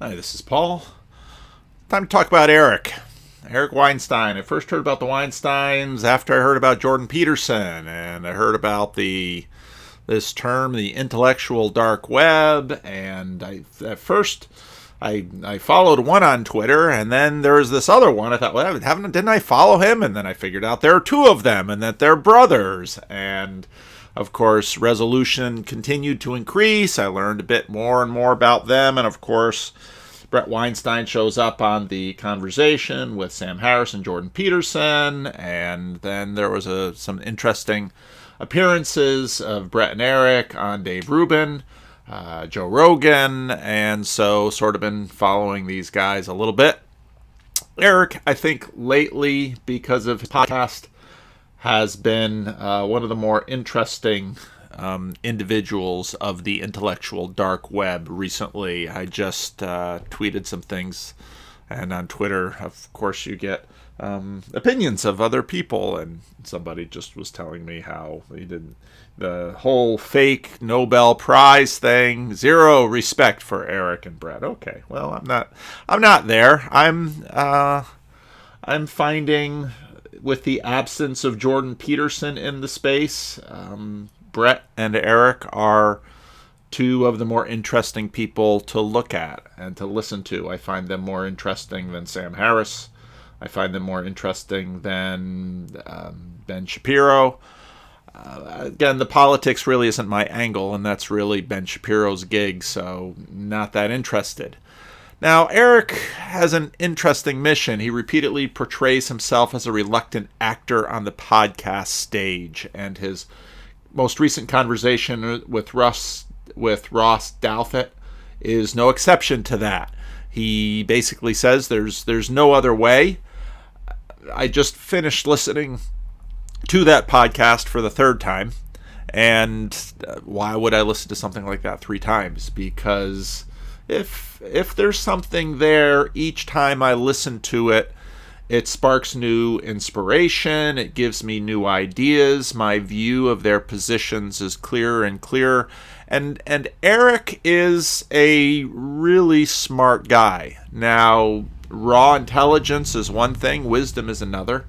Hi, this is Paul. Time to talk about Eric Weinstein. I first heard about the Weinsteins after I heard about Jordan Peterson, and I heard about this term, the intellectual dark web. And at first I followed one on Twitter, and then there was this other one. I thought, well, didn't I follow him? And then I figured out there are two of them, and that they're brothers. And of course, resolution continued to increase. I learned a bit more and more about them, and of course, Brett Weinstein shows up on the conversation with Sam Harris and Jordan Peterson, and then there was some interesting appearances of Brett and Eric on Dave Rubin, Joe Rogan, and so sort of been following these guys a little bit. Eric, I think lately, because of his podcast, has been one of the more interesting individuals of the intellectual dark web recently. I just tweeted some things, and on Twitter, of course, you get opinions of other people, and somebody just was telling me how he did the whole fake Nobel Prize thing. Zero respect for Eric and Brett. Okay, well, I'm not there. I'm finding, with the absence of Jordan Peterson in the space, Brett and Eric are two of the more interesting people to look at and to listen to. I find them more interesting than Sam Harris. I find them more interesting than Ben Shapiro. Again, the politics really isn't my angle, and that's really Ben Shapiro's gig, so not that interested. Now, Eric has an interesting mission. He repeatedly portrays himself as a reluctant actor on the podcast stage, and his most recent conversation with Ross Douthat is no exception to that. He basically says there's no other way. I just finished listening to that podcast for the third time, and why would I listen to something like that three times? Because if there's something there each time I listen to it, it sparks new inspiration. It gives me new ideas. My view of their positions is clearer and clearer. And Eric is a really smart guy. Now, raw intelligence is one thing. Wisdom is another.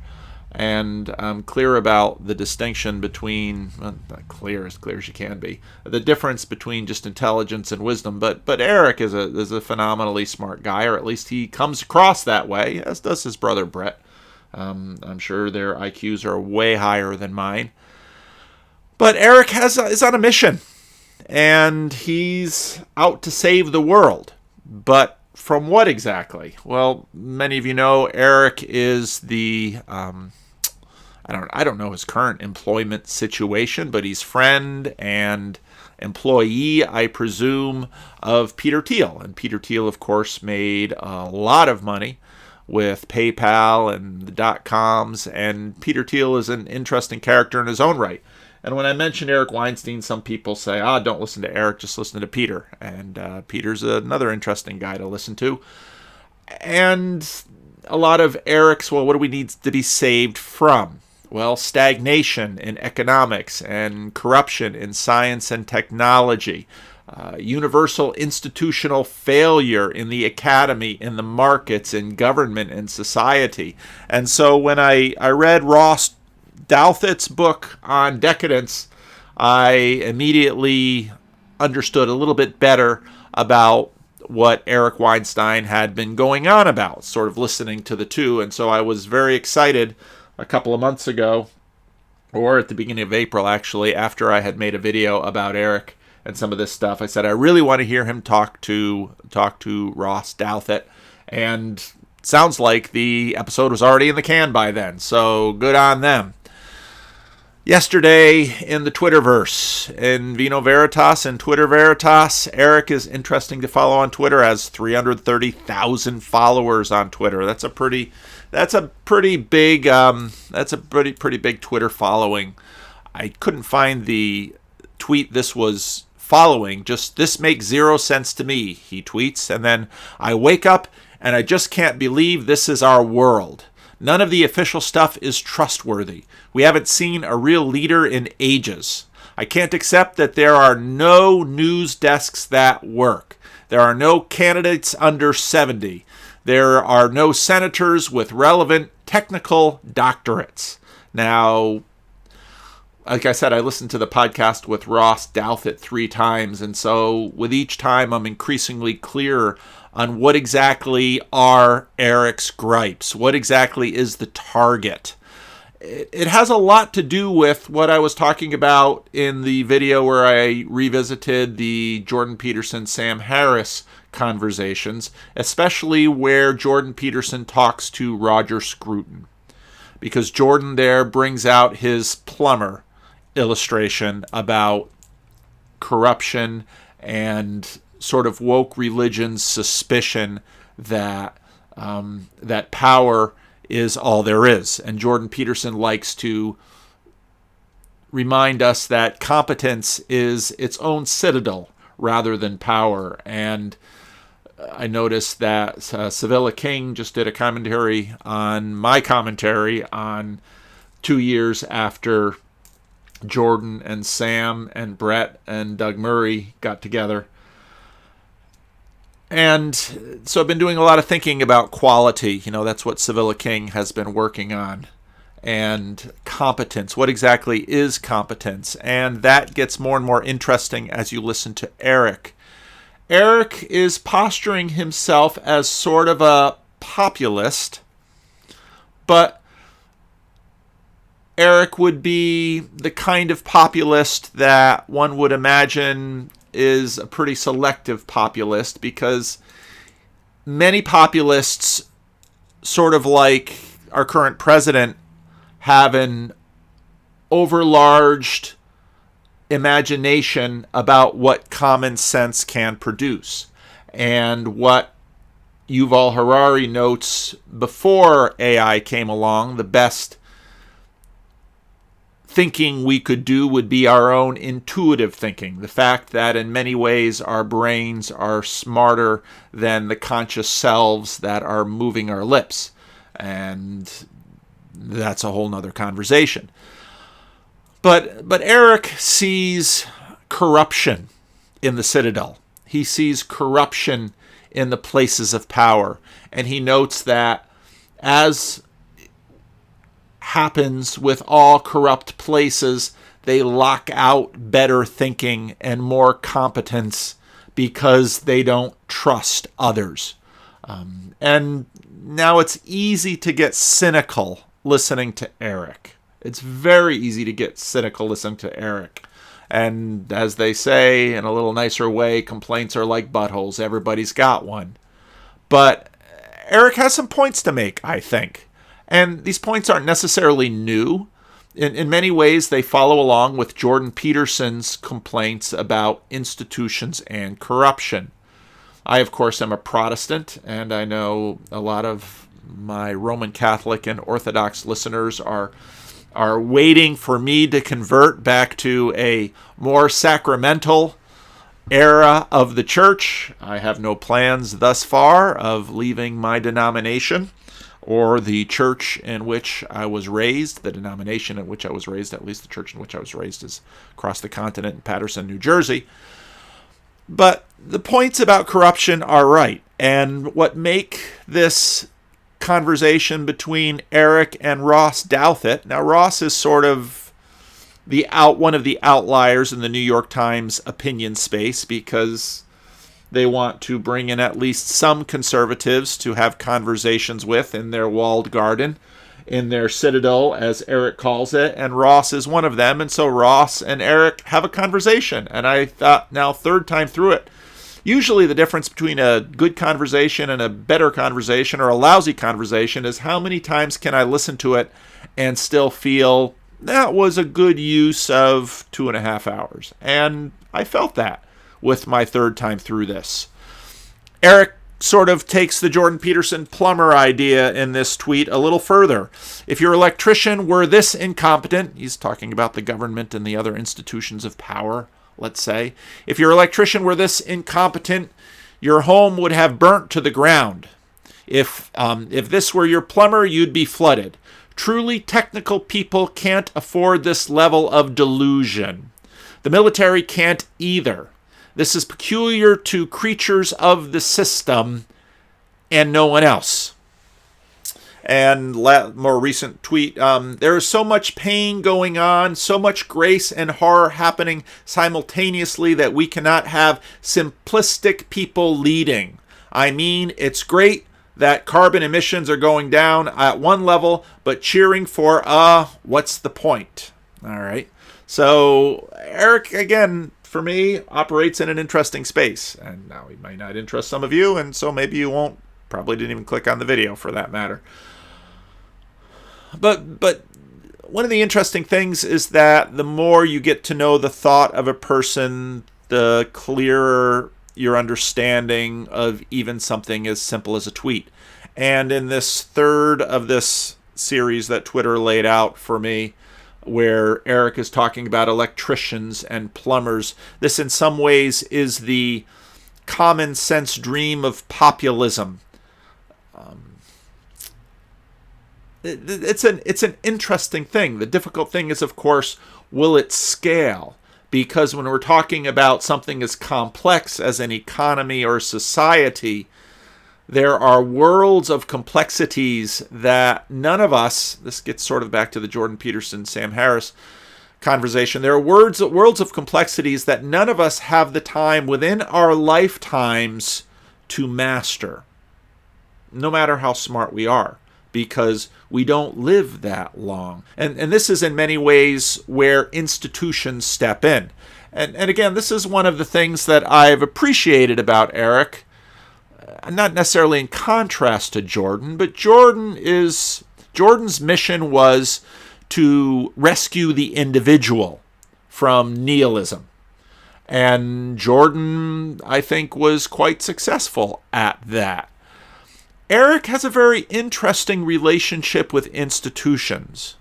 And I'm clear about the distinction between, well, not clear as you can be, the difference between just intelligence and wisdom. But Eric is a phenomenally smart guy, or at least he comes across that way, as does his brother Brett. I'm sure their IQs are way higher than mine. But Eric is on a mission, and he's out to save the world. But from what exactly? Well, many of you know Eric is the I don't know his current employment situation, but he's friend and employee, I presume, of Peter Thiel. And Peter Thiel, of course, made a lot of money with PayPal and the dot-coms, and Peter Thiel is an interesting character in his own right. And when I mention Eric Weinstein, some people say, don't listen to Eric, just listen to Peter. And Peter's another interesting guy to listen to. And a lot of Eric's, well, what do we need to be saved from? Well, stagnation in economics and corruption in science and technology. Universal institutional failure in the academy, in the markets, in government, and society. And so when I read Ross Douthat's book on decadence, I immediately understood a little bit better about what Eric Weinstein had been going on about, sort of listening to the two. And so I was very excited a couple of months ago, or at the beginning of April, actually, after I had made a video about Eric and some of this stuff. I said, I really want to hear him talk to Ross Douthat. And sounds like the episode was already in the can by then, so good on them. Yesterday in the Twitterverse, in Vino Veritas and Twitter Veritas, Eric is interesting to follow on Twitter, has 330,000 followers on Twitter. That's a pretty big Twitter following. I couldn't find the tweet this was following. Just, this makes zero sense to me, he tweets. And then I wake up and I just can't believe this is our world. None of the official stuff is trustworthy. We haven't seen a real leader in ages. I can't accept that there are no news desks that work. There are no candidates under 70. There are no senators with relevant technical doctorates. Now, like I said, I listened to the podcast with Ross Douthat 3 times, and so with each time I'm increasingly clearer on what exactly are Eric's gripes. What exactly is the target? It has a lot to do with what I was talking about in the video where I revisited the Jordan Peterson, Sam Harris conversations, especially where Jordan Peterson talks to Roger Scruton. Because Jordan there brings out his plumber illustration about corruption and sort of woke religion's suspicion that that power is all there is. And Jordan Peterson likes to remind us that competence is its own citadel rather than power. And I noticed that Sevilla King just did a commentary on my commentary on 2 years after Jordan and Sam and Brett and Doug Murray got together. And so I've been doing a lot of thinking about quality. You know, that's what Sevilla King has been working on. And competence. What exactly is competence? And that gets more and more interesting as you listen to Eric. Eric is posturing himself as sort of a populist, but Eric would be the kind of populist that one would imagine is a pretty selective populist, because many populists, sort of like our current president, have an overlarged imagination about what common sense can produce. And what Yuval Harari notes before AI came along, the best thinking we could do would be our own intuitive thinking. The fact that in many ways our brains are smarter than the conscious selves that are moving our lips. And that's a whole nother conversation. But Eric sees corruption in the Citadel. He sees corruption in the places of power. And he notes that, as happens with all corrupt places, they lock out better thinking and more competence because they don't trust others. And now it's easy to get cynical listening to Eric. It's very easy to get cynical listening to Eric. And as they say in a little nicer way, complaints are like buttholes. Everybody's got one. But Eric has some points to make, I think. And these points aren't necessarily new. In many ways, they follow along with Jordan Peterson's complaints about institutions and corruption. I, of course, am a Protestant, and I know a lot of my Roman Catholic and Orthodox listeners are waiting for me to convert back to a more sacramental era of the church. I have no plans thus far of leaving my denomination or the church in which I was raised. The denomination in which I was raised, at least the church in which I was raised, is across the continent in Paterson, New Jersey. But the points about corruption are right. And what make this conversation between Eric and Ross Douthat. Now, Ross is sort of one of the outliers in the New York Times opinion space, because they want to bring in at least some conservatives to have conversations with in their walled garden, in their citadel, as Eric calls it, and Ross is one of them. And so Ross and Eric have a conversation. And I thought, now, third time through it, usually the difference between a good conversation and a better conversation, or a lousy conversation, is how many times can I listen to it and still feel that was a good use of 2.5 hours. And I felt that with my third time through this. Eric sort of takes the Jordan Peterson plumber idea in this tweet a little further. If your electrician were this incompetent, he's talking about the government and the other institutions of power, let's say. If your electrician were this incompetent, your home would have burnt to the ground. If this were your plumber, you'd be flooded. Truly technical people can't afford this level of delusion. The military can't either. This is peculiar to creatures of the system and no one else. And more recent tweet, there is so much pain going on, so much grace and horror happening simultaneously that we cannot have simplistic people leading. I mean, it's great that carbon emissions are going down at one level, but cheering for, what's the point? All right. So Eric, again, for me, operates in an interesting space. And now he might not interest some of you, and so maybe you won't. Probably didn't even click on the video for that matter. But one of the interesting things is that the more you get to know the thought of a person, the clearer your understanding of even something as simple as a tweet. And in this third of this series that Twitter laid out for me, where Eric is talking about electricians and plumbers, this in some ways is the common sense dream of populism. It's an interesting thing. The difficult thing is, of course, will it scale? Because when we're talking about something as complex as an economy or society, there are worlds of complexities that none of us, this gets sort of back to the Jordan Peterson, Sam Harris conversation, there are worlds of complexities that none of us have the time within our lifetimes to master, no matter how smart we are, because we don't live that long. And this is in many ways where institutions step in. And again, this is one of the things that I've appreciated about Eric, not necessarily in contrast to Jordan, but Jordan's mission was to rescue the individual from nihilism. And Jordan, I think, was quite successful at that. Eric has a very interesting relationship with institutions.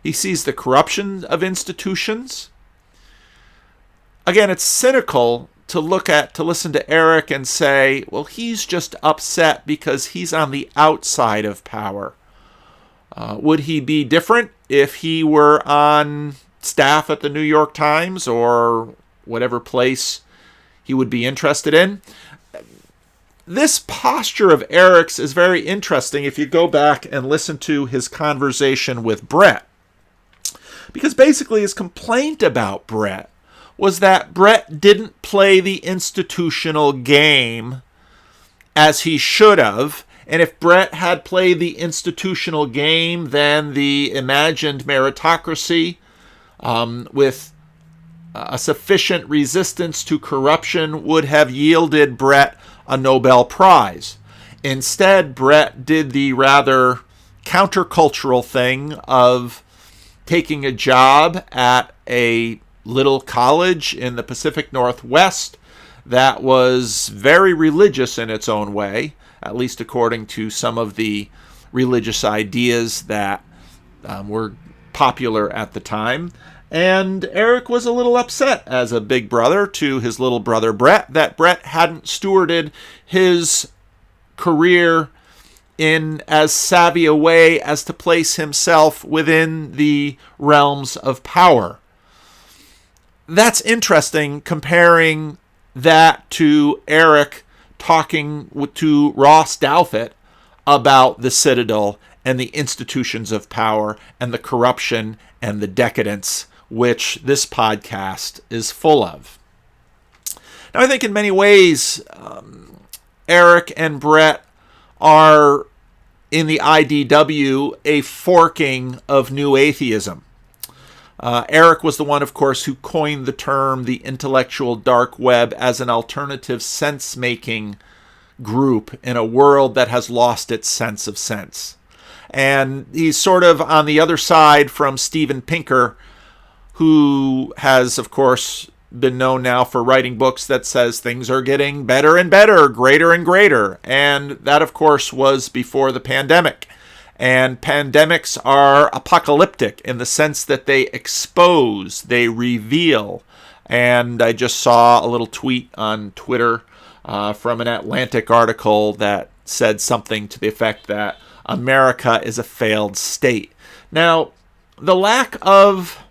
He sees the corruption of institutions. Again, it's cynical to listen to Eric and say, well, he's just upset because he's on the outside of power. Would he be different if he were on staff at the New York Times or whatever place he would be interested in? This posture of Eric's is very interesting if you go back and listen to his conversation with Brett. Because basically his complaint about Brett was that Brett didn't play the institutional game as he should have. And if Brett had played the institutional game, then the imagined meritocracy with a sufficient resistance to corruption would have yielded Brett a Nobel Prize. Instead, Brett did the rather countercultural thing of taking a job at a little college in the Pacific Northwest that was very religious in its own way, at least according to some of the religious ideas that were popular at the time. And Eric was a little upset as a big brother to his little brother Brett that Brett hadn't stewarded his career in as savvy a way as to place himself within the realms of power. That's interesting, comparing that to Eric talking to Ross Douthat about the Citadel and the institutions of power and the corruption and the decadence which this podcast is full of. Now, I think in many ways, Eric and Brett are, in the IDW, a forking of New Atheism. Eric was the one, of course, who coined the term the intellectual dark web as an alternative sense-making group in a world that has lost its sense of sense. And he's sort of on the other side from Steven Pinker, who has, of course, been known now for writing books that says things are getting better and better, greater and greater. And that, of course, was before the pandemic. And pandemics are apocalyptic in the sense that they expose, they reveal. And I just saw a little tweet on Twitter from an Atlantic article that said something to the effect that America is a failed state. Now, the lack of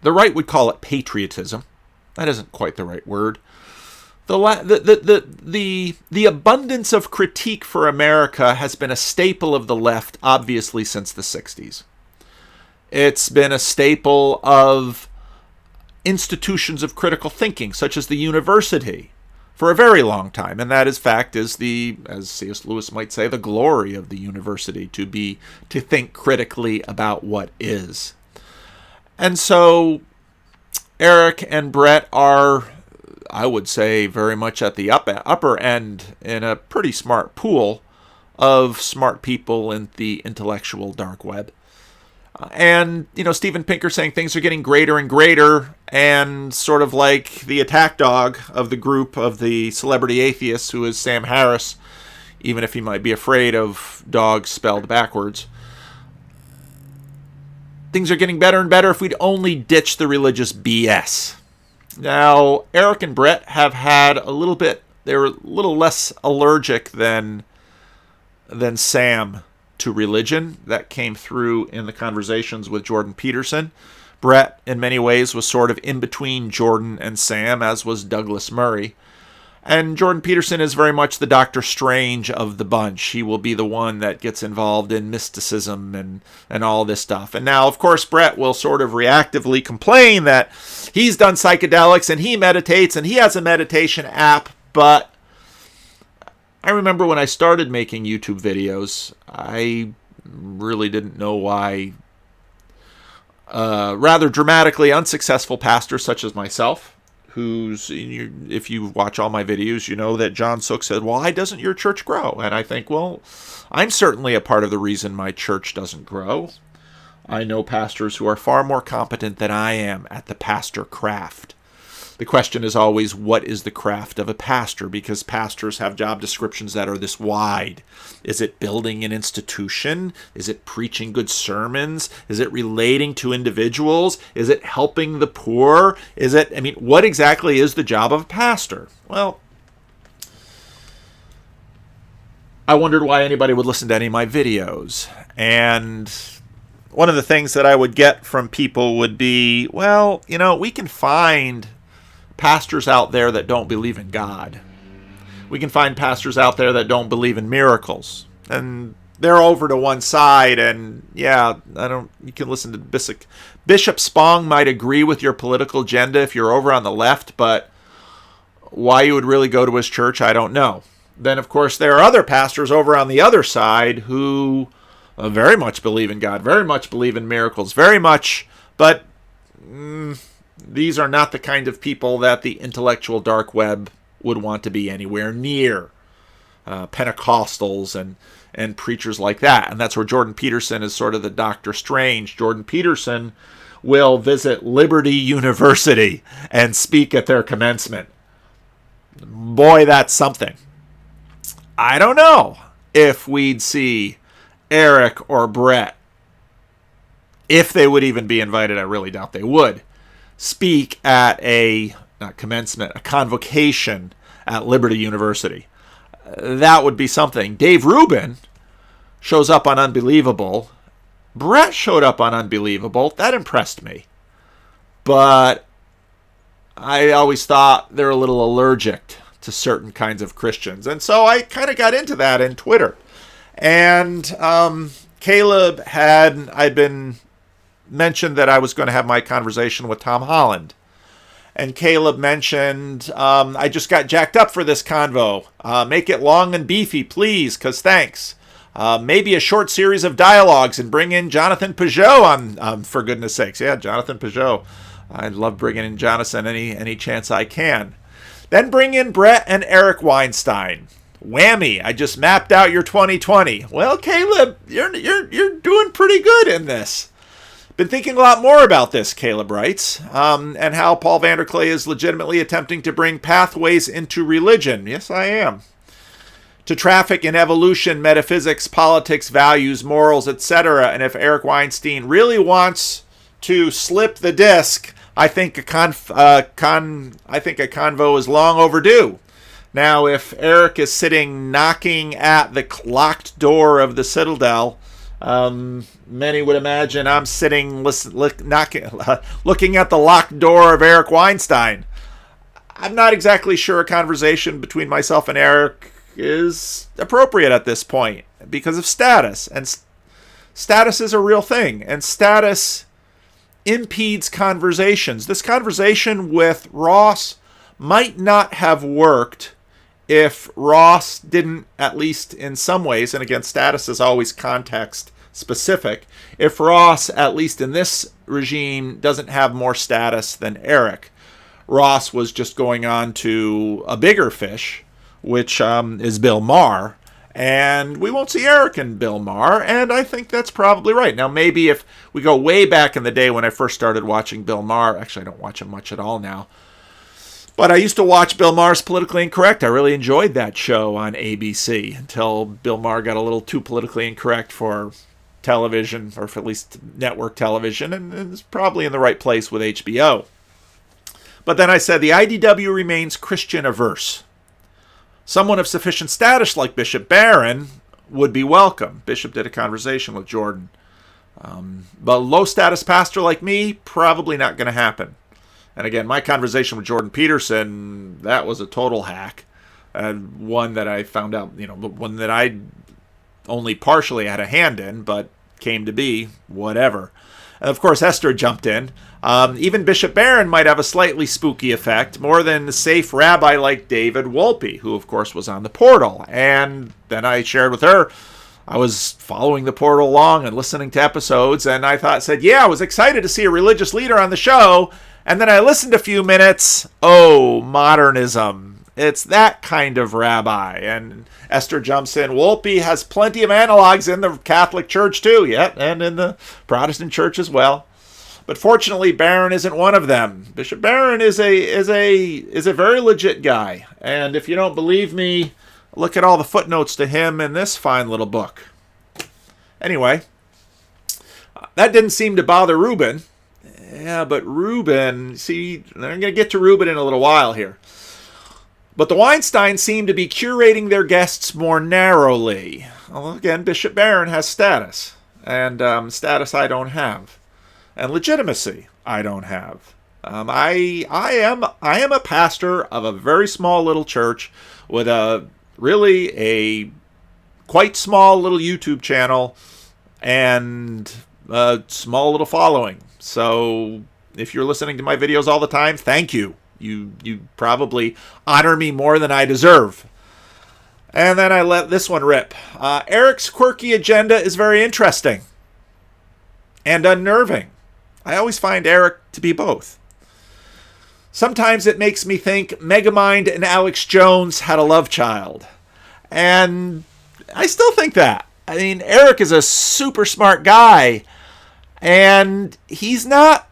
The right would call it patriotism. That isn't quite the right word. The abundance of critique for America has been a staple of the left, obviously, since the 60s. It's been a staple of institutions of critical thinking, such as the university, for a very long time. And that, in fact, is as C.S. Lewis might say, the glory of the university, to think critically about what is. And so Eric and Brett are, I would say, very much at the upper end in a pretty smart pool of smart people in the intellectual dark web. And, Steven Pinker saying things are getting greater and greater, and sort of like the attack dog of the group of the celebrity atheists, who is Sam Harris, even if he might be afraid of dogs spelled backwards. Things are getting better and better if we'd only ditch the religious BS. Now, Eric and Brett have had they're a little less allergic than Sam to religion. That came through in the conversations with Jordan Peterson. Brett, in many ways, was sort of in between Jordan and Sam, as was Douglas Murray. And Jordan Peterson is very much the Dr. Strange of the bunch. He will be the one that gets involved in mysticism and all this stuff. And now, of course, Brett will sort of reactively complain that he's done psychedelics and he meditates and he has a meditation app. But I remember when I started making YouTube videos, I really didn't know why rather dramatically unsuccessful pastors such as myself, if you watch all my videos, you know that John Sook said, why doesn't your church grow? And I think, well, I'm certainly a part of the reason my church doesn't grow. I know pastors who are far more competent than I am at the pastor craft. The question is always, what is the craft of a pastor? Because pastors have job descriptions that are this wide. Is it building an institution? Is it preaching good sermons? Is it relating to individuals? Is it helping the poor? What exactly is the job of a pastor? Well, I wondered why anybody would listen to any of my videos. And one of the things that I would get from people would be, well, we can find pastors out there that don't believe in God. We can find pastors out there that don't believe in miracles. And they're over to one side, and you can listen to Bishop Spong might agree with your political agenda if you're over on the left, but why you would really go to his church, I don't know. Then, of course, there are other pastors over on the other side who very much believe in God, very much believe in miracles, very much, but these are not the kind of people that the intellectual dark web would want to be anywhere near. Pentecostals and preachers like that. And that's where Jordan Peterson is sort of the Dr. Strange. Jordan Peterson will visit Liberty University and speak at their commencement. Boy, that's something. I don't know if we'd see Eric or Brett, if they would even be invited. I really doubt they would speak at a convocation at Liberty University. That would be something. Dave Rubin shows up on Unbelievable. Brett showed up on Unbelievable. That impressed me. But I always thought they're a little allergic to certain kinds of Christians. And so I kind of got into that in Twitter. And Caleb I'd been mentioned that I was going to have my conversation with Tom Holland. And Caleb mentioned, I just got jacked up for this convo. Make it long and beefy, please, because thanks. Maybe a short series of dialogues and bring in Jonathan Peugeot on for goodness sakes. Yeah, Jonathan Peugeot. I love bringing in Jonathan any chance I can. Then bring in Brett and Eric Weinstein. Whammy, I just mapped out your 2020. Well, Caleb, you're doing pretty good in this. Been thinking a lot more about this, Caleb writes, and how Paul Vanderklay is legitimately attempting to bring pathways into religion. Yes, I am. To traffic in evolution, metaphysics, politics, values, morals, etc. And if Eric Weinstein really wants to slip the disc, I think a convo is long overdue. Now, if Eric is sitting knocking at the locked door of the Citadel Many would imagine I'm sitting looking at the locked door of Eric Weinstein. I'm not exactly sure a conversation between myself and Eric is appropriate at this point because of status. And status is a real thing. And status impedes conversations. This conversation with Ross might not have worked if Ross didn't, at least in some ways, and again, status is always context specific, if Ross, at least in this regime, doesn't have more status than Eric. Ross was just going on to a bigger fish, which is Bill Maher, and we won't see Eric and Bill Maher, and I think that's probably right. Now, maybe if we go way back in the day when I first started watching Bill Maher, actually I don't watch him much at all now, but I used to watch Bill Maher's Politically Incorrect. I really enjoyed that show on ABC until Bill Maher got a little too politically incorrect for television, or for at least network television, and is probably in the right place with HBO. But then I said the IDW remains Christian averse. Someone of sufficient status like Bishop Barron would be welcome. Bishop did a conversation with Jordan. But a low status pastor like me, probably not going to happen. And again, my conversation with Jordan Peterson, that was a total hack. One that I found out, one that I only partially had a hand in, but came to be whatever. And of course, Esther jumped in. Even Bishop Barron might have a slightly spooky effect, more than the safe rabbi like David Wolpe, who of course was on the portal. And then I shared with her, I was following the portal along and listening to episodes, and I said, yeah, I was excited to see a religious leader on the show. And then I listened a few minutes. Oh, modernism. It's that kind of rabbi. And Esther jumps in. Wolpe has plenty of analogs in the Catholic Church too, and in the Protestant Church as well. But fortunately, Barron isn't one of them. Bishop Barron is a very legit guy. And if you don't believe me, look at all the footnotes to him in this fine little book. Anyway, that didn't seem to bother Reuben. Yeah, but Reuben, see, I'm going to get to Reuben in a little while here. But the Weinsteins seem to be curating their guests more narrowly. Well, again, Bishop Barron has status, and status I don't have, and legitimacy I don't have. I am a pastor of a very small little church with a quite small little YouTube channel and a small little following. So if you're listening to my videos all the time, thank you. You probably honor me more than I deserve. And then I let this one rip. Eric's quirky agenda is very interesting and unnerving. I always find Eric to be both. Sometimes it makes me think Megamind and Alex Jones had a love child. And I still think that. I mean, Eric is a super smart guy, and he's not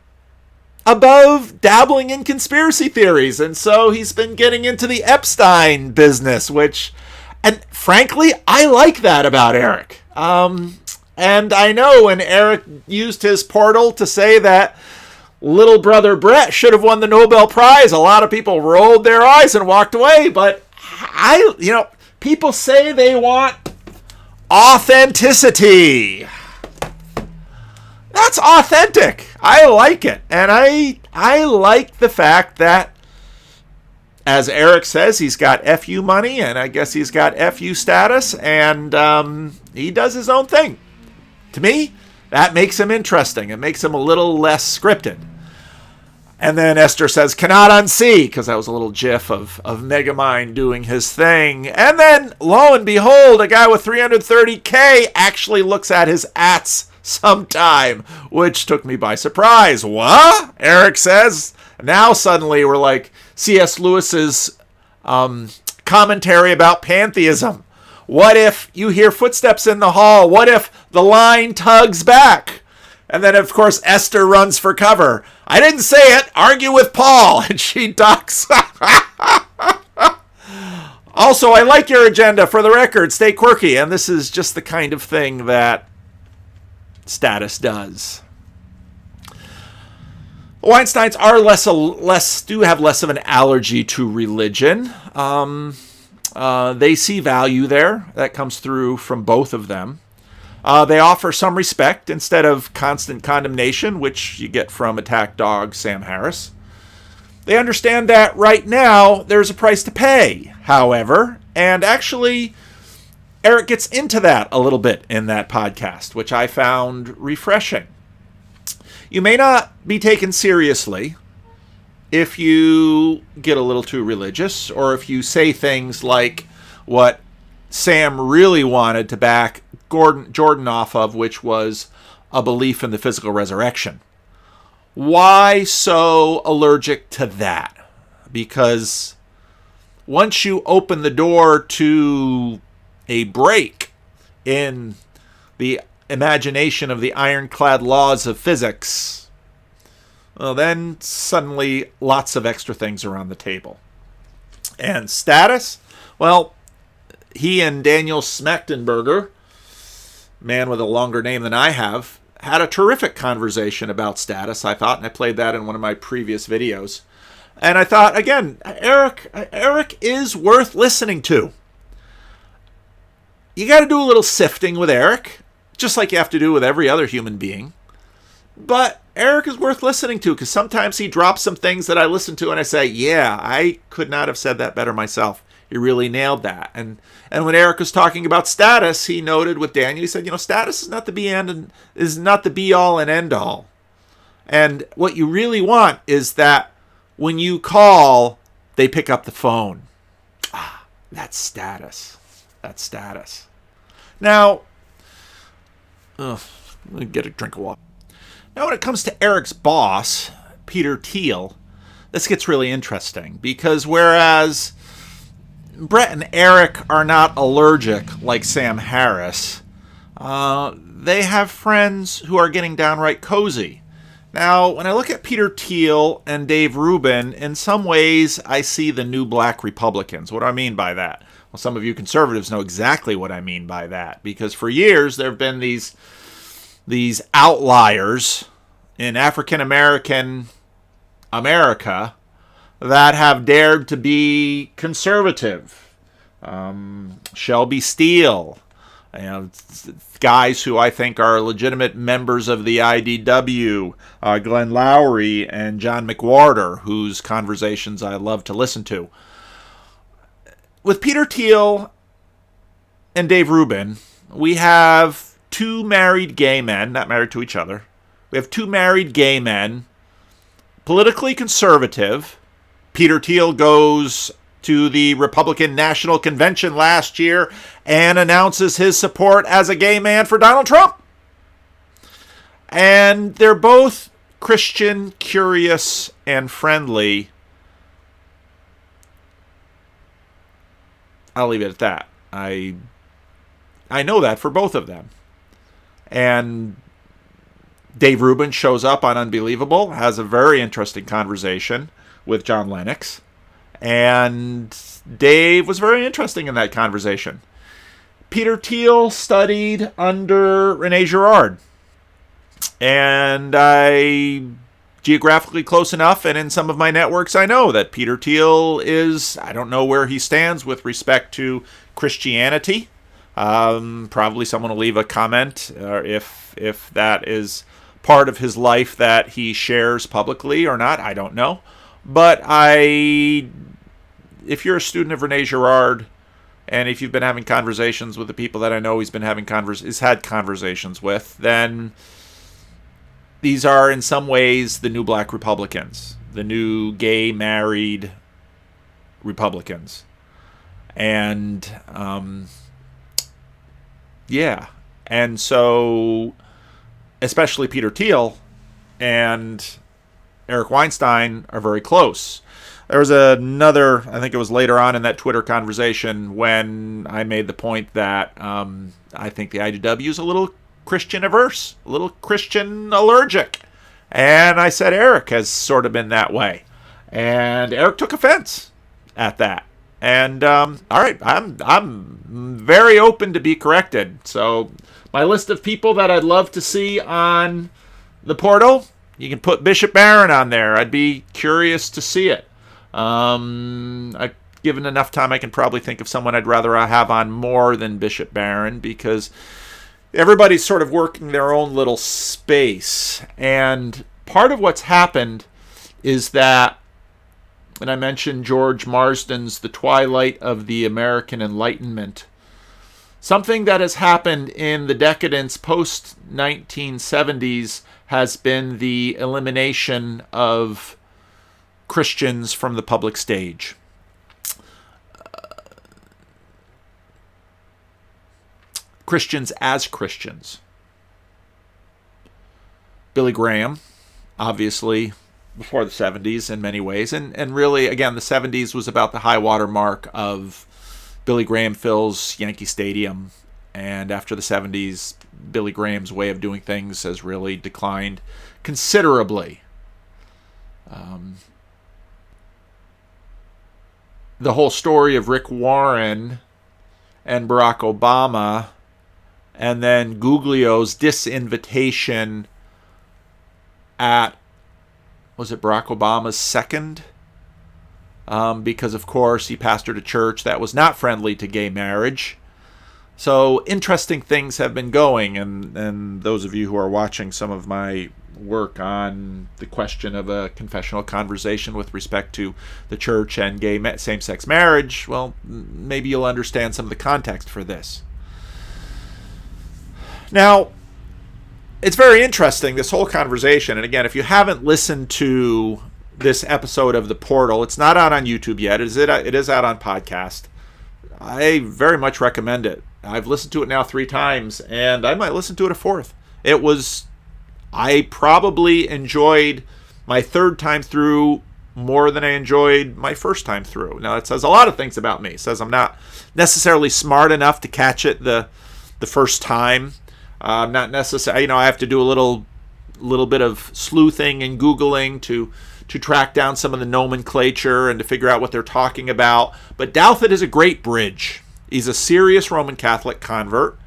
above dabbling in conspiracy theories. And so he's been getting into the Epstein business, and frankly, I like that about Eric. And I know when Eric used his portal to say that little brother Brett should have won the Nobel Prize, a lot of people rolled their eyes and walked away. But people say they want authenticity. That's authentic. I like it. And I like the fact that, as Eric says, he's got FU money, and I guess he's got FU status, and he does his own thing. To me, that makes him interesting. It makes him a little less scripted. And then Esther says, cannot unsee, because that was a little gif of Megamind doing his thing. And then, lo and behold, a guy with 330K actually looks at his ats sometime, which took me by surprise. What? Eric says. Now suddenly we're like C.S. Lewis's commentary about pantheism. What if you hear footsteps in the hall? What if the line tugs back? And then, of course, Esther runs for cover. I didn't say it. Argue with Paul. And she ducks. Also, I like your agenda. For the record, stay quirky. And this is just the kind of thing that status does. Weinsteins do have less of an allergy to religion. They see value there. That comes through from both of them. They offer some respect instead of constant condemnation, which you get from attack dog Sam Harris. They understand that right now there's a price to pay, however, and actually Eric gets into that a little bit in that podcast, which I found refreshing. You may not be taken seriously if you get a little too religious, or if you say things like what Sam really wanted to back Jordan off of, which was a belief in the physical resurrection. Why so allergic to that? Because once you open the door to a break in the imagination of the ironclad laws of physics, well, then suddenly lots of extra things are on the table. And status? Well, he and Daniel Smachtenberger, man with a longer name than I have, had a terrific conversation about status, I thought, and I played that in one of my previous videos. And I thought, again, Eric is worth listening to. You got to do a little sifting with Eric, just like you have to do with every other human being. But Eric is worth listening to, because sometimes he drops some things that I listen to and I say, yeah, I could not have said that better myself. He really nailed that. And when Eric was talking about status, he noted with Daniel, he said, status is not the be all and end all. And what you really want is that when you call, they pick up the phone. That's status. That's status. Now, let me get a drink of water. Now, when it comes to Eric's boss, Peter Thiel, this gets really interesting, because whereas Brett and Eric are not allergic like Sam Harris, they have friends who are getting downright cozy. Now, when I look at Peter Thiel and Dave Rubin, in some ways I see the new black Republicans. What do I mean by that? Well, some of you conservatives know exactly what I mean by that, because for years there have been these outliers in African American America that have dared to be conservative. Shelby Steele, guys who I think are legitimate members of the IDW, Glenn Lowry and John McWhorter, whose conversations I love to listen to. With Peter Thiel and Dave Rubin, we have two married gay men, not married to each other. We have two married gay men, politically conservative. Peter Thiel goes to the Republican National Convention last year and announces his support as a gay man for Donald Trump. And they're both Christian, curious, and friendly. I'll leave it at that. I know that for both of them. And Dave Rubin shows up on Unbelievable, has a very interesting conversation with John Lennox. And Dave was very interesting in that conversation. Peter Thiel studied under Rene Girard. And geographically close enough, and in some of my networks, I know that Peter Thiel is, I don't know where he stands with respect to Christianity. Probably someone will leave a comment if that is part of his life that he shares publicly or not. I don't know. But if you're a student of Rene Girard, and if you've been having conversations with the people that I know he's had conversations with, then these are in some ways the new black Republicans, the new gay married Republicans. And and so especially Peter Thiel and Eric Weinstein are very close. There was another, I think it was later on in that Twitter conversation, when I made the point that I think the IDW is a little Christian averse, a little Christian allergic. And I said Eric has sort of been that way. And Eric took offense at that. And all right, I'm very open to be corrected. So my list of people that I'd love to see on the portal, you can put Bishop Barron on there. I'd be curious to see it. Given enough time, I can probably think of someone I'd rather have on more than Bishop Barron, because everybody's sort of working their own little space. And part of what's happened is that, and I mentioned George Marsden's The Twilight of the American Enlightenment, something that has happened in the decadence post-1970s has been the elimination of Christians from the public stage. Christians as Christians. Billy Graham, obviously, before the 70s in many ways. And really, again, the 70s was about the high water mark of Billy Graham fills Yankee Stadium. And after the 70s, Billy Graham's way of doing things has really declined considerably. The whole story of Rick Warren and Barack Obama, and then Guglio's disinvitation at, was it Barack Obama's second? Because, of course, he pastored a church that was not friendly to gay marriage. So interesting things have been going, and those of you who are watching some of my work on the question of a confessional conversation with respect to the church and gay same-sex marriage, well, maybe you'll understand some of the context for this. Now, it's very interesting, this whole conversation. And again, if you haven't listened to this episode of The Portal, it's not out on YouTube yet. It is out on podcast. I very much recommend it. I've listened to it now 3 times, and I might listen to it a 4th. I probably enjoyed my 3rd time through more than I enjoyed my 1st time through. Now, it says a lot of things about me. It says I'm not necessarily smart enough to catch it the first time. I'm not necessarily, I have to do a little bit of sleuthing and Googling to track down some of the nomenclature and to figure out what they're talking about. But Douthat is a great bridge. He's a serious Roman Catholic convert.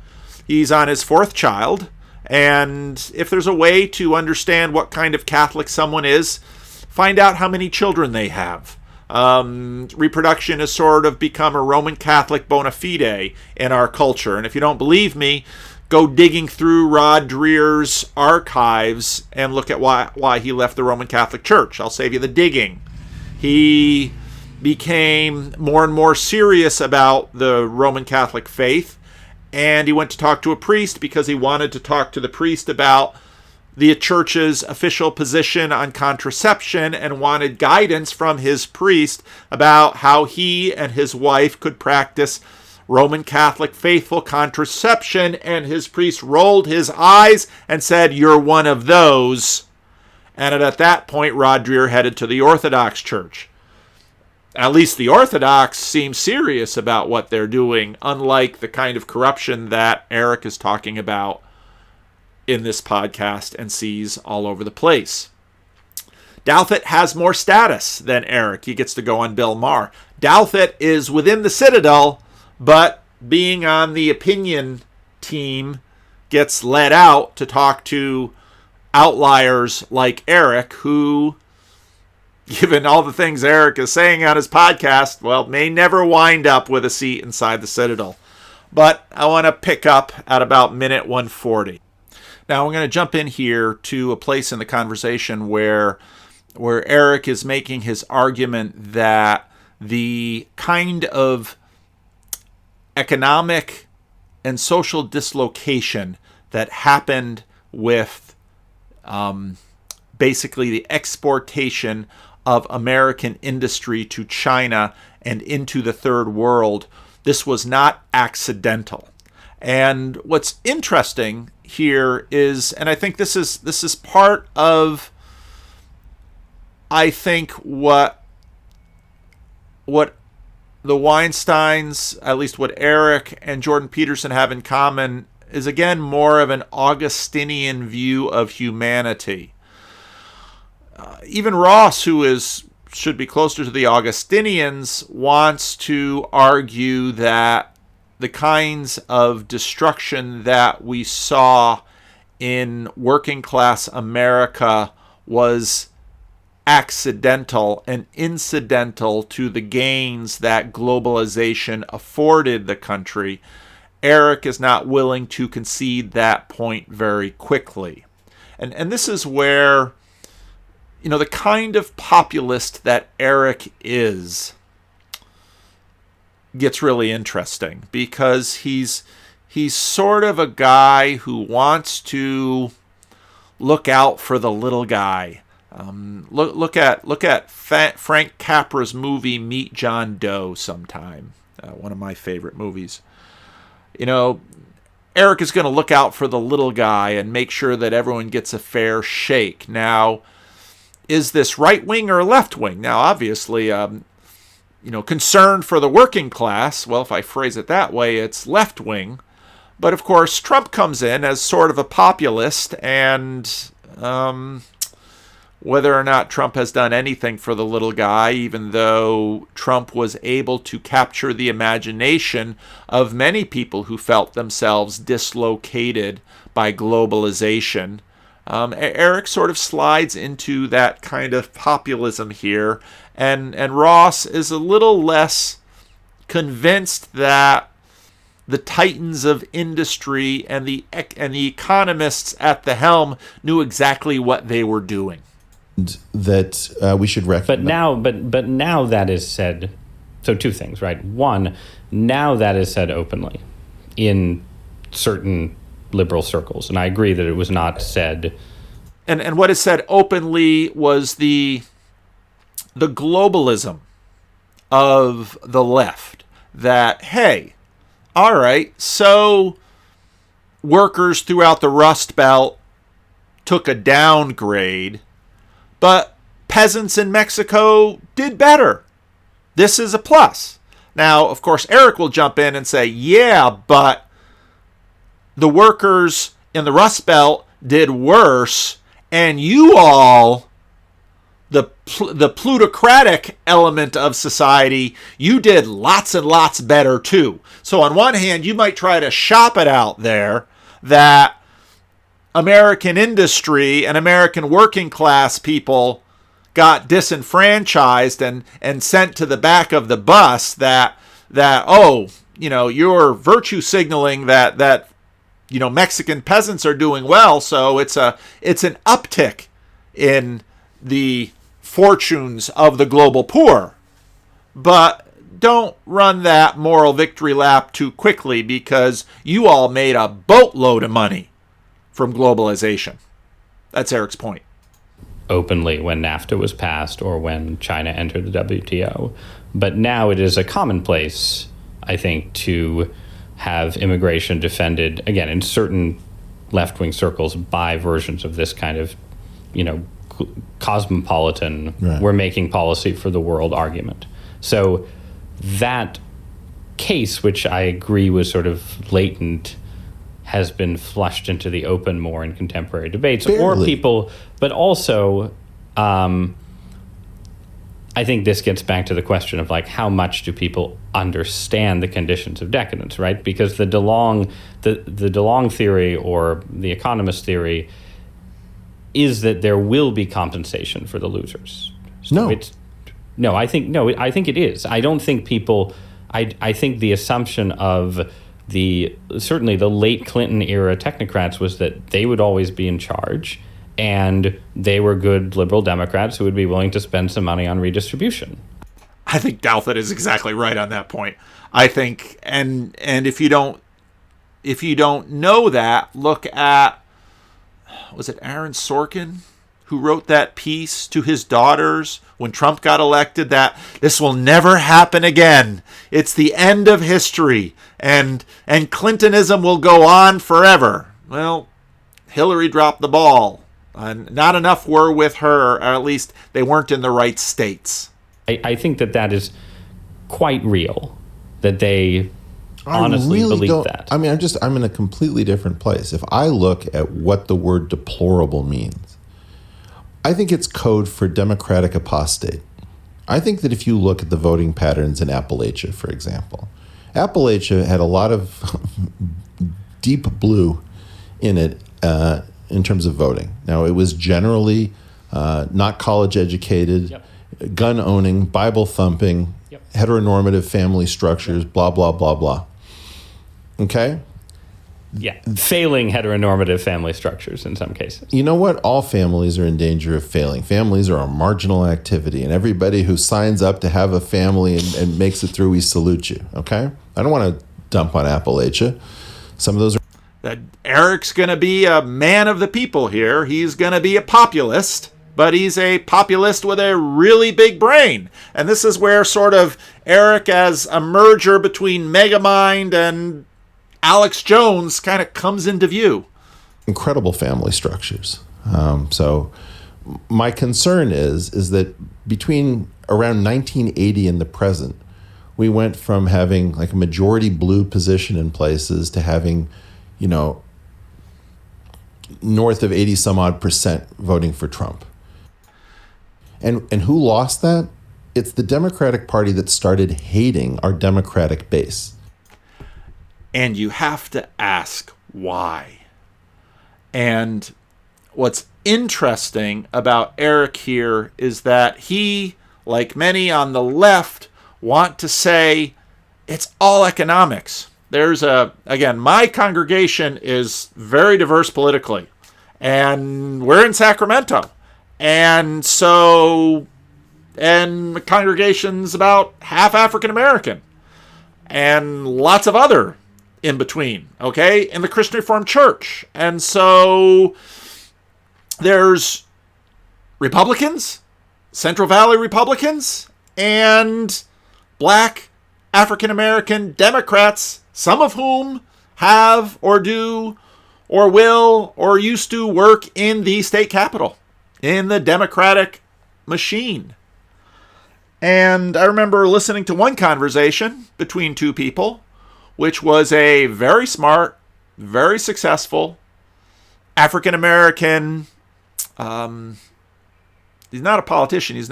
He's on his 4th child. And if there's a way to understand what kind of Catholic someone is, find out how many children they have. Reproduction has sort of become a Roman Catholic bona fide in our culture. And if you don't believe me, go digging through Rod Dreher's archives and look at why he left the Roman Catholic Church. I'll save you the digging. He became more and more serious about the Roman Catholic faith, and he went to talk to a priest because he wanted to talk to the priest about the church's official position on contraception and wanted guidance from his priest about how he and his wife could practice Roman Catholic faithful contraception, and his priest rolled his eyes and said, "You're one of those." And at that point, Rod Dreher headed to the Orthodox Church. At least the Orthodox seem serious about what they're doing, unlike the kind of corruption that Eric is talking about in this podcast and sees all over the place. Douthat has more status than Eric. He gets to go on Bill Maher. Douthat is within the Citadel, but being on the opinion team gets let out to talk to outliers like Eric, who, given all the things Eric is saying on his podcast, well, may never wind up with a seat inside the Citadel. But I want to pick up at about minute 140. Now, I'm going to jump in here to a place in the conversation where Eric is making his argument that the kind of economic and social dislocation that happened with basically the exportation of American industry to China and into the third world, this was not accidental. And what's interesting here is, and I think this is part of, I think what the Weinsteins, at least what Eric and Jordan Peterson have in common, is again more of an Augustinian view of humanity. Even Ross, who should be closer to the Augustinians, wants to argue that the kinds of destruction that we saw in working class America was accidental and incidental to the gains that globalization afforded the country, Eric is not willing to concede that point very quickly. And this is where, the kind of populist that Eric is gets really interesting, because he's sort of a guy who wants to look out for the little guy. Look at Frank Capra's movie Meet John Doe sometime. One of my favorite movies. Eric is going to look out for the little guy and make sure that everyone gets a fair shake. Now, is this right wing or left wing? Now, obviously, concern for the working class. Well, if I phrase it that way, it's left wing. But of course, Trump comes in as sort of a populist, and whether or not Trump has done anything for the little guy, even though Trump was able to capture the imagination of many people who felt themselves dislocated by globalization, Eric sort of slides into that kind of populism here, and Ross is a little less convinced that the titans of industry and the economists at the helm knew exactly what they were doing. That we should recognize. But now that is said. So two things, right? One, now that is said openly in certain liberal circles, and I agree that it was not said. And what is said openly was the globalism of the left. That, hey, all right, so workers throughout the Rust Belt took a downgrade, but peasants in Mexico did better. This is a plus. Now, of course, Eric will jump in and say, yeah, but the workers in the Rust Belt did worse, and you all, the plutocratic element of society, you did lots and lots better too. So on one hand, you might try to shop it out there that American industry and American working class people got disenfranchised and sent to the back of the bus, that you're virtue signaling that Mexican peasants are doing well, so it's an uptick in the fortunes of the global poor. But don't run that moral victory lap too quickly, because you all made a boatload of money from globalization. That's Eric's point. Openly when NAFTA was passed or when China entered the WTO. But now it is a commonplace, I think, to have immigration defended, again, in certain left-wing circles by versions of this kind of, cosmopolitan, right, we're making policy for the world argument. So that case, which I agree was sort of latent, has been flushed into the open more in contemporary debates. Barely. Or people, but also I think this gets back to the question of how much do people understand the conditions of decadence, right? Because the DeLong theory or the economist theory is that there will be compensation for the losers. So I think it is. I don't think people. I think the assumption of certainly the late Clinton era technocrats was that they would always be in charge, and they were good liberal Democrats who would be willing to spend some money on redistribution. I think Douthat is exactly right on that point. I think, and if you don't know that, look at, was it Aaron Sorkin who wrote that piece to his daughters when Trump got elected, that this will never happen again. It's the end of history, and Clintonism will go on forever. Well, Hillary dropped the ball. Not enough were with her, or at least they weren't in the right states. I think that is quite real, that they honestly really believe that. I mean, I'm in a completely different place. If I look at what the word deplorable means, I think it's code for democratic apostate. I think that if you look at the voting patterns in Appalachia, for example, Appalachia had a lot of deep blue in it in terms of voting. Now, it was generally not college educated, Yep. gun owning, Bible thumping, Yep. heteronormative family structures, blah, blah, blah, blah. Okay? Yeah, failing heteronormative family structures in some cases. You know what? All families are in danger of failing. Families are a marginal activity, and everybody who signs up to have a family and makes it through, we salute you, okay? I don't want to dump on Appalachia. Some of those are... That Eric's going to be a man of the people here. He's going to be a populist, but he's a populist with a really big brain. And this is where sort of Eric, as a merger between Megamind and Alex Jones, kind of comes into view. Incredible family structures. So my concern is that between around 1980 and the present, we went from having like a majority blue position in places to having, north of 80 some odd percent voting for Trump. And who lost that? It's the Democratic Party that started hating our Democratic base. And you have to ask why. And what's interesting about Eric here is that he, like many on the left, want to say it's all economics. There's again, my congregation is very diverse politically, and we're in Sacramento. And so, and the congregation's about half African American and lots of other in between, okay, in the Christian Reformed Church. And so there's Republicans, Central Valley Republicans, and black African American Democrats, some of whom have or do or will or used to work in the state capitol, in the Democratic machine. And I remember listening to one conversation between two people, which was a very smart, very successful African American. He's not a politician. He's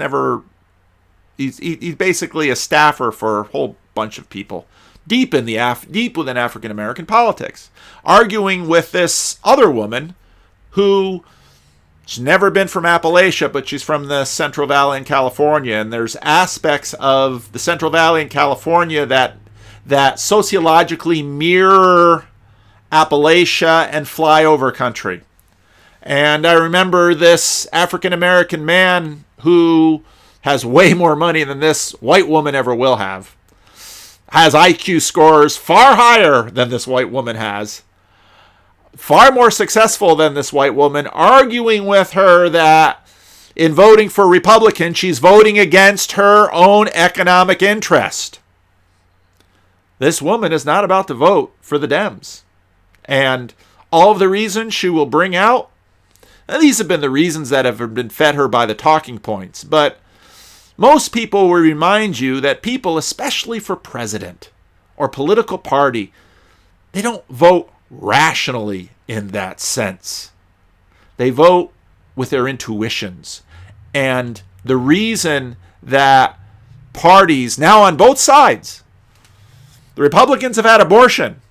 basically a staffer for a whole bunch of people deep within African American politics, arguing with this other woman who, she's never been from Appalachia, but she's from the Central Valley in California, and there's aspects of the Central Valley in California that sociologically mirror Appalachia and flyover country. And I remember this African American man who has way more money than this white woman ever will have, has IQ scores far higher than this white woman has, far more successful than this white woman, arguing with her that in voting for Republican, she's voting against her own economic interest. This woman is not about to vote for the Dems. And all of the reasons she will bring out, and these have been the reasons that have been fed her by the talking points. But most people will remind you that people, especially for president or political party, they don't vote rationally in that sense. They vote with their intuitions. And the reason that parties, now on both sides, the Republicans have had abortion.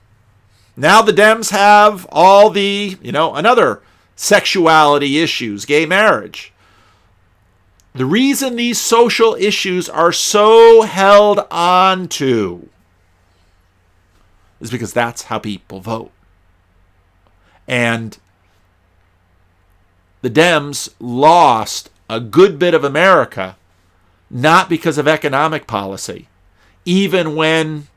Now the Dems have all the, another sexuality issues, gay marriage. The reason these social issues are so held on to is because that's how people vote. And the Dems lost a good bit of America, not because of economic policy, even when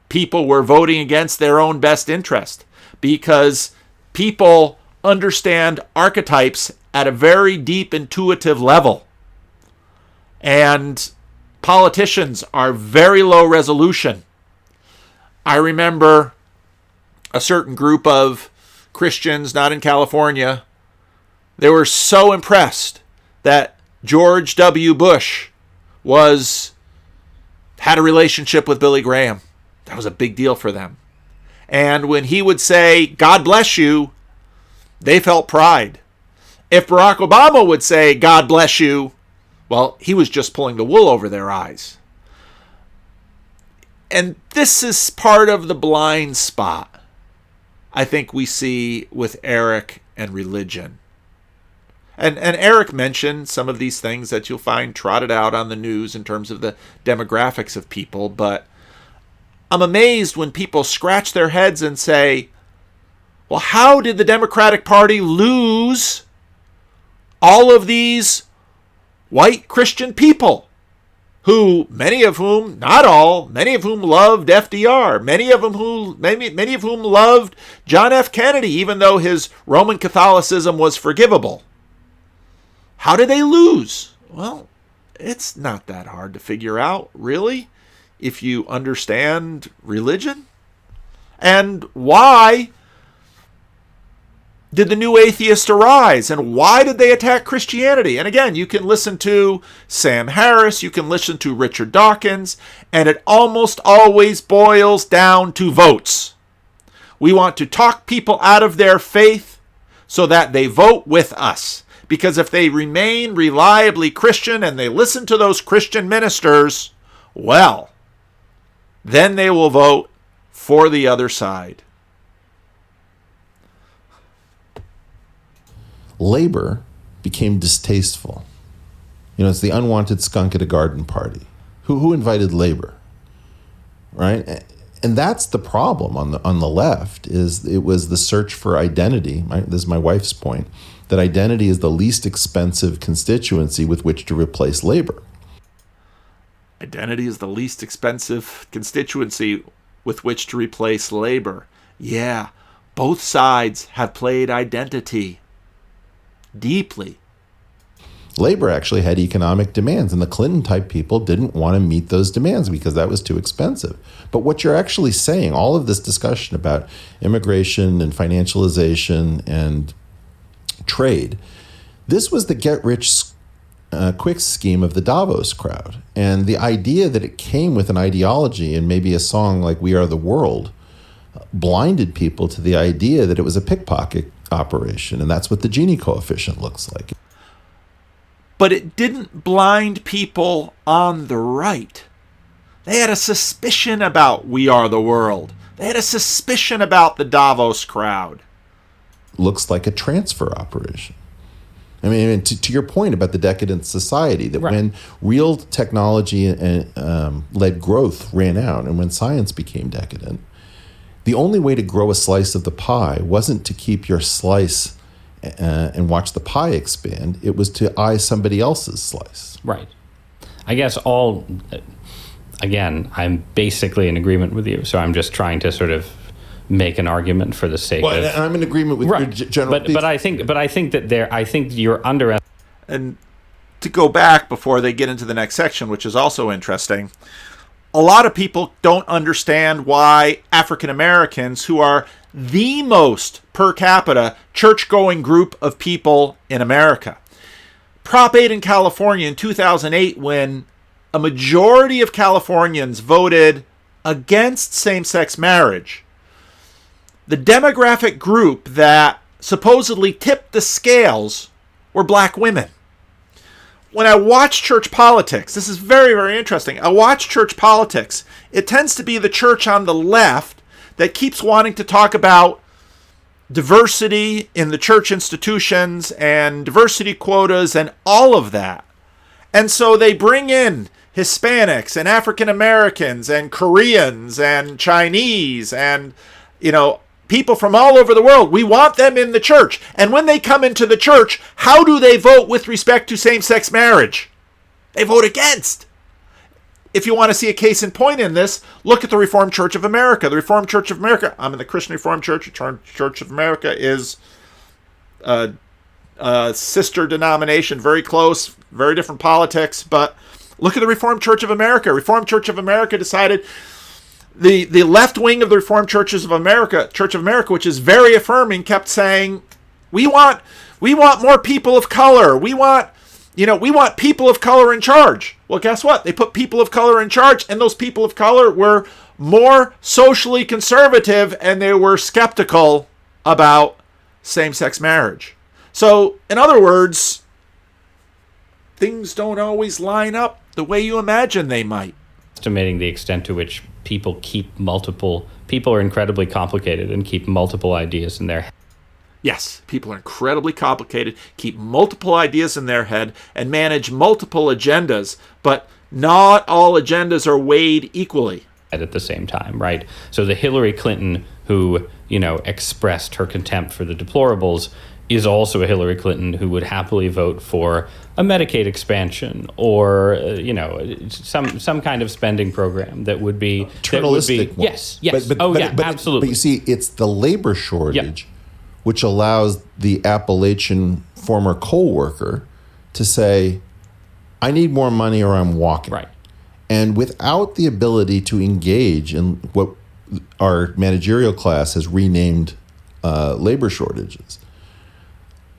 people were voting against their own best interest, because people understand archetypes at a very deep intuitive level. And politicians are very low resolution. I remember a certain group of Christians, not in California, they were so impressed that George W. Bush had a relationship with Billy Graham. That was a big deal for them. And when he would say, God bless you, they felt pride. If Barack Obama would say, God bless you, well, he was just pulling the wool over their eyes. And this is part of the blind spot I think we see with Eric and religion. And Eric mentioned some of these things that you'll find trotted out on the news in terms of the demographics of people, but I'm amazed when people scratch their heads and say, well, how did the Democratic Party lose all of these white Christian people who, many of whom, not all, many of whom loved FDR, many of whom loved John F. Kennedy, even though his Roman Catholicism was forgivable? How did they lose? Well, it's not that hard to figure out, really, if you understand religion. And why did the new atheists arise, and why did they attack Christianity? And again, you can listen to Sam Harris, you can listen to Richard Dawkins, and it almost always boils down to votes. We want to talk people out of their faith so that they vote with us. Because if they remain reliably Christian and they listen to those Christian ministers, well, then they will vote for the other side. Labor became distasteful. It's the unwanted skunk at a garden party. Who invited labor, right? And that's the problem on the left. Is it was the search for identity. This is my wife's point, that identity is the least expensive constituency with which to replace labor. Identity is the least expensive constituency with which to replace labor. Yeah, both sides have played identity deeply. Labor actually had economic demands, and the Clinton-type people didn't want to meet those demands because that was too expensive. But what you're actually saying, all of this discussion about immigration and financialization and trade, this was the get-rich-quick scheme of the Davos crowd. And the idea that it came with an ideology and maybe a song like We Are the World blinded people to the idea that it was a pickpocket operation, and that's what the Gini coefficient looks like. But it didn't blind people on the right. They had a suspicion about We Are the World. They had a suspicion about the Davos crowd. Looks like a transfer operation. I mean, to your point about the decadent society, that when real technology and led growth ran out, and when science became decadent, the only way to grow a slice of the pie wasn't to keep your slice and watch the pie expand. It was to eye somebody else's slice. Right. I guess again, I'm basically in agreement with you. So I'm just trying to sort of make an argument for the sake of. And I'm in agreement with your general. But I think that you're underestimating. And to go back before they get into the next section, which is also interesting, a lot of people don't understand why African Americans, who are the most per capita church-going group of people in America, Prop 8 in California in 2008, when a majority of Californians voted against same-sex marriage, the demographic group that supposedly tipped the scales were black women. When I watch church politics, this is very, very interesting. I watch church politics. It tends to be the church on the left that keeps wanting to talk about diversity in the church institutions and diversity quotas and all of that. And so they bring in Hispanics and African Americans and Koreans and Chinese and, people from all over the world. We want them in the church. And when they come into the church, how do they vote with respect to same-sex marriage? They vote against. If you want to see a case in point in this, look at the Reformed Church of America. The Reformed Church of America, I'm in the Christian Reformed Church. The Church of America is a sister denomination, very close, very different politics. But look at the Reformed Church of America. Reformed Church of America decided. The left wing of the Reformed Church of America, which is very affirming, kept saying, we want more people of color. We want people of color in charge. Well, guess what? They put people of color in charge, and those people of color were more socially conservative, and they were skeptical about same-sex marriage. So, in other words, things don't always line up the way you imagine they might. Estimating the extent to which people are incredibly complicated and keep multiple ideas in their head. Yes, people are incredibly complicated, keep multiple ideas in their head, and manage multiple agendas, but not all agendas are weighed equally. at the same time, right? So the Hillary Clinton who, expressed her contempt for the deplorables is also a Hillary Clinton who would happily vote for a Medicaid expansion or, some kind of spending program that would be paternalistic. Yes. But, absolutely. But you see, it's the labor shortage which allows the Appalachian former coal worker to say, I need more money or I'm walking. Right. And without the ability to engage in what our managerial class has renamed labor shortages,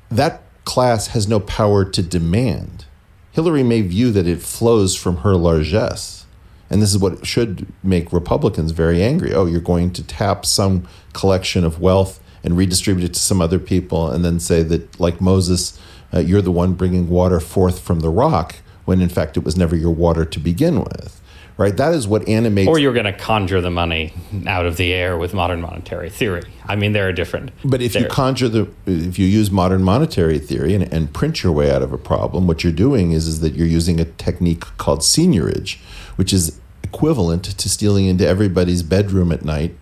that class has no power to demand. Hillary may view that it flows from her largesse. And this is what should make Republicans very angry. Oh, you're going to tap some collection of wealth and redistribute it to some other people and then say that, like Moses, you're the one bringing water forth from the rock, when in fact it was never your water to begin with. Right? That is what animates... Or you're going to conjure the money out of the air with modern monetary theory. I mean, there are different... But if you use modern monetary theory and print your way out of a problem, what you're doing is that you're using a technique called seigniorage, which is equivalent to stealing into everybody's bedroom at night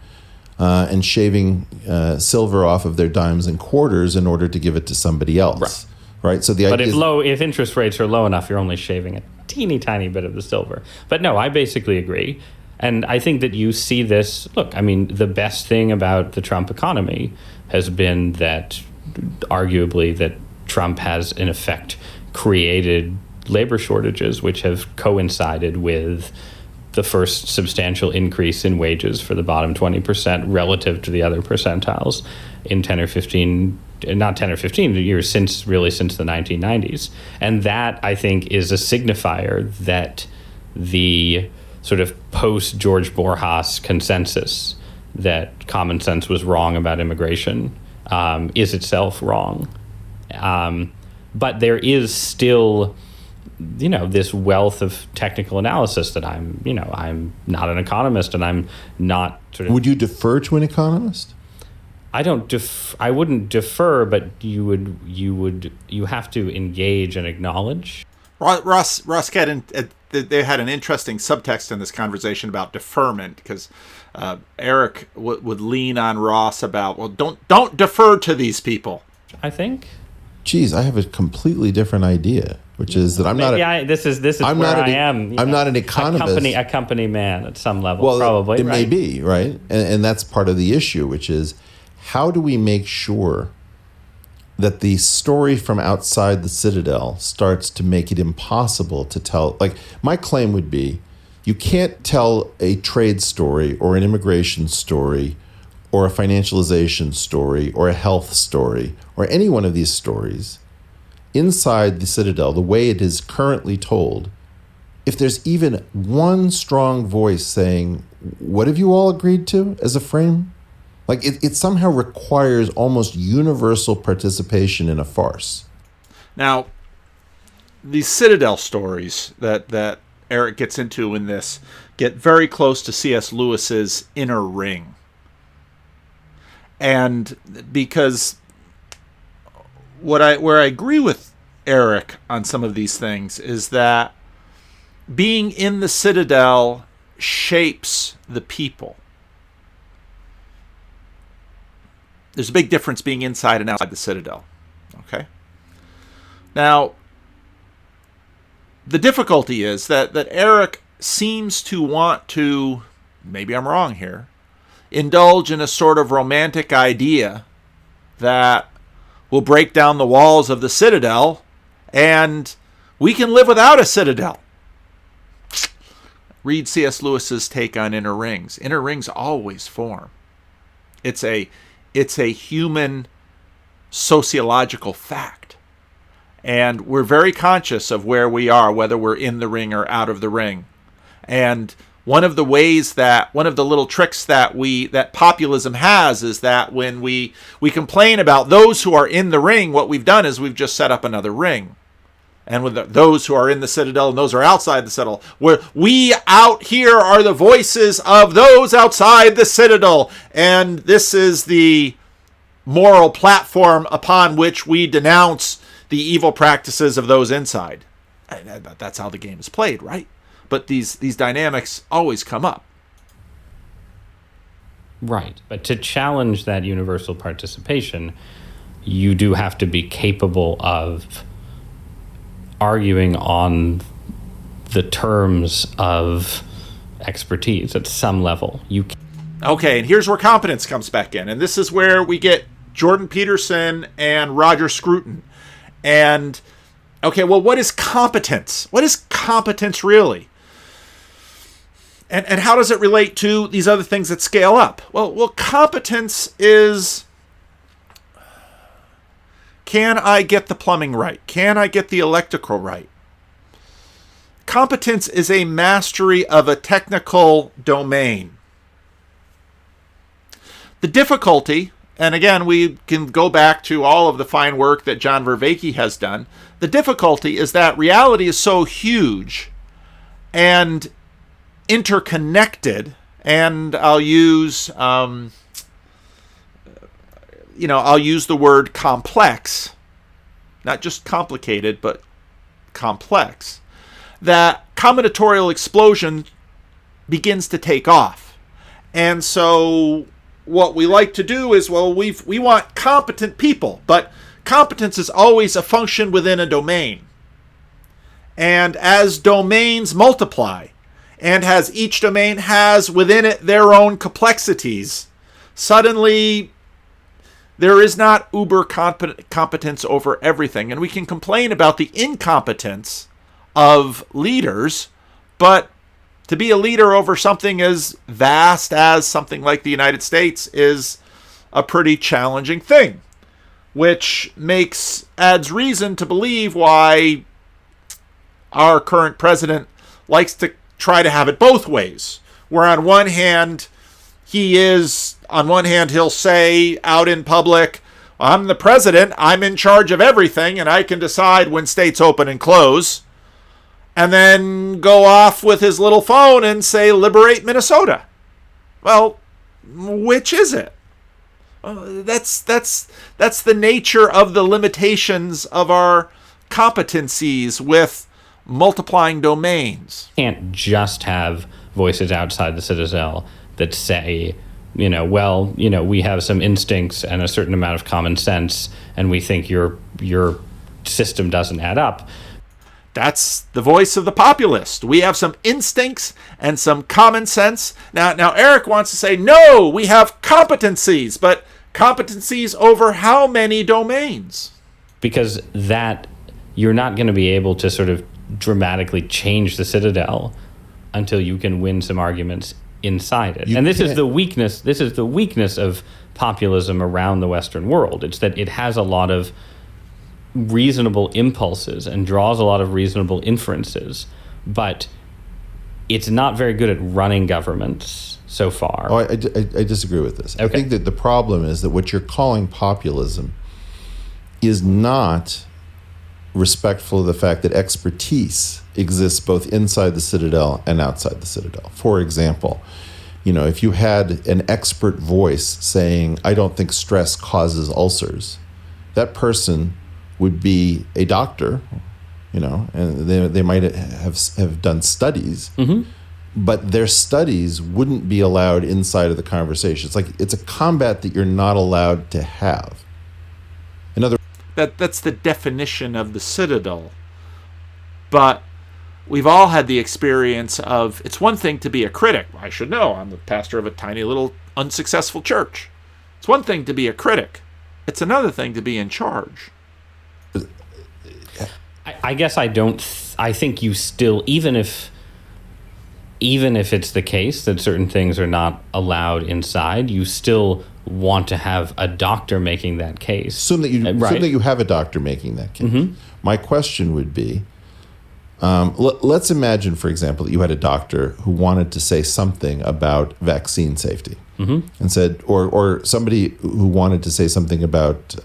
and shaving silver off of their dimes and quarters in order to give it to somebody else. Right? So the idea if interest rates are low enough, you're only shaving a teeny tiny bit of the silver. But no, I basically agree. And I think that you see this. Look, I mean, the best thing about the Trump economy has been that arguably that Trump has in effect created labor shortages, which have coincided with the first substantial increase in wages for the bottom 20% relative to the other percentiles in 10 or 15 years since the 1990s. And that, I think, is a signifier that the sort of post-George Borjas consensus that common sense was wrong about immigration is itself wrong. But there is still, this wealth of technical analysis that I'm not an economist and I'm not sort of... Would you defer to an economist? I wouldn't defer, but you have to engage and acknowledge. Ross they had an interesting subtext in this conversation about deferment, because Eric would lean on Ross about, well, don't defer to these people. I think. Geez, I have a completely different idea, which is that I'm not. This is where I am. I'm not an economist. A company man at some level, probably. It may be, right, and that's part of the issue, which is, how do we make sure that the story from outside the Citadel starts to make it impossible to tell? Like, my claim would be, you can't tell a trade story or an immigration story or a financialization story or a health story or any one of these stories inside the Citadel the way it is currently told if there's even one strong voice saying, what have you all agreed to as a frame? Like, it somehow requires almost universal participation in a farce. Now, these Citadel stories that Eric gets into in this get very close to C.S. Lewis's Inner Ring. And because where I agree with Eric on some of these things is that being in the Citadel shapes the people. There's a big difference being inside and outside the Citadel. Okay? Now, the difficulty is that Eric seems to want to, maybe I'm wrong here, indulge in a sort of romantic idea that will break down the walls of the Citadel and we can live without a Citadel. Read C.S. Lewis's take on inner rings. Inner rings always form. It's a human sociological fact. And we're very conscious of where we are, whether we're in the ring or out of the ring. And one of the little tricks that populism has is that when we complain about those who are in the ring, what we've done is we've just set up another ring. And with those who are in the Citadel and those who are outside the Citadel, where we out here are the voices of those outside the Citadel. And this is the moral platform upon which we denounce the evil practices of those inside. And that's how the game is played, right? But these dynamics always come up. Right. But to challenge that universal participation, you do have to be capable of arguing on the terms of expertise at some level. Okay, and here's where competence comes back in. And this is where we get Jordan Peterson and Roger Scruton. And, okay, well, what is competence? What is competence really? And how does it relate to these other things that scale up? Well, competence is, can I get the plumbing right? Can I get the electrical right? Competence is a mastery of a technical domain. The difficulty, and again, we can go back to all of the fine work that John Vervaeke has done. The difficulty is that reality is so huge and interconnected, and I'll use, I'll use the word complex, not just complicated, but complex, that combinatorial explosion begins to take off. And so what we like to do is, well, we want competent people, but competence is always a function within a domain. And as domains multiply, and as each domain has within it their own complexities, suddenly there is not uber competence over everything. And we can complain about the incompetence of leaders, but to be a leader over something as vast as something like the United States is a pretty challenging thing, which adds reason to believe why our current president likes to try to have it both ways, where on one hand he'll say out in public, I'm the president, I'm in charge of everything, and I can decide when states open and close, and then go off with his little phone and say, liberate Minnesota. Well, which is it? That's the nature of the limitations of our competencies with multiplying domains. You can't just have voices outside the Citadel that say, we have some instincts and a certain amount of common sense, and we think your system doesn't add up. That's the voice of the populist. We have some instincts and some common sense. Now Eric wants to say, no, we have competencies, but competencies over how many domains? Because you're not going to be able to sort of dramatically change the Citadel until you can win some arguments inside it. And this is the weakness. This is the weakness of populism around the Western world. It's that it has a lot of reasonable impulses and draws a lot of reasonable inferences, but it's not very good at running governments so far. Oh, I disagree with this. Okay. I think that the problem is that what you're calling populism is not respectful of the fact that expertise exists both inside the Citadel and outside the Citadel. For example, if you had an expert voice saying, I don't think stress causes ulcers, that person would be a doctor, and they might have done studies, but their studies wouldn't be allowed inside of the conversation. It's a combat that you're not allowed to have. That's the definition of the Citadel. But we've all had the experience of, it's one thing to be a critic. I should know, I'm the pastor of a tiny little unsuccessful church. It's one thing to be a critic. It's another thing to be in charge. I guess I think you still, even if it's the case that certain things are not allowed inside, you still want to have a doctor making that case. Assume that you have a doctor making that case. Mm-hmm. My question would be, let's imagine, for example, that you had a doctor who wanted to say something about vaccine safety, and said, or somebody who wanted to say something about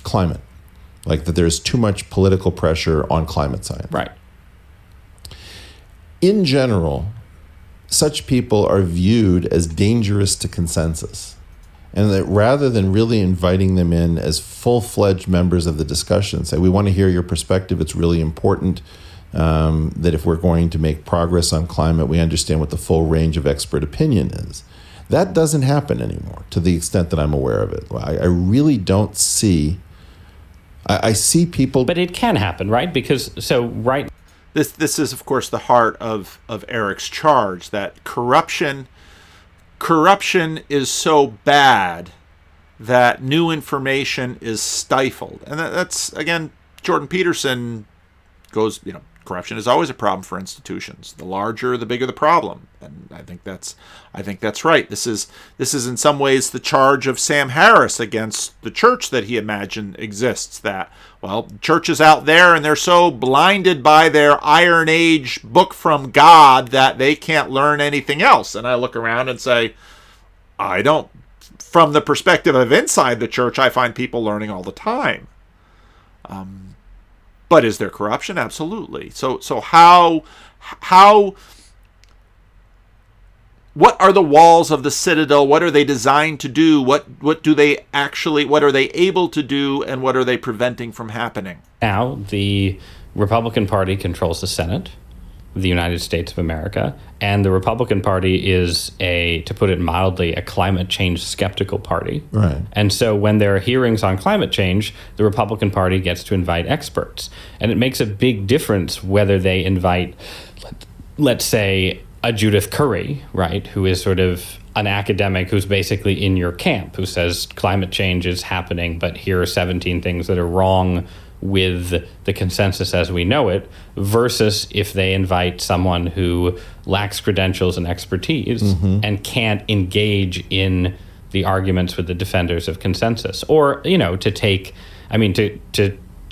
climate, like that there's too much political pressure on climate science. Right. In general, such people are viewed as dangerous to consensus. And that rather than really inviting them in as full-fledged members of the discussion, say, we want to hear your perspective, it's really important that if we're going to make progress on climate, we understand what the full range of expert opinion is. That doesn't happen anymore to the extent that I'm aware of it. I really don't see. I see people. But it can happen, right? Because This is, of course, the heart of Eric's charge, that corruption is so bad that new information is stifled. And that's, again, Jordan Peterson goes, corruption is always a problem for institutions. The larger, the bigger the problem. And I think that's right. This is in some ways the charge of Sam Harris against the church that he imagined exists, that, well, churches out there, and they're so blinded by their Iron Age book from God that they can't learn anything else. And I look around and say, from the perspective of inside the church, I find people learning all the time. But is there corruption? Absolutely. So how what are the walls of the Citadel? What are they designed to do? What are they able to do, and what are they preventing from happening? Now, the Republican Party controls the Senate of the United States of America, and the Republican Party is, to put it mildly, a climate change skeptical party. Right. And so when there are hearings on climate change, the Republican Party gets to invite experts. And it makes a big difference whether they invite, let's say, a Judith Curry, right, who is sort of an academic who's basically in your camp, who says climate change is happening, but here are 17 things that are wrong with the consensus as we know it, versus if they invite someone who lacks credentials and expertise and can't engage in the arguments with the defenders of consensus. Or,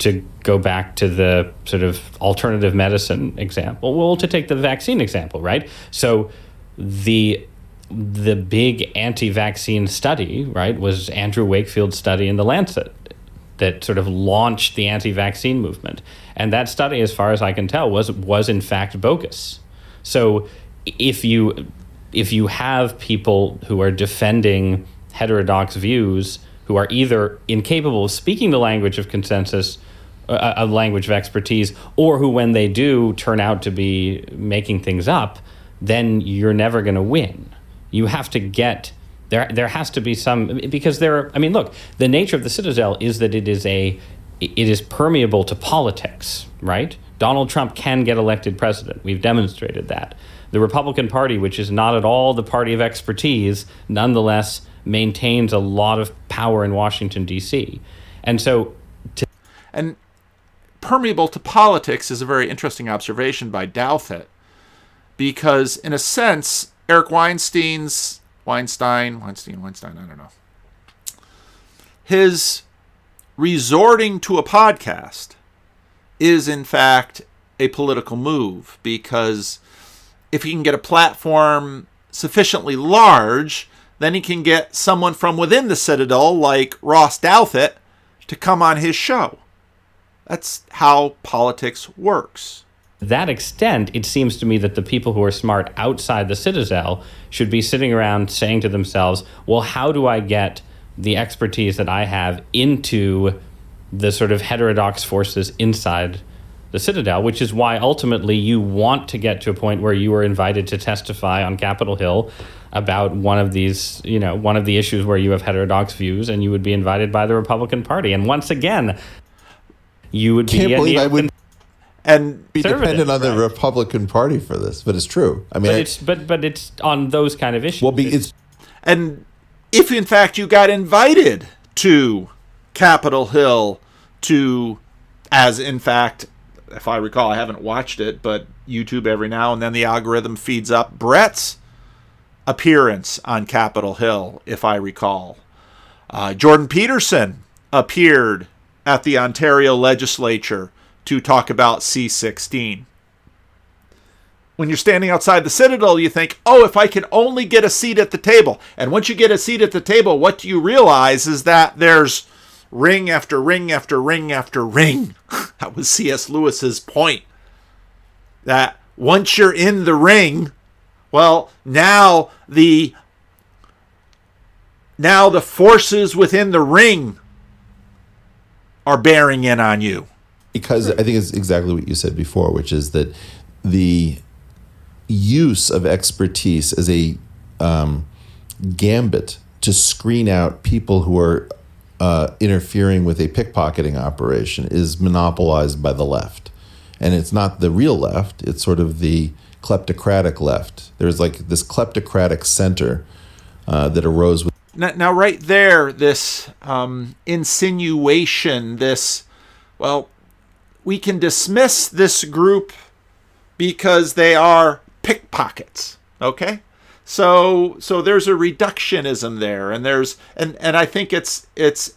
to go back to the sort of alternative medicine example, well, to take the vaccine example, right? So the big anti-vaccine study, right, was Andrew Wakefield's study in The Lancet that sort of launched the anti-vaccine movement. And that study, as far as I can tell, was in fact bogus. So if you have people who are defending heterodox views, who are either incapable of speaking the language of consensus, a language of expertise, or who, when they do, turn out to be making things up, then you're never going to win. You have to get... There has to be some, because look, the nature of the Citadel is that it is permeable to politics, right? Donald Trump can get elected president. We've demonstrated that. The Republican Party, which is not at all the party of expertise, nonetheless maintains a lot of power in Washington, D.C. And so... And permeable to politics is a very interesting observation by Douthat, because in a sense, Eric Weinstein, I don't know. His resorting to a podcast is, in fact, a political move, because if he can get a platform sufficiently large, then he can get someone from within the Citadel, like Ross Douthat, to come on his show. That's how politics works. To that extent, it seems to me that the people who are smart outside the Citadel should be sitting around saying to themselves, well, how do I get the expertise that I have into the sort of heterodox forces inside the Citadel, which is why ultimately you want to get to a point where you are invited to testify on Capitol Hill about one of these, one of the issues where you have heterodox views, and you would be invited by the Republican Party. And once again, you would be... And be dependent on the Republican Party for this, but it's true. I mean, but it's on those kind of issues. Well, and if in fact you got invited to Capitol Hill as in fact, if I recall, I haven't watched it, but YouTube every now and then the algorithm feeds up Brett's appearance on Capitol Hill, if I recall. Jordan Peterson appeared at the Ontario legislature to talk about C-16. When you're standing outside the Citadel, you think, oh, if I can only get a seat at the table. And once you get a seat at the table, what you realize is that there's ring after ring after ring after ring. That was C.S. Lewis's point. That once you're in the ring, well, now the forces within the ring are bearing in on you. Because I think it's exactly what you said before, which is that the use of expertise as a gambit to screen out people who are interfering with a pickpocketing operation is monopolized by the left. And it's not the real left, it's sort of the kleptocratic left. There's like this kleptocratic center that arose with. Now, right there, this insinuation, we can dismiss this group because they are pickpockets, okay? So there's a reductionism there, and I think it's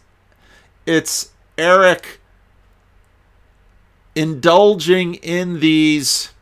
Eric indulging in these.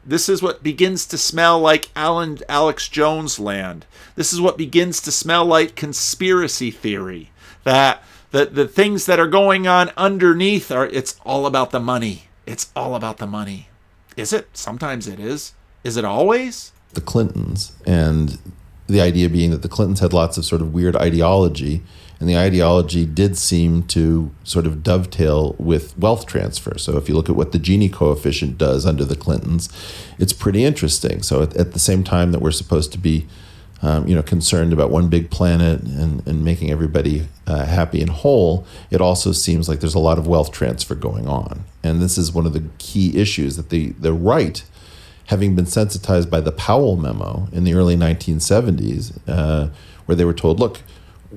This is what begins to smell like Alex Jones land. This is what begins to smell like conspiracy theory. That the things that are going on underneath it's all about the money. It's all about the money. Is it? Sometimes it is. Is it always? The Clintons, and the idea being that the Clintons had lots of sort of weird ideology, and the ideology did seem to sort of dovetail with wealth transfer. So if you look at what the Gini coefficient does under the Clintons, it's pretty interesting. So at the same time that we're supposed to be concerned about one big planet and making everybody happy and whole, it also seems like there's a lot of wealth transfer going on. And this is one of the key issues that the right, having been sensitized by the Powell memo in the early 1970s, where they were told, look,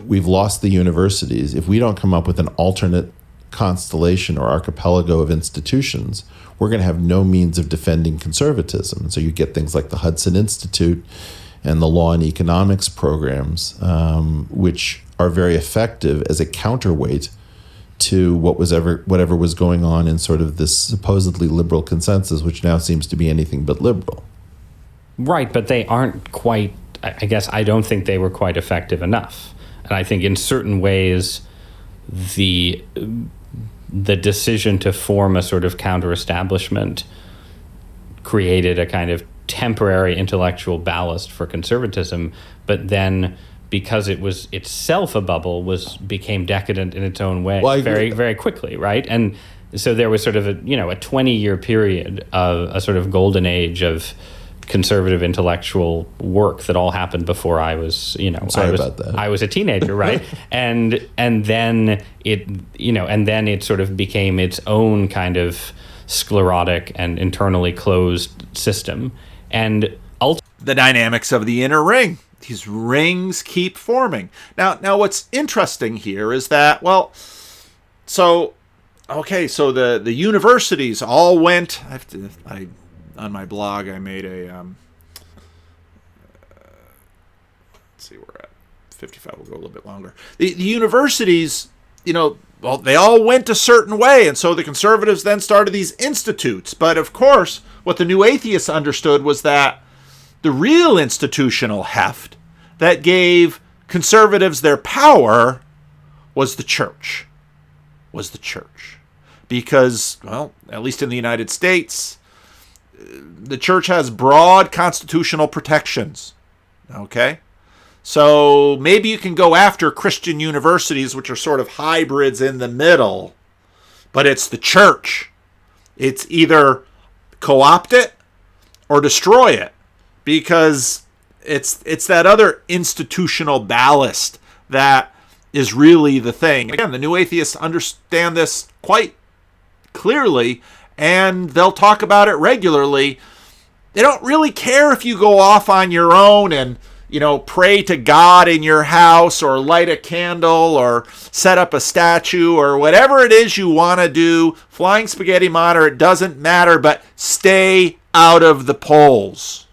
we've lost the universities. If we don't come up with an alternate constellation or archipelago of institutions, we're going to have no means of defending conservatism. So you get things like the Hudson Institute and the law and economics programs, which are very effective as a counterweight to whatever was going on in sort of this supposedly liberal consensus, which now seems to be anything but liberal. Right, but they aren't quite, I guess I don't think they were quite effective enough. And I think in certain ways, the decision to form a sort of counter-establishment created a kind of temporary intellectual ballast for conservatism, but then because it was itself a bubble, became decadent in its own way very, very quickly, right? And so there was sort of a 20-year period of a sort of golden age of conservative intellectual work that all happened before I was, about that. I was a teenager, right? and then it sort of became its own kind of sclerotic and internally closed system. And the dynamics of the inner ring. These rings keep forming. Now what's interesting here is that, so the universities all went. On my blog, I made a. Let's see, we're at 55. We'll go a little bit longer. The universities, they all went a certain way, and so the conservatives then started these institutes. But of course, what the New Atheists understood was that the real institutional heft that gave conservatives their power was the church. Because, at least in the United States, the church has broad constitutional protections. Okay? So maybe you can go after Christian universities, which are sort of hybrids in the middle, but it's the church. It's either co-opt it or destroy it, because it's that other institutional ballast that is really the thing. Again, the New Atheists understand this quite clearly, and they'll talk about it regularly. They don't really care if you go off on your own and, pray to God in your house or light a candle or set up a statue or whatever it is you want to do. Flying spaghetti monster, it doesn't matter, but stay out of the polls.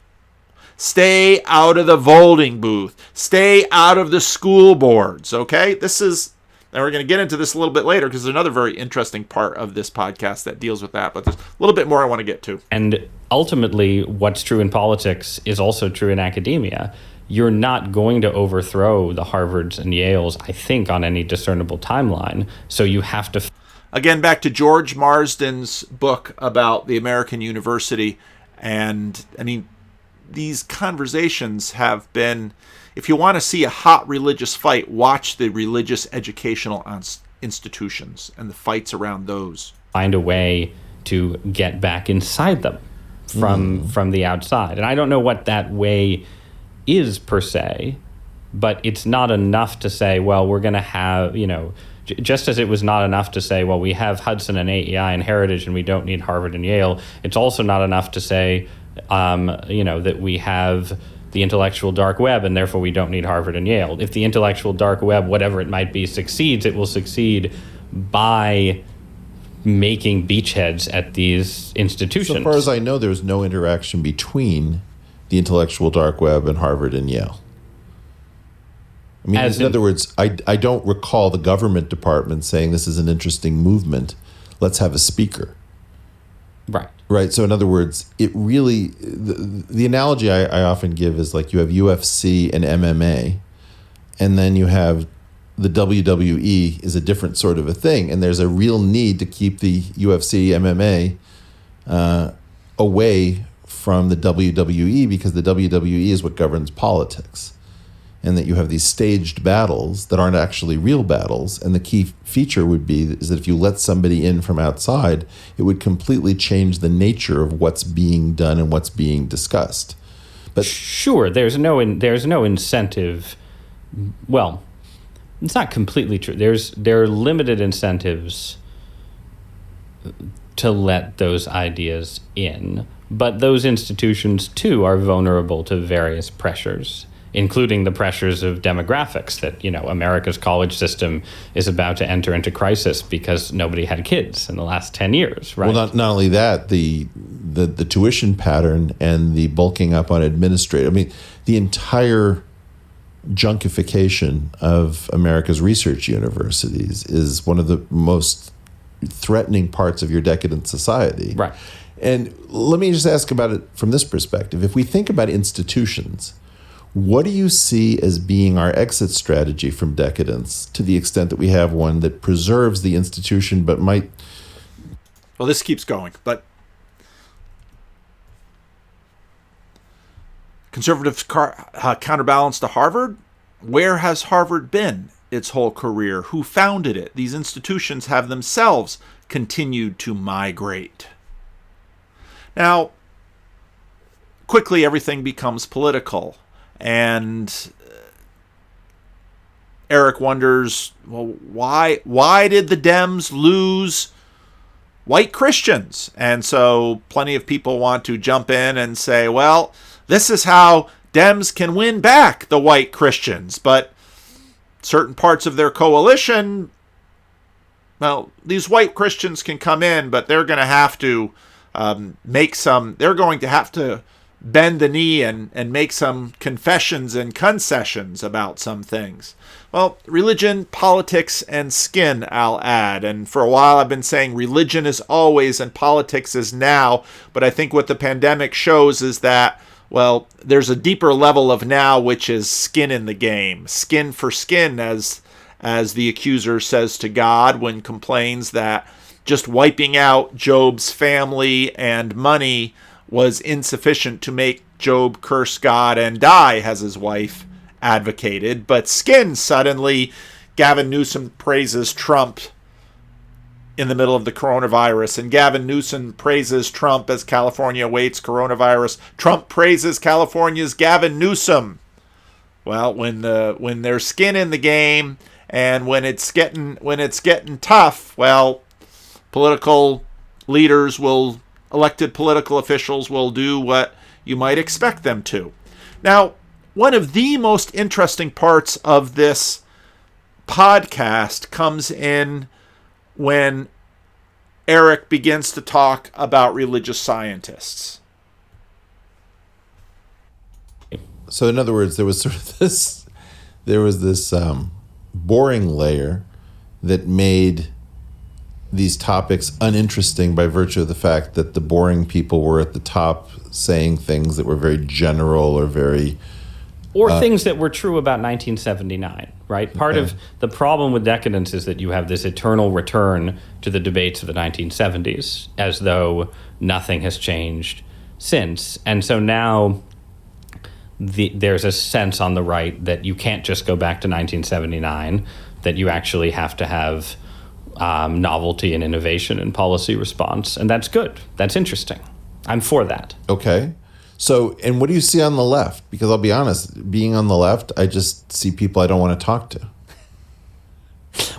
Stay out of the voting booth. Stay out of the school boards, okay? And we're going to get into this a little bit later because there's another very interesting part of this podcast that deals with that, but there's a little bit more I want to get to. And ultimately, what's true in politics is also true in academia. You're not going to overthrow the Harvards and Yales, I think, on any discernible timeline. So you have to... Again, back to George Marsden's book about the American university. And, these conversations have been... If you want to see a hot religious fight, watch the religious educational institutions and the fights around those. Find a way to get back inside them from the outside. And I don't know what that way is per se, but it's not enough to say, well, we're going to have, just as it was not enough to say, well, we have Hudson and AEI and Heritage and we don't need Harvard and Yale, it's also not enough to say, that we have the intellectual dark web and therefore we don't need Harvard and Yale. If the intellectual dark web, whatever it might be, succeeds, it will succeed by making beachheads at these institutions. So far as I know, there's no interaction between the intellectual dark web and Harvard and Yale. I mean, in other words, I don't recall the government department saying this is an interesting movement. Let's have a speaker. Right. Right. So in other words, it really, the analogy I often give is like you have UFC and MMA, and then you have the WWE is a different sort of a thing. And there's a real need to keep the UFC, MMA away from the WWE because the WWE is what governs politics. And that you have these staged battles that aren't actually real battles. And the key feature would be is that if you let somebody in from outside, it would completely change the nature of what's being done and what's being discussed. But sure, there's no incentive. Well, it's not completely true. There are limited incentives to let those ideas in, but those institutions too are vulnerable to various pressures, including the pressures of demographics that, America's college system is about to enter into crisis because nobody had kids in the last 10 years, right? Well, not only that, the tuition pattern and the bulking up on administrative, I mean, the entire junkification of America's research universities is one of the most threatening parts of your decadent society. Right. And let me just ask about it from this perspective. If we think about institutions, what do you see as being our exit strategy from decadence to the extent that we have one that preserves the institution but might... Well, this keeps going, but conservative counterbalance to Harvard? Where has Harvard been its whole career? Who founded it? These institutions have themselves continued to migrate. Now, quickly everything becomes political. And Eric wonders, well, why did the Dems lose white Christians? And so plenty of people want to jump in and say, well, this is how Dems can win back the white Christians. But certain parts of their coalition, well, these white Christians can come in, but they're going to have to they're going to have to bend the knee and make some confessions and concessions about some things. Well, religion, politics, and skin, I'll add. And for a while I've been saying religion is always and politics is now. But I think what the pandemic shows is that, well, there's a deeper level of now, which is skin in the game. Skin for skin, as the accuser says to God when complains that just wiping out Job's family and money was insufficient to make Job curse God and die, as his wife advocated. But skin, suddenly, Gavin Newsom praises Trump in the middle of the coronavirus, and Gavin Newsom praises Trump as California awaits coronavirus. Trump praises California's Gavin Newsom. Well, when there's skin in the game and when it's getting tough, well, political leaders elected political officials will do what you might expect them to. Now, one of the most interesting parts of this podcast comes in when Eric begins to talk about religious scientists. So in other words, there was this boring layer that made these topics uninteresting by virtue of the fact that the boring people were at the top saying things that were very general or very... Or things that were true about 1979, right? Part of the problem with decadence is that you have this eternal return to the debates of the 1970s, as though nothing has changed since. And so now there's a sense on the right that you can't just go back to 1979, that you actually have to have novelty and innovation in policy response. And that's good. That's interesting. I'm for that. Okay. So, and what do you see on the left? Because I'll be honest, being on the left, I just see people I don't want to talk to.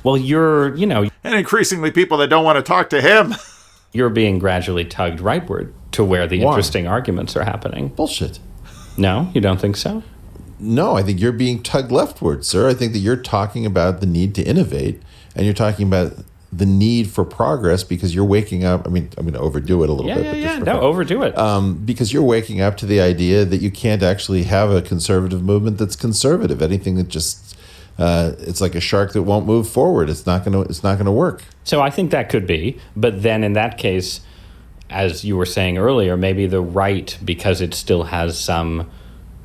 Well, and increasingly people that don't want to talk to him. You're being gradually tugged rightward to where the Why? interesting arguments are happening. Bullshit. No, you don't think so? No, I think you're being tugged leftward, sir. I think that you're talking about the need to innovate, and you're talking about the need for progress because you're waking up. I mean, I'm going to overdo it a little bit. Yeah. No, overdo it. Because you're waking up to the idea that you can't actually have a conservative movement that's conservative. Anything that just it's like a shark that won't move forward. It's not going to work. So I think that could be, but then in that case, as you were saying earlier, maybe the right, because it still has some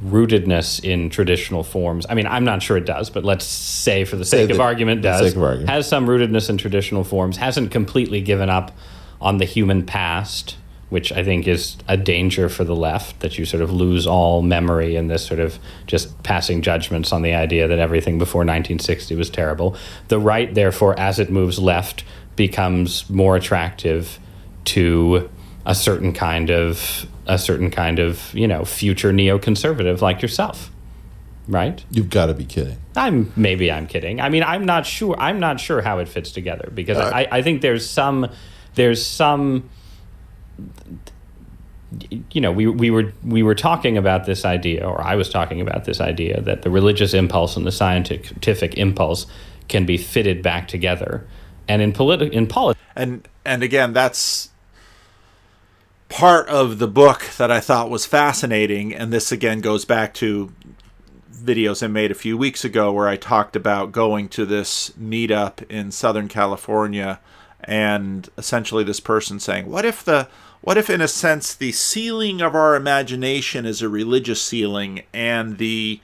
rootedness in traditional forms. I mean, I'm not sure it does, but let's say for the sake of argument does. Has some rootedness in traditional forms, hasn't completely given up on the human past, which I think is a danger for the left, that you sort of lose all memory in this sort of just passing judgments on the idea that everything before 1960 was terrible. The right, therefore, as it moves left, becomes more attractive to a certain kind of future neoconservative like yourself, right? You've got to be kidding. I'm kidding. I mean, I'm not sure how it fits together, because I think there's some we were talking about this idea, or I was talking about this idea, that the religious impulse and the scientific impulse can be fitted back together, and in politics. And again, that's part of the book that I thought was fascinating, and this again goes back to videos I made a few weeks ago where I talked about going to this meetup in Southern California, and essentially this person saying, what if in a sense the ceiling of our imagination is a religious ceiling, and the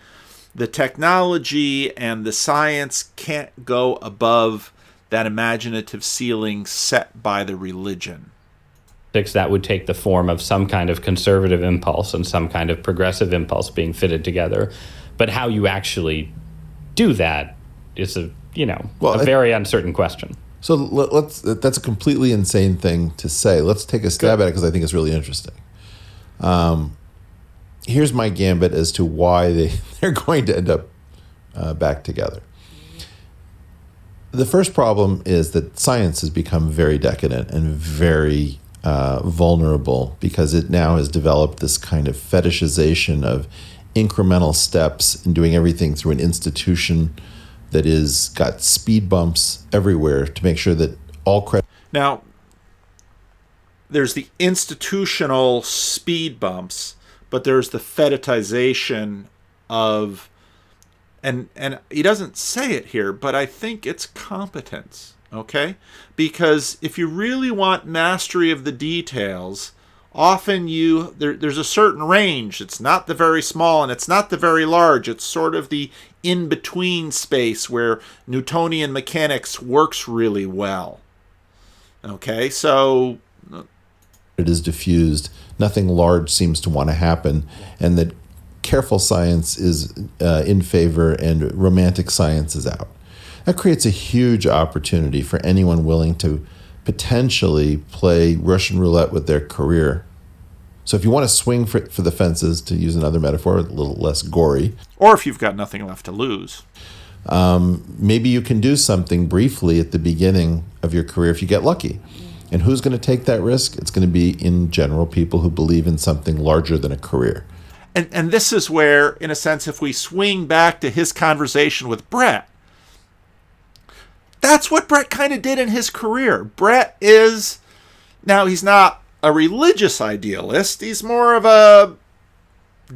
technology and the science can't go above that imaginative ceiling set by the religion? That would take the form of some kind of conservative impulse and some kind of progressive impulse being fitted together. But how you actually do that is a very uncertain question. So that's a completely insane thing to say. Let's take a stab at it because I think it's really interesting. Here's my gambit as to why they're going to end up back together. The first problem is that science has become very decadent and very vulnerable because it now has developed this kind of fetishization of incremental steps and doing everything through an institution that is got speed bumps everywhere to make sure that all credit. Now, there's the institutional speed bumps, but there's the fetishization of, and he doesn't say it here, but I think it's competence, okay? Because if you really want mastery of the details, often there's a certain range. It's not the very small and it's not the very large. It's sort of the in-between space where Newtonian mechanics works really well. Okay, so it is diffused. Nothing large seems to want to happen, and that careful science is in favor and romantic science is out. That creates a huge opportunity for anyone willing to potentially play Russian roulette with their career. So if you want to swing for the fences, to use another metaphor, a little less gory. Or if you've got nothing left to lose. Maybe you can do something briefly at the beginning of your career if you get lucky. And who's going to take that risk? It's going to be, in general, people who believe in something larger than a career. And this is where, in a sense, if we swing back to his conversation with Brett, that's what Brett kind of did in his career. Brett is, now he's not a religious idealist. He's more of a,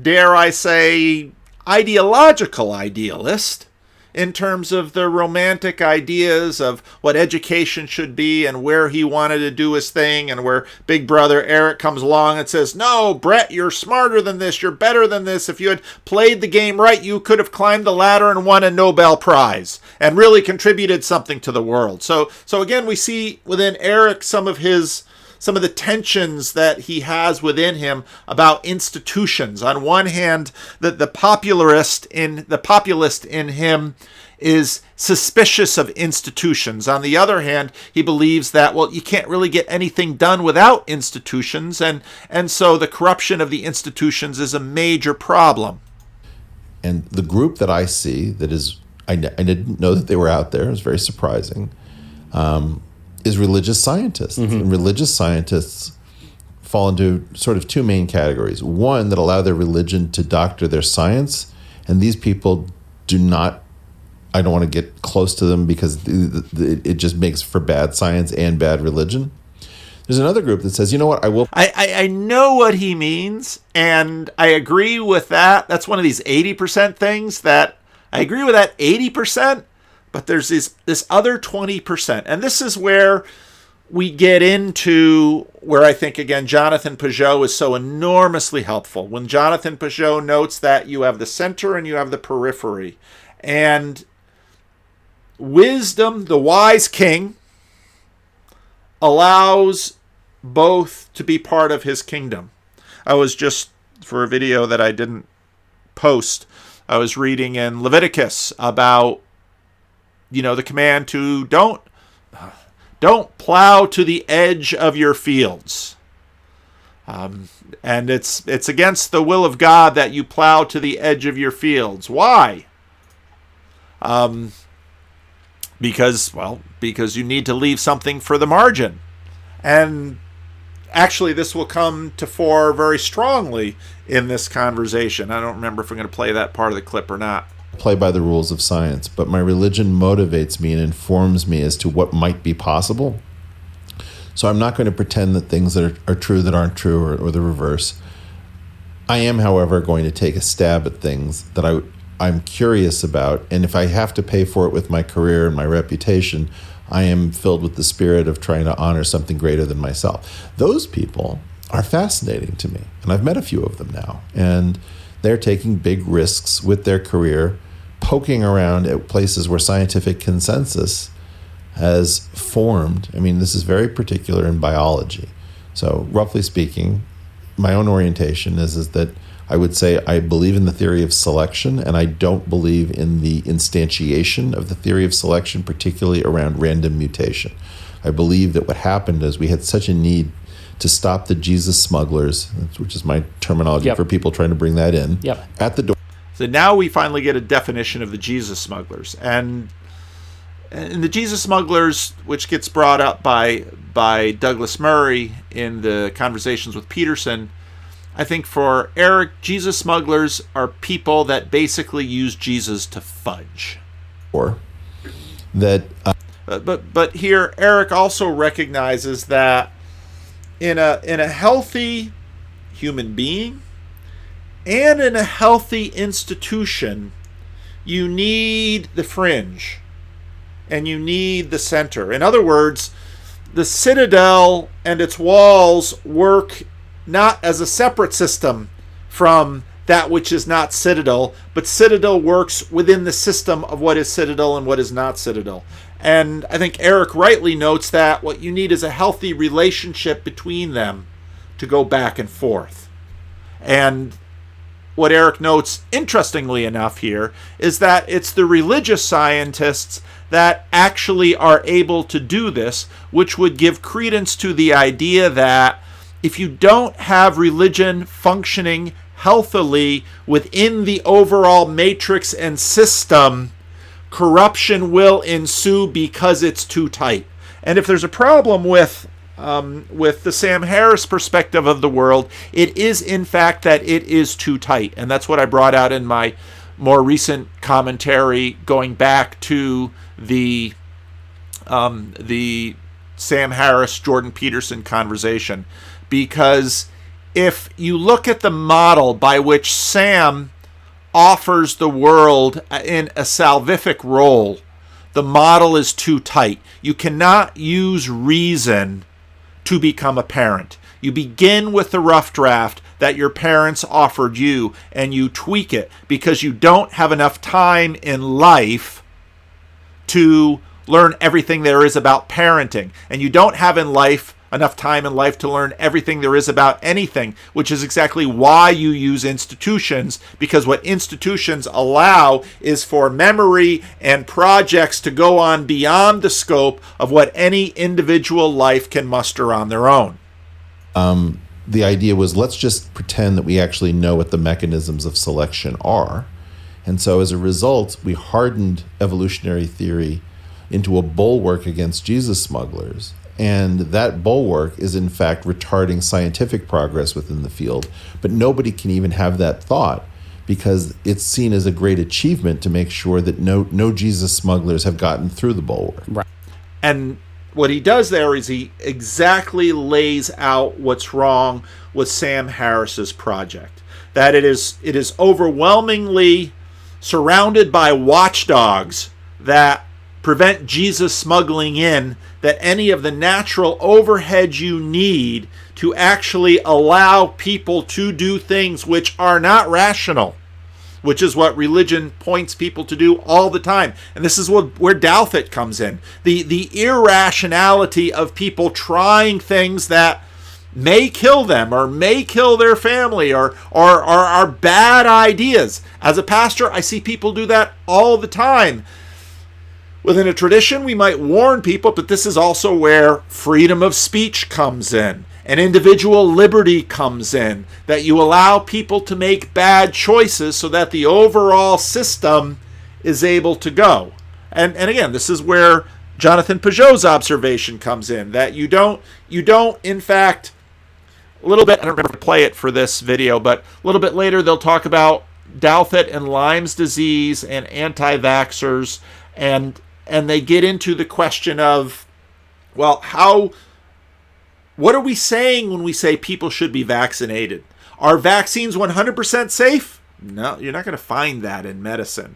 dare I say, ideological idealist in terms of the romantic ideas of what education should be and where he wanted to do his thing, and where Big Brother Eric comes along and says, no, Brett, you're smarter than this. You're better than this. If you had played the game right, you could have climbed the ladder and won a Nobel Prize and really contributed something to the world. So again, we see within Eric some of his some of the tensions that he has within him about institutions. On one hand, the populist in him is suspicious of institutions. On the other hand, he believes that, well, you can't really get anything done without institutions, and so the corruption of the institutions is a major problem. And the group that I see that is, I didn't know that they were out there, it was very surprising, is religious scientists. Mm-hmm. And religious scientists fall into sort of two main categories. One, that allow their religion to doctor their science, and these people do not, I don't want to get close to them because it just makes for bad science and bad religion. There's another group that says, you know what, I know what he means, and I agree with that. That's one of these 80% things that I agree with that 80%, but there's this other 20%. And this is where we get into where I think, again, Jonathan Pageau is so enormously helpful. When Jonathan Pageau notes that you have the center and you have the periphery. And wisdom, the wise king, allows both to be part of his kingdom. I was just, for a video that I didn't post, I was reading in Leviticus about, the command to don't plow to the edge of your fields. And it's against the will of God that you plow to the edge of your fields. Why? Because you need to leave something for the margin. And actually, this will come to fore very strongly in this conversation. I don't remember if I'm going to play that part of the clip or not. Play by the rules of science, but my religion motivates me and informs me as to what might be possible. So I'm not going to pretend that things that are true that aren't true, or the reverse. I am, however, going to take a stab at things that I'm curious about, and if I have to pay for it with my career and my reputation, I am filled with the spirit of trying to honor something greater than myself. Those people are fascinating to me, and I've met a few of them now, and they're taking big risks with their career, poking around at places where scientific consensus has formed. I mean, this is very particular in biology. So roughly speaking, my own orientation is that I would say I believe in the theory of selection, and I don't believe in the instantiation of the theory of selection, particularly around random mutation. I believe that what happened is we had such a need to stop the Jesus smugglers, which is my terminology for people trying to bring that in, at the door. So now we finally get a definition of the Jesus smugglers. And the Jesus smugglers, which gets brought up by Douglas Murray in the Conversations with Peterson, I think for Eric, Jesus smugglers are people that basically use Jesus to fudge. Or that... But here, Eric also recognizes that in a healthy human being and in a healthy institution, you need the fringe and you need the center. In other words, the Citadel and its walls work not as a separate system from that which is not Citadel, but Citadel works within the system of what is Citadel and what is not Citadel. And I think Eric rightly notes that what you need is a healthy relationship between them to go back and forth. And what Eric notes, interestingly enough here, is that it's the religious scientists that actually are able to do this, which would give credence to the idea that if you don't have religion functioning healthily within the overall matrix and system, corruption will ensue because it's too tight. And if there's a problem with the Sam Harris perspective of the world, it is in fact that it is too tight. And that's what I brought out in my more recent commentary, going back to the Sam Harris, Jordan Peterson conversation. Because if you look at the model by which Sam offers the world in a salvific role, the model is too tight. You cannot use reason to become a parent. You begin with the rough draft that your parents offered you, and you tweak it because you don't have enough time in life to learn everything there is about parenting. And you don't have enough time in life to learn everything there is about anything, which is exactly why you use institutions, because what institutions allow is for memory and projects to go on beyond the scope of what any individual life can muster on their own. The idea was, let's just pretend that we actually know what the mechanisms of selection are. And so as a result, we hardened evolutionary theory into a bulwark against Jesus smugglers. And that bulwark is in fact retarding scientific progress within the field. But nobody can even have that thought, because it's seen as a great achievement to make sure that no Jesus smugglers have gotten through the bulwark. Right. And what he does there is he exactly lays out what's wrong with Sam Harris's project. That it is overwhelmingly surrounded by watchdogs that prevent Jesus smuggling in, that any of the natural overhead you need to actually allow people to do things which are not rational, which is what religion points people to do all the time. And this is where Douthat comes in. The irrationality of people trying things that may kill them or may kill their family or are bad ideas. As a pastor, I see people do that all the time. Within a tradition, we might warn people, but this is also where freedom of speech comes in. And individual liberty comes in, that you allow people to make bad choices so that the overall system is able to go. And again, this is where Jonathan Peugeot's observation comes in, that you don't in fact, a little bit, I don't remember to play it for this video, but a little bit later they'll talk about Douthat and Lyme's disease and anti-vaxxers, and they get into the question of, well, what are we saying when we say people should be vaccinated? Are vaccines 100% safe? No, you're not going to find that in medicine.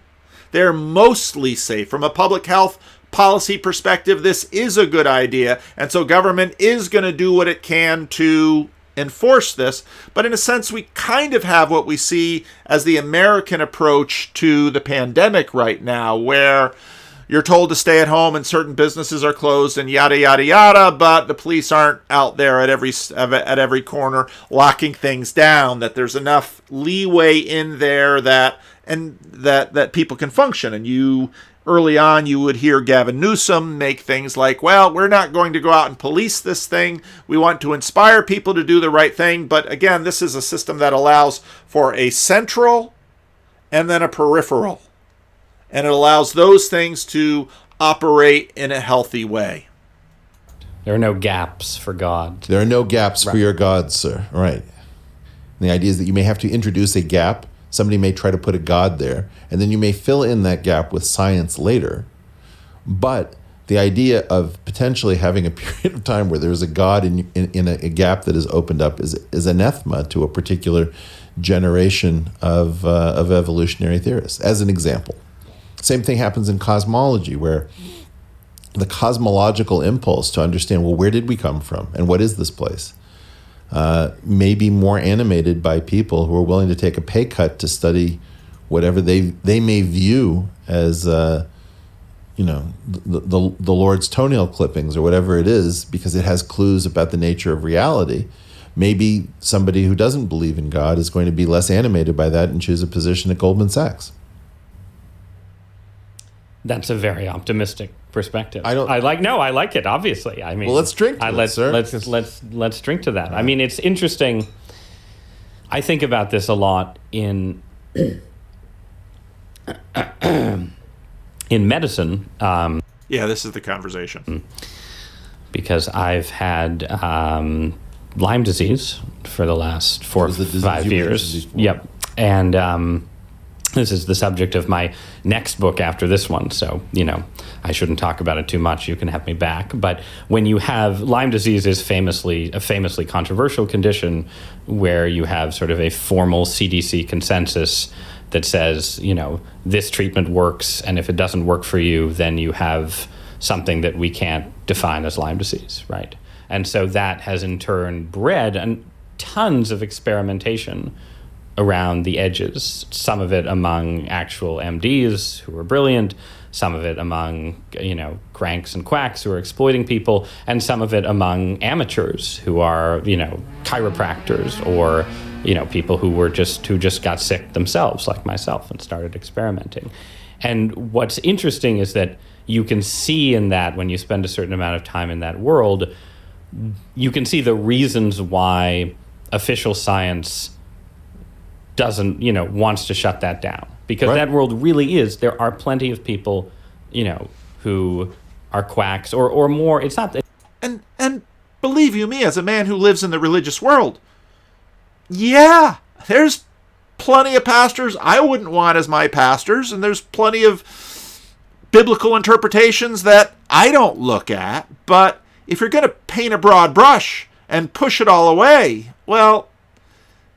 They're mostly safe. From a public health policy perspective, this is a good idea, and so government is going to do what it can to enforce this. But in a sense, we kind of have what we see as the American approach to the pandemic right now, where you're told to stay at home and certain businesses are closed and yada, yada, yada, but the police aren't out there at every corner locking things down, that there's enough leeway in there that people can function. And early on, you would hear Gavin Newsom make things like, well, we're not going to go out and police this thing. We want to inspire people to do the right thing. But again, this is a system that allows for a central and then a peripheral. And it allows those things to operate in a healthy way. There are no gaps for God. There are no gaps for your God, sir. Right. And the idea is that you may have to introduce a gap. Somebody may try to put a God there, and then you may fill in that gap with science later. But the idea of potentially having a period of time where there's a God in a gap that is opened up is anathema to a particular generation of evolutionary theorists, as an example. Same thing happens in cosmology, where the cosmological impulse to understand, well, where did we come from and what is this place, may be more animated by people who are willing to take a pay cut to study whatever they may view as the Lord's toenail clippings or whatever it is, because it has clues about the nature of reality. Maybe somebody who doesn't believe in God is going to be less animated by that and choose a position at Goldman Sachs. That's a very optimistic perspective. I like it. Obviously, I mean, well, let's drink to it, sir. Let's drink to that. I mean, it's interesting. I think about this a lot in medicine. This is the conversation. Because I've had Lyme disease for the last 4 or 5 years. Yep, and this is the subject of my next book after this one, so, I shouldn't talk about it too much. You can have me back. But when you have Lyme disease is a famously controversial condition where you have sort of a formal CDC consensus that says, this treatment works, and if it doesn't work for you, then you have something that we can't define as Lyme disease, right? And so that has in turn bred tons of experimentation around the edges, some of it among actual MDs who are brilliant, some of it among, cranks and quacks who are exploiting people, and some of it among amateurs who are, chiropractors or, people who just got sick themselves, like myself, and started experimenting. And what's interesting is that you can see in that, when you spend a certain amount of time in that world, you can see the reasons why official science doesn't, wants to shut that down. Because that world really is, there are plenty of people, who are quacks or more. It's not that. And believe you me, as a man who lives in the religious world, yeah, there's plenty of pastors I wouldn't want as my pastors, and there's plenty of biblical interpretations that I don't look at. But if you're going to paint a broad brush and push it all away, well,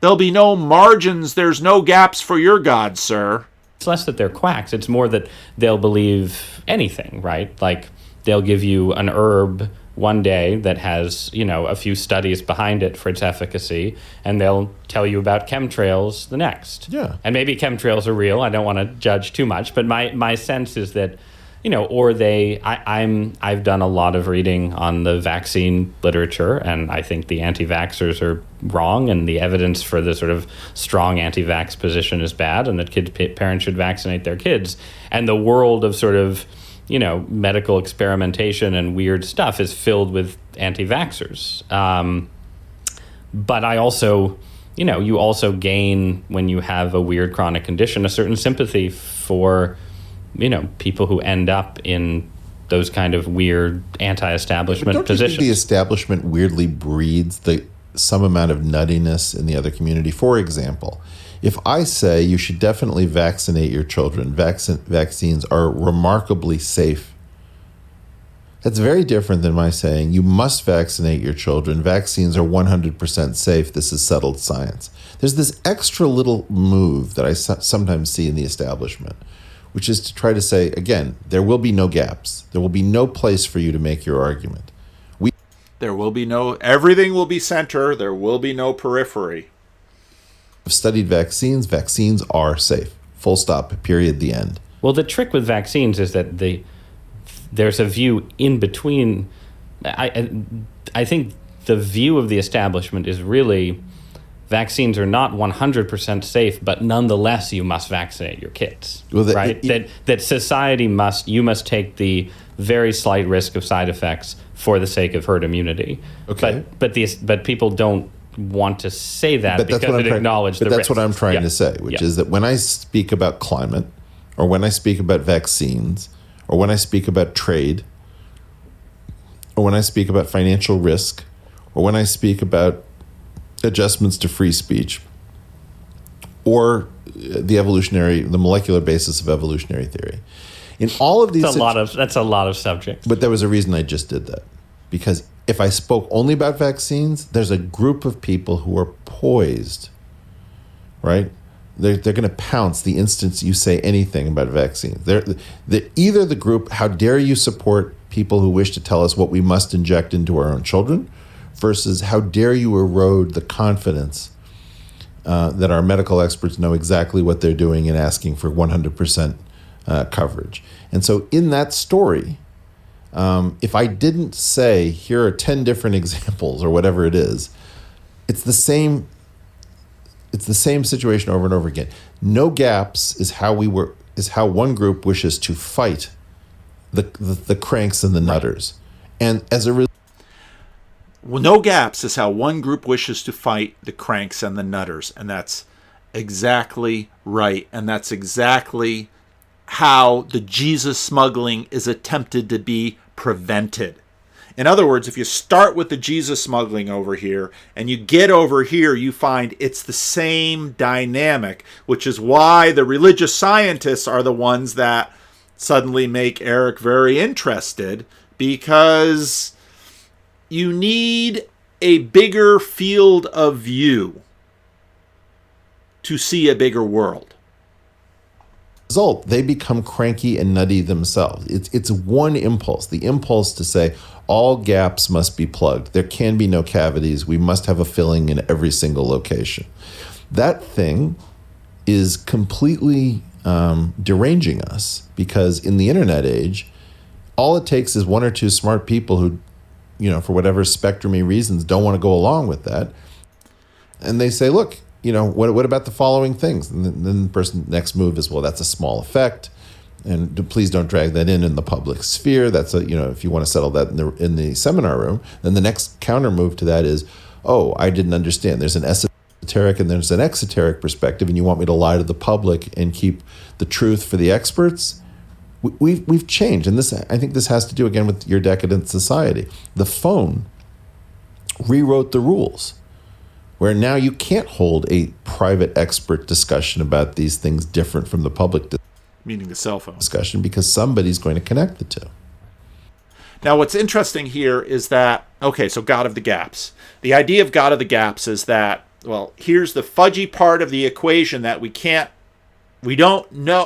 there'll be no margins. There's no gaps for your God, sir. It's less that they're quacks. It's more that they'll believe anything, right? Like, they'll give you an herb one day that has, a few studies behind it for its efficacy, and they'll tell you about chemtrails the next. Yeah. And maybe chemtrails are real. I don't want to judge too much, but my sense is that, I've done a lot of reading on the vaccine literature, and I think the anti-vaxxers are wrong, and the evidence for the sort of strong anti-vax position is bad, and that parents should vaccinate their kids. And the world of sort of, medical experimentation and weird stuff is filled with anti-vaxxers. But I also, you also gain, when you have a weird chronic condition, a certain sympathy for people who end up in those kind of weird anti-establishment don't positions. You think the establishment weirdly breeds some amount of nuttiness in the other community? For example, if I say you should definitely vaccinate your children, vaccines are remarkably safe, that's very different than my saying you must vaccinate your children. Vaccines are 100% safe. This is settled science. There's this extra little move that I sometimes see in the establishment, which is to try to say, again, there will be no gaps. There will be no place for you to make your argument. There will be everything will be center. There will be no periphery. I've studied vaccines. Vaccines are safe. Full stop, period, the end. Well, the trick with vaccines is that there's a view in between. I think the view of the establishment is really vaccines are not 100% safe, but nonetheless you must vaccinate your kids, right? That society you must take the very slight risk of side effects for the sake of herd immunity. Okay. But people don't want to say that because it acknowledges the risk. But that's what I'm trying to say, which is that when I speak about climate, or when I speak about vaccines, or when I speak about trade, or when I speak about financial risk, or when I speak about adjustments to free speech, or the molecular basis of evolutionary theory. In all of these, that's a lot of subjects. But there was a reason I just did that, because if I spoke only about vaccines, there's a group of people who are poised, right? They're going to pounce the instant you say anything about vaccines. They're either the group, how dare you support people who wish to tell us what we must inject into our own children, versus how dare you erode the confidence that our medical experts know exactly what they're doing and asking for 100% coverage. And so in that story, if I didn't say, here are 10 different examples or whatever it is, it's the same situation over and over again. No gaps is how one group wishes to fight the cranks and the nutters. And as a result, no gaps is how one group wishes to fight the cranks and the nutters. And that's exactly right. And that's exactly how the Jesus smuggling is attempted to be prevented. In other words, if you start with the Jesus smuggling over here and you get over here, you find it's the same dynamic, which is why the religious scientists are the ones that suddenly make Eric very interested, because you need a bigger field of view to see a bigger world. Result, they become cranky and nutty themselves. It's one impulse, the impulse to say all gaps must be plugged. There can be no cavities. We must have a filling in every single location. That thing is completely deranging us, because in the internet age, all it takes is one or two smart people who, for whatever spectrumy reasons, don't want to go along with that. And they say, look, what about the following things? And then the person's next move is, well, that's a small effect. And please don't drag that in the public sphere. That's if you want to settle that in the seminar room, then the next counter move to that is, oh, I didn't understand. There's an esoteric and there's an exoteric perspective, and you want me to lie to the public and keep the truth for the experts? We've changed, and I think this has to do again with your decadent society. The phone rewrote the rules, where now you can't hold a private expert discussion about these things different from the public meaning the cell phone discussion, because somebody's going to connect the two. Now, what's interesting here is that, okay, so God of the gaps. The idea of God of the gaps is that, well, here's the fudgy part of the equation that we don't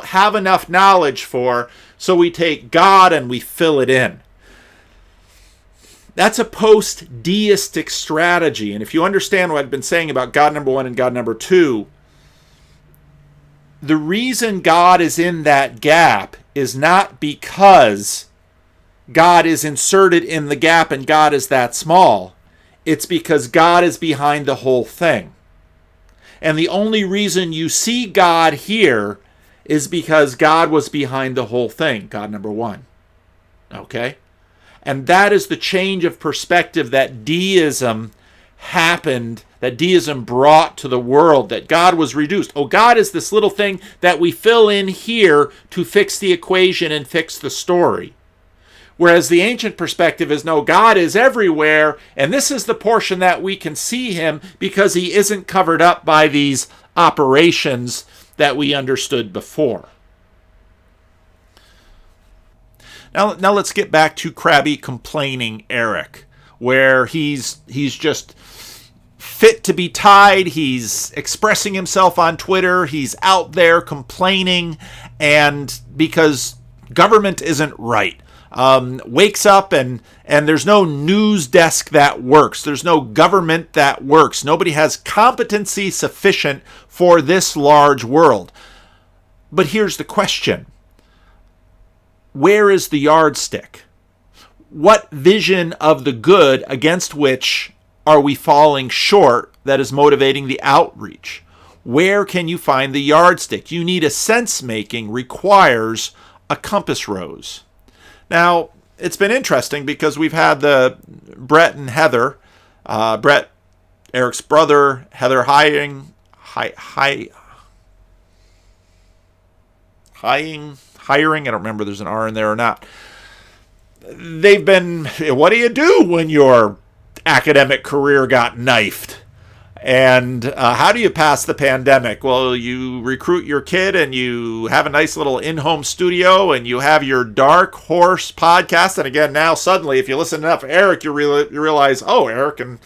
have enough knowledge for, so we take God and we fill it in. That's a post-deistic strategy. And if you understand what I've been saying about God number one and God number two, the reason God is in that gap is not because God is inserted in the gap and God is that small. It's because God is behind the whole thing. And the only reason you see God here is because God was behind the whole thing, God number one. Okay? And that is the change of perspective that deism brought to the world, that God was reduced. Oh, God is this little thing that we fill in here to fix the equation and fix the story. Whereas the ancient perspective is, no, God is everywhere, and this is the portion that we can see him because he isn't covered up by these operations that we understood before. Now let's get back to crabby complaining Eric, where he's just fit to be tied. He's expressing himself on Twitter. He's out there complaining, and because government isn't right. Wakes up and there's no news desk that works. There's no government that works. Nobody has competency sufficient for this large world. But here's the question. Where is the yardstick? What vision of the good against which are we falling short that is motivating the outreach? Where can you find the yardstick? You need a sense-making requires a compass rose. Now, it's been interesting because we've had the Brett and Heather, Brett, Eric's brother, Heather hiring, I don't remember if there's an R in there or not. They've been, what do you do when your academic career got knifed? And how do you pass the pandemic? Well, you recruit your kid and you have a nice little in-home studio and you have your Dark Horse podcast. And again, now suddenly, if you listen enough to Eric, you realize, oh, Eric and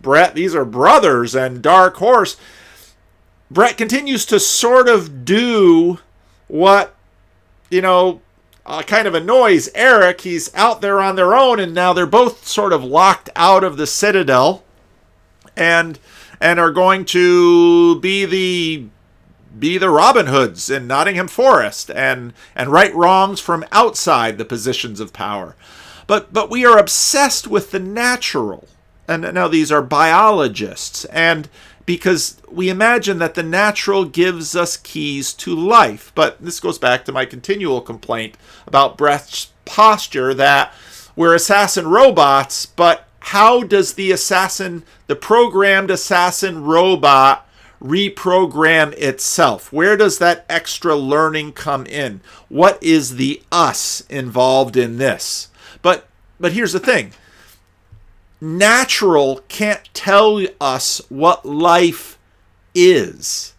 Brett, these are brothers, and Dark Horse. Brett continues to sort of do what, kind of annoys Eric. He's out there on their own, and now they're both sort of locked out of the Citadel and are going to be the Robin Hoods in Nottingham Forest and right wrongs from outside the positions of power. But we are obsessed with the natural. And now these are biologists, and because we imagine that the natural gives us keys to life. But this goes back to my continual complaint about Brett's posture that we're assassin robots, but how does the programmed assassin robot reprogram itself? Where does that extra learning come in? What is the us involved in this? But here's the thing. Natural can't tell us what life is,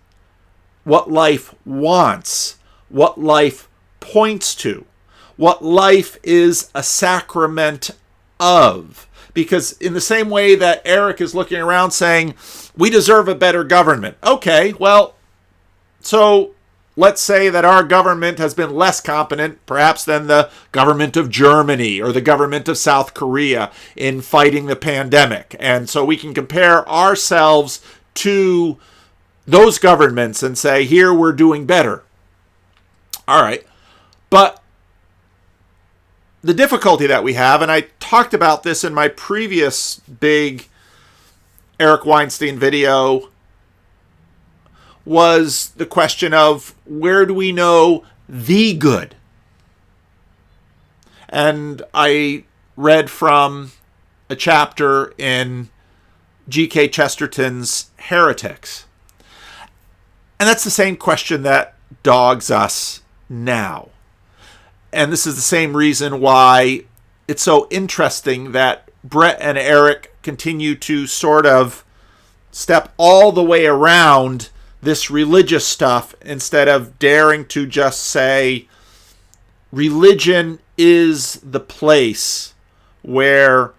what life wants, what life points to, what life is a sacrament of. Because in the same way that Eric is looking around saying, we deserve a better government. Okay, well, so let's say that our government has been less competent, perhaps, than the government of Germany or the government of South Korea in fighting the pandemic. And so we can compare ourselves to those governments and say, here, we're doing better. All right. But the difficulty that we have, and I talked about this in my previous big Eric Weinstein video, was the question of where do we know the good? And I read from a chapter in G.K. Chesterton's Heretics. And that's the same question that dogs us now. And this is the same reason why it's so interesting that Brett and Eric continue to sort of step all the way around this religious stuff instead of daring to just say religion is the place where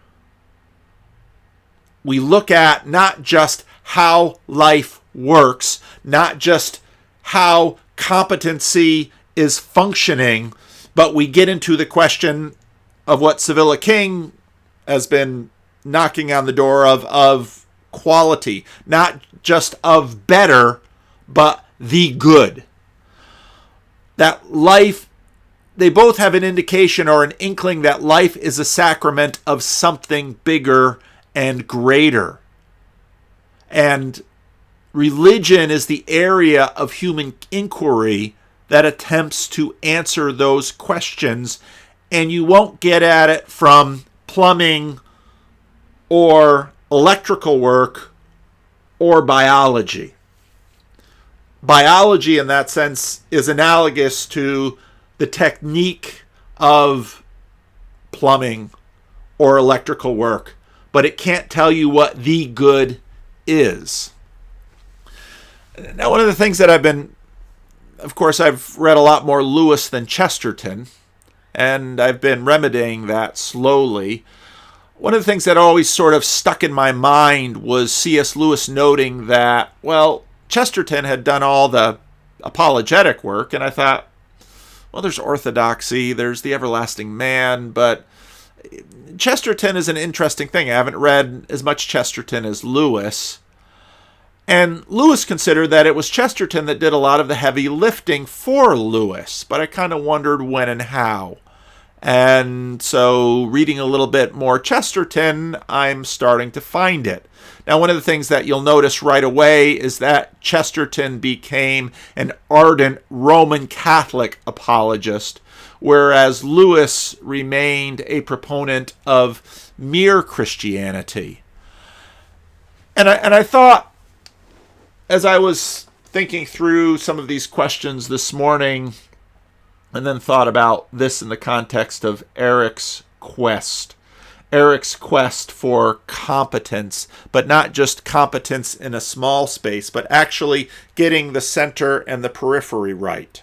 we look at not just how life works, not just how competency is functioning, but we get into the question of what Sevilla King has been knocking on the door of quality, not just of better, but the good. That life, they both have an indication or an inkling that life is a sacrament of something bigger and greater. And religion is the area of human inquiry that attempts to answer those questions, and you won't get at it from plumbing or electrical work or biology. Biology, in that sense, is analogous to the technique of plumbing or electrical work, but it can't tell you what the good is. Now, one of the things that of course, I've read a lot more Lewis than Chesterton, and I've been remedying that slowly. One of the things that always sort of stuck in my mind was C.S. Lewis noting that, well, Chesterton had done all the apologetic work, and I thought, well, there's orthodoxy, there's the everlasting man, but Chesterton is an interesting thing. I haven't read as much Chesterton as Lewis. And Lewis considered that it was Chesterton that did a lot of the heavy lifting for Lewis, but I kind of wondered when and how. And so reading a little bit more Chesterton, I'm starting to find it. Now, one of the things that you'll notice right away is that Chesterton became an ardent Roman Catholic apologist, whereas Lewis remained a proponent of mere Christianity. And I thought, as I was thinking through some of these questions this morning, and then thought about this in the context of Eric's quest for competence, but not just competence in a small space, but actually getting the center and the periphery right,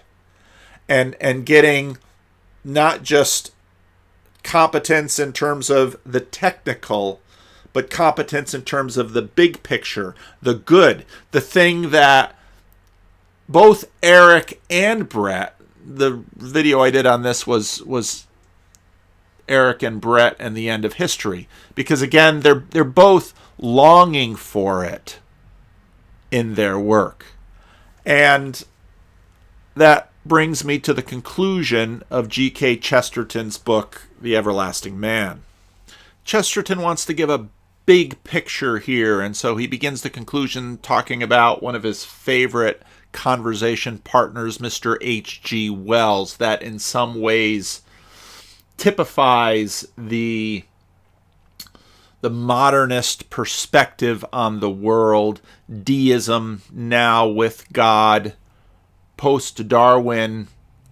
and getting not just competence in terms of the technical, but competence in terms of the big picture, the good, the thing that both Eric and Brett, the video I did on this was Eric and Brett and the end of history, because again, they're both longing for it in their work. And that brings me to the conclusion of G.K. Chesterton's book, The Everlasting Man. Chesterton wants to give a big picture here, and so he begins the conclusion talking about one of his favorite conversation partners, Mr. H.G. Wells, that in some ways typifies the modernist perspective on the world, deism now with God, post-Darwin,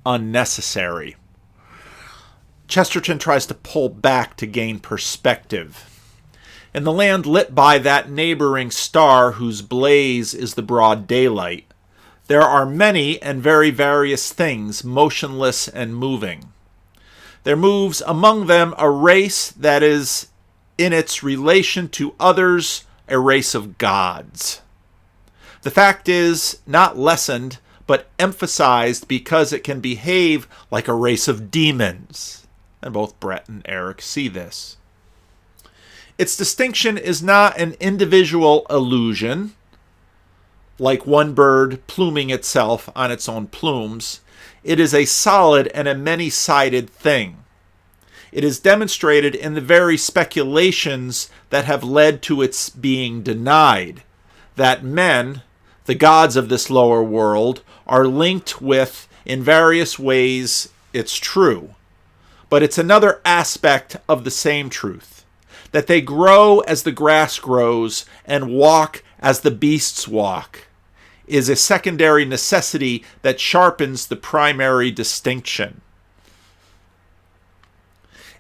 unnecessary. Chesterton tries to pull back to gain perspective. In the land lit by that neighboring star whose blaze is the broad daylight, there are many and very various things motionless and moving. There moves among them a race that is, in its relation to others, a race of gods. The fact is not lessened, but emphasized because it can behave like a race of demons. And both Brett and Eric see this. Its distinction is not an individual illusion, like one bird pluming itself on its own plumes. It is a solid and a many-sided thing. It is demonstrated in the very speculations that have led to its being denied, that men, the gods of this lower world, are linked with, in various ways, its true. But it's another aspect of the same truth, that they grow as the grass grows and walk as the beasts walk, is a secondary necessity that sharpens the primary distinction.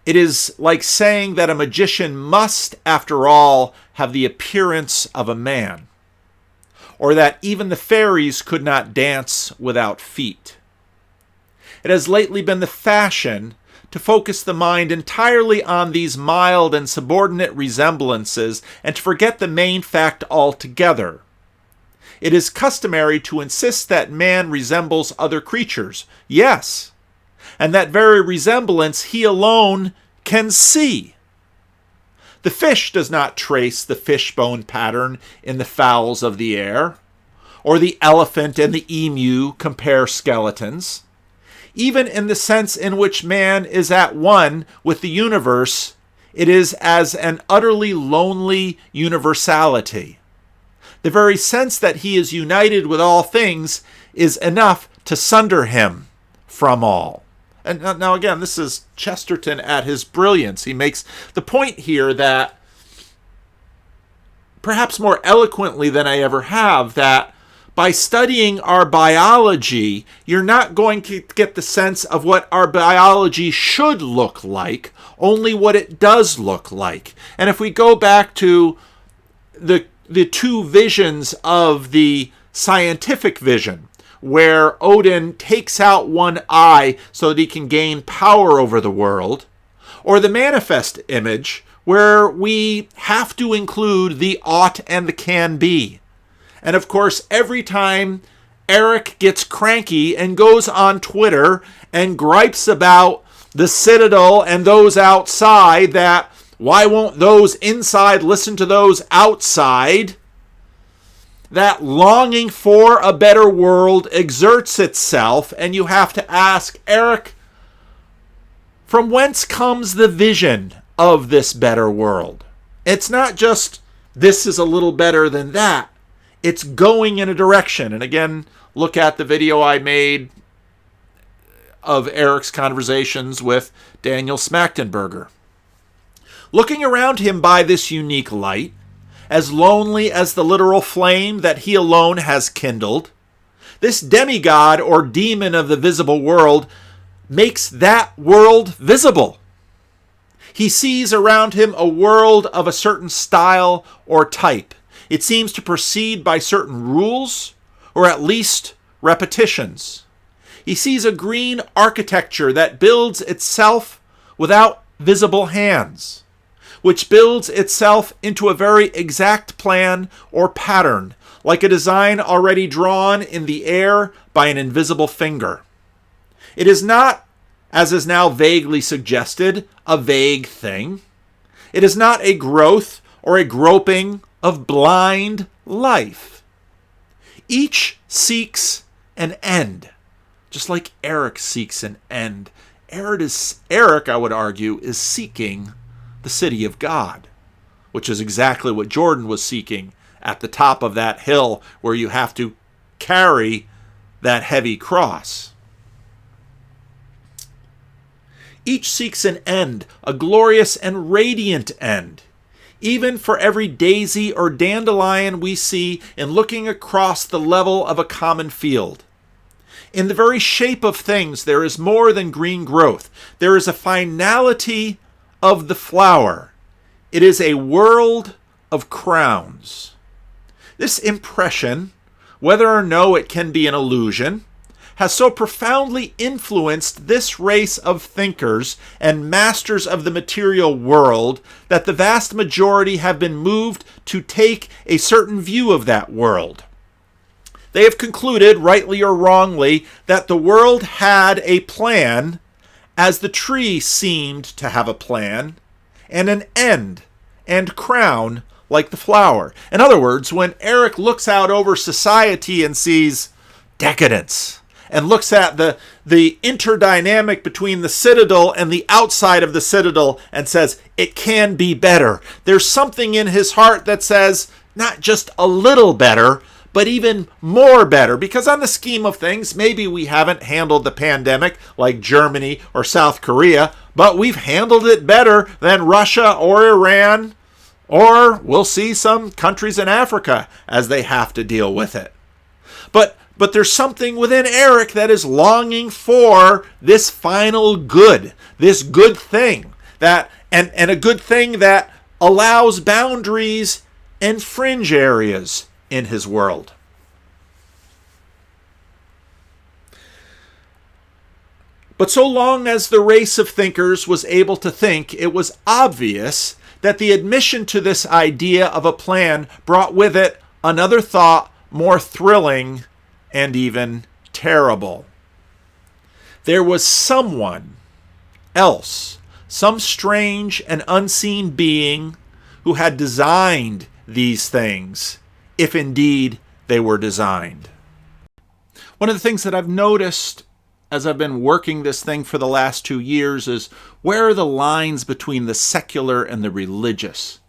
It is like saying that a magician must, after all, have the appearance of a man, or that even the fairies could not dance without feet. It has lately been the fashion to focus the mind entirely on these mild and subordinate resemblances and to forget the main fact altogether. It is customary to insist that man resembles other creatures, yes, and that very resemblance he alone can see. The fish does not trace the fishbone pattern in the fowls of the air, or the elephant and the emu compare skeletons. Even in the sense in which man is at one with the universe, it is as an utterly lonely universality. The very sense that he is united with all things is enough to sunder him from all. And now again, this is Chesterton at his brilliance. He makes the point here that, perhaps more eloquently than I ever have, that by studying our biology, you're not going to get the sense of what our biology should look like, only what it does look like. And if we go back to the two visions of the scientific vision, where Odin takes out one eye so that he can gain power over the world, or the manifest image, where we have to include the ought and the can be. And of course, every time Eric gets cranky and goes on Twitter and gripes about the Citadel and those outside, that why won't those inside listen to those outside? That longing for a better world exerts itself, and you have to ask, Eric, from whence comes the vision of this better world? It's not just, this is a little better than that. It's going in a direction. And again, look at the video I made of Eric's conversations with Daniel Smachtenberger. Looking around him by this unique light, as lonely as the literal flame that he alone has kindled, this demigod or demon of the visible world makes that world visible. He sees around him a world of a certain style or type. It seems to proceed by certain rules, or at least repetitions. He sees a green architecture that builds itself without visible hands, which builds itself into a very exact plan or pattern, like a design already drawn in the air by an invisible finger. It is not, as is now vaguely suggested, a vague thing. It is not a growth or a groping of blind life. Each seeks an end, just like Eric seeks an end. Eric, I would argue, is seeking the city of God, which is exactly what Jordan was seeking at the top of that hill where you have to carry that heavy cross. Each seeks an end, a glorious and radiant end. Even for every daisy or dandelion we see in looking across the level of a common field. In the very shape of things, there is more than green growth. There is a finality of the flower. It is a world of crowns. This impression, whether or no it can be an illusion, has so profoundly influenced this race of thinkers and masters of the material world that the vast majority have been moved to take a certain view of that world. They have concluded, rightly or wrongly, that the world had a plan, as the tree seemed to have a plan, and an end and crown like the flower. In other words, when Eric looks out over society and sees decadence, and looks at the interdynamic between the Citadel and the outside of the Citadel and says, it can be better. There's something in his heart that says, not just a little better, but even more better. Because on the scheme of things, maybe we haven't handled the pandemic like Germany or South Korea, but we've handled it better than Russia or Iran, or we'll see some countries in Africa as they have to deal with it. But there's something within Eric that is longing for this final good, this good thing, that and a good thing that allows boundaries and fringe areas in his world. But so long as the race of thinkers was able to think, it was obvious that the admission to this idea of a plan brought with it another thought more thrilling and even terrible. There was someone else, some strange and unseen being who had designed these things, if indeed they were designed. One of the things that I've noticed as I've been working this thing for the last 2 years is, where are the lines between the secular and the religious?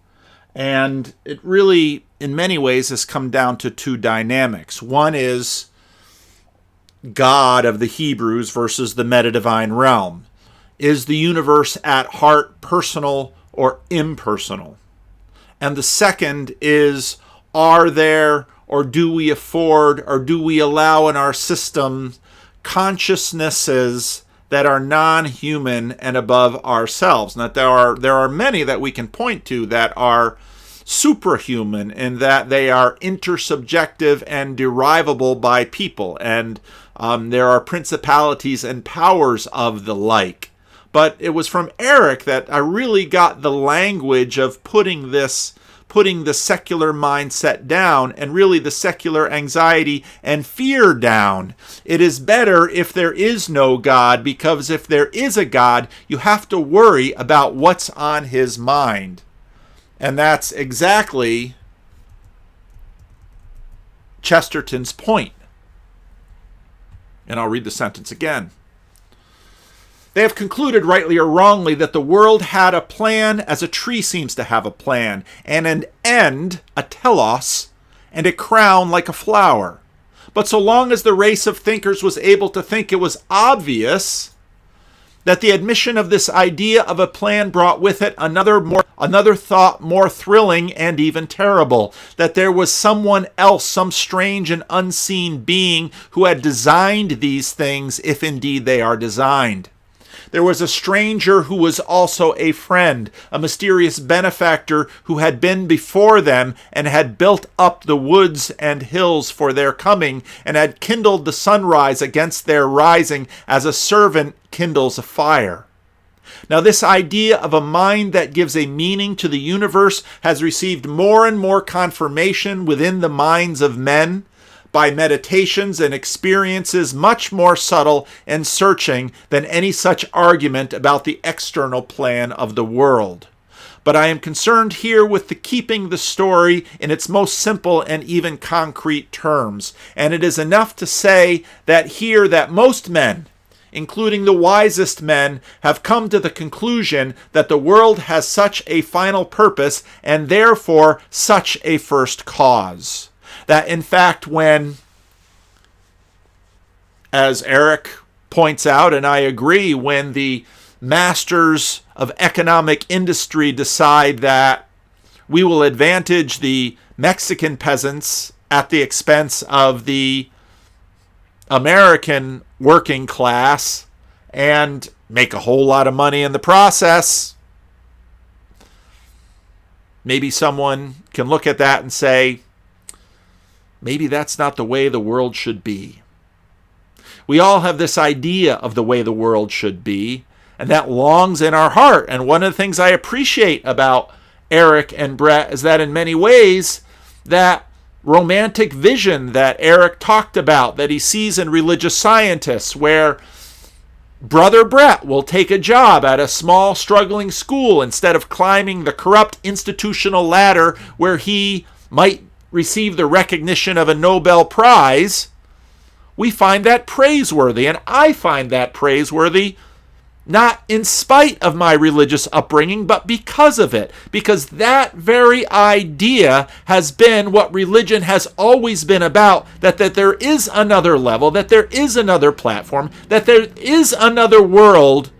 And it really, in many ways, has come down to two dynamics. One is God of the Hebrews versus the meta-divine realm. Is the universe at heart personal or impersonal? And the second is, are there, or do we afford, or do we allow in our system consciousnesses that are non-human and above ourselves? And that there are many that we can point to that are suprahuman in that they are intersubjective and derivable by people, and there are principalities and powers of the like. But it was from Eric that I really got the language of putting the secular mindset down, and really the secular anxiety and fear down. It is better if there is no God, because if there is a God, you have to worry about what's on his mind. And that's exactly Chesterton's point. And I'll read the sentence again. They have concluded, rightly or wrongly, that the world had a plan as a tree seems to have a plan, and an end, a telos, and a crown like a flower. But so long as the race of thinkers was able to think, it was obvious that the admission of this idea of a plan brought with it another thought more thrilling and even terrible, that there was someone else, some strange and unseen being who had designed these things, if indeed they are designed. There was a stranger who was also a friend, a mysterious benefactor who had been before them and had built up the woods and hills for their coming, and had kindled the sunrise against their rising, as a servant kindles a fire. Now, this idea of a mind that gives a meaning to the universe has received more and more confirmation within the minds of men by meditations and experiences much more subtle and searching than any such argument about the external plan of the world. But I am concerned here with the keeping the story in its most simple and even concrete terms. And it is enough to say that most men, including the wisest men, have come to the conclusion that the world has such a final purpose and therefore such a first cause. That in fact, when, as Eric points out, and I agree, when the masters of economic industry decide that we will advantage the Mexican peasants at the expense of the American working class and make a whole lot of money in the process, maybe someone can look at that and say, maybe that's not the way the world should be. We all have this idea of the way the world should be, and that longs in our heart. And one of the things I appreciate about Eric and Brett is that in many ways, that romantic vision that Eric talked about, that he sees in religious scientists, where Brother Brett will take a job at a small, struggling school instead of climbing the corrupt institutional ladder where he might receive the recognition of a Nobel Prize. We find that praiseworthy, and I find that praiseworthy not in spite of my religious upbringing, but because of it. Because that very idea has been what religion has always been about, that there is another level, that there is another platform, that there is another world,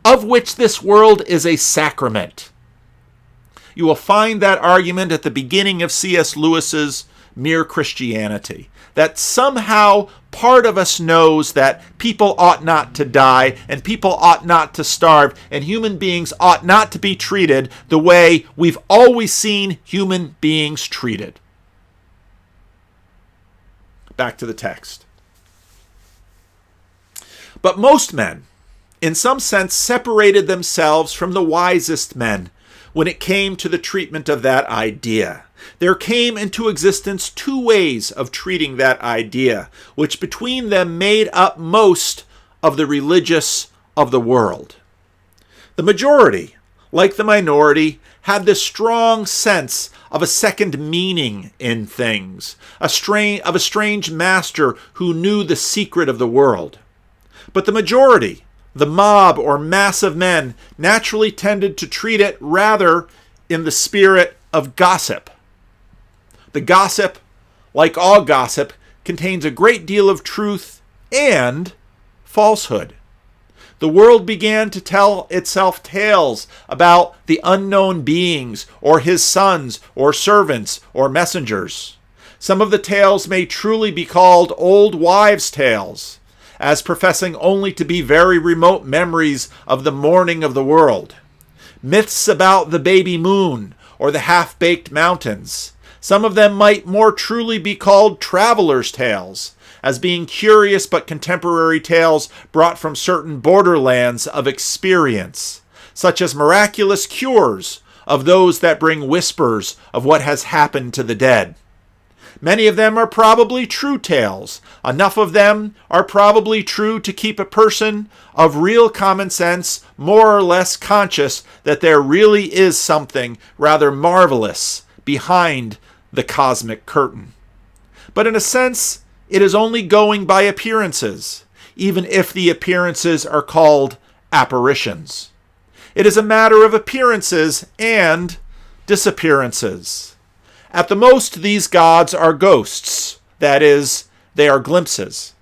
of which this world is a sacrament. You will find that argument at the beginning of C.S. Lewis's Mere Christianity, that somehow part of us knows that people ought not to die, and people ought not to starve, and human beings ought not to be treated the way we've always seen human beings treated. Back to the text. But most men, in some sense, separated themselves from the wisest men when it came to the treatment of that idea. There came into existence two ways of treating that idea, which between them made up most of the religious of the world. The majority, like the minority, had this strong sense of a second meaning in things, of a strange master who knew the secret of the world. But the majority, the mob or mass of men, naturally tended to treat it rather in the spirit of gossip. The gossip, like all gossip, contains a great deal of truth and falsehood. The world began to tell itself tales about the unknown beings, or his sons, or servants, or messengers. Some of the tales may truly be called old wives' tales, as professing only to be very remote memories of the morning of the world. Myths about the baby moon, or the half-baked mountains. Some of them might more truly be called travelers' tales, as being curious but contemporary tales brought from certain borderlands of experience, such as miraculous cures of those that bring whispers of what has happened to the dead. Many of them are probably true tales. Enough of them are probably true to keep a person of real common sense more or less conscious that there really is something rather marvelous behind the cosmic curtain. But in a sense, it is only going by appearances, even if the appearances are called apparitions. It is a matter of appearances and disappearances. At the most, these gods are ghosts. That is, they are glimpses.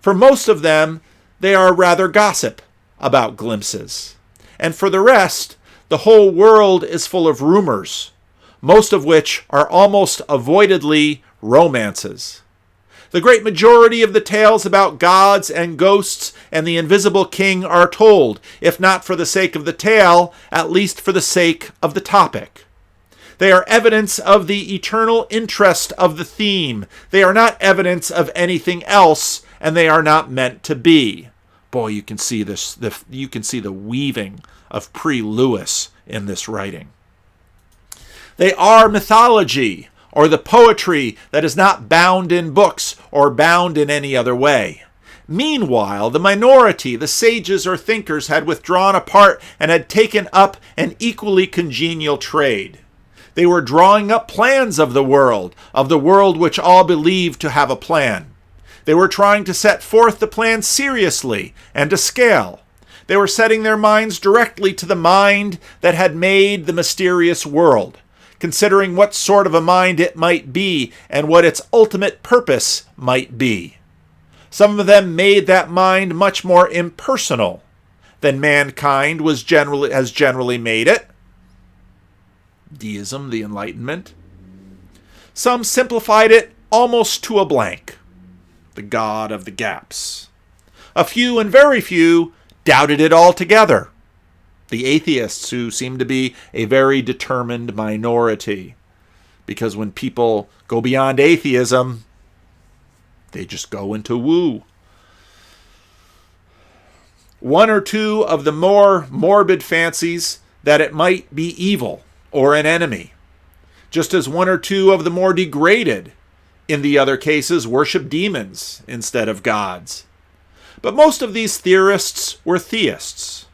For most of them, they are rather gossip about glimpses. And for the rest, the whole world is full of rumors, most of which are almost avoidedly romances. The great majority of the tales about gods and ghosts and the invisible king are told, if not for the sake of the tale, at least for the sake of the topic. They are evidence of the eternal interest of the theme. They are not evidence of anything else, and they are not meant to be. Boy, you can see this. You can see the weaving of pre-Lewis in this writing. They are mythology, or the poetry that is not bound in books or bound in any other way. Meanwhile, the minority, the sages or thinkers, had withdrawn apart and had taken up an equally congenial trade. They were drawing up plans of the world which all believed to have a plan. They were trying to set forth the plan seriously and to scale. They were setting their minds directly to the mind that had made the mysterious world, considering what sort of a mind it might be and what its ultimate purpose might be. Some of them made that mind much more impersonal than mankind has generally made it. Deism, the Enlightenment. Some simplified it almost to a blank, the God of the gaps. A few, and very few, doubted it altogether, the atheists, who seem to be a very determined minority. Because when people go beyond atheism, they just go into woo. One or two of the more morbid fancies that it might be evil or an enemy, just as one or two of the more degraded, in the other cases, worship demons instead of gods. But most of these theorists were theists.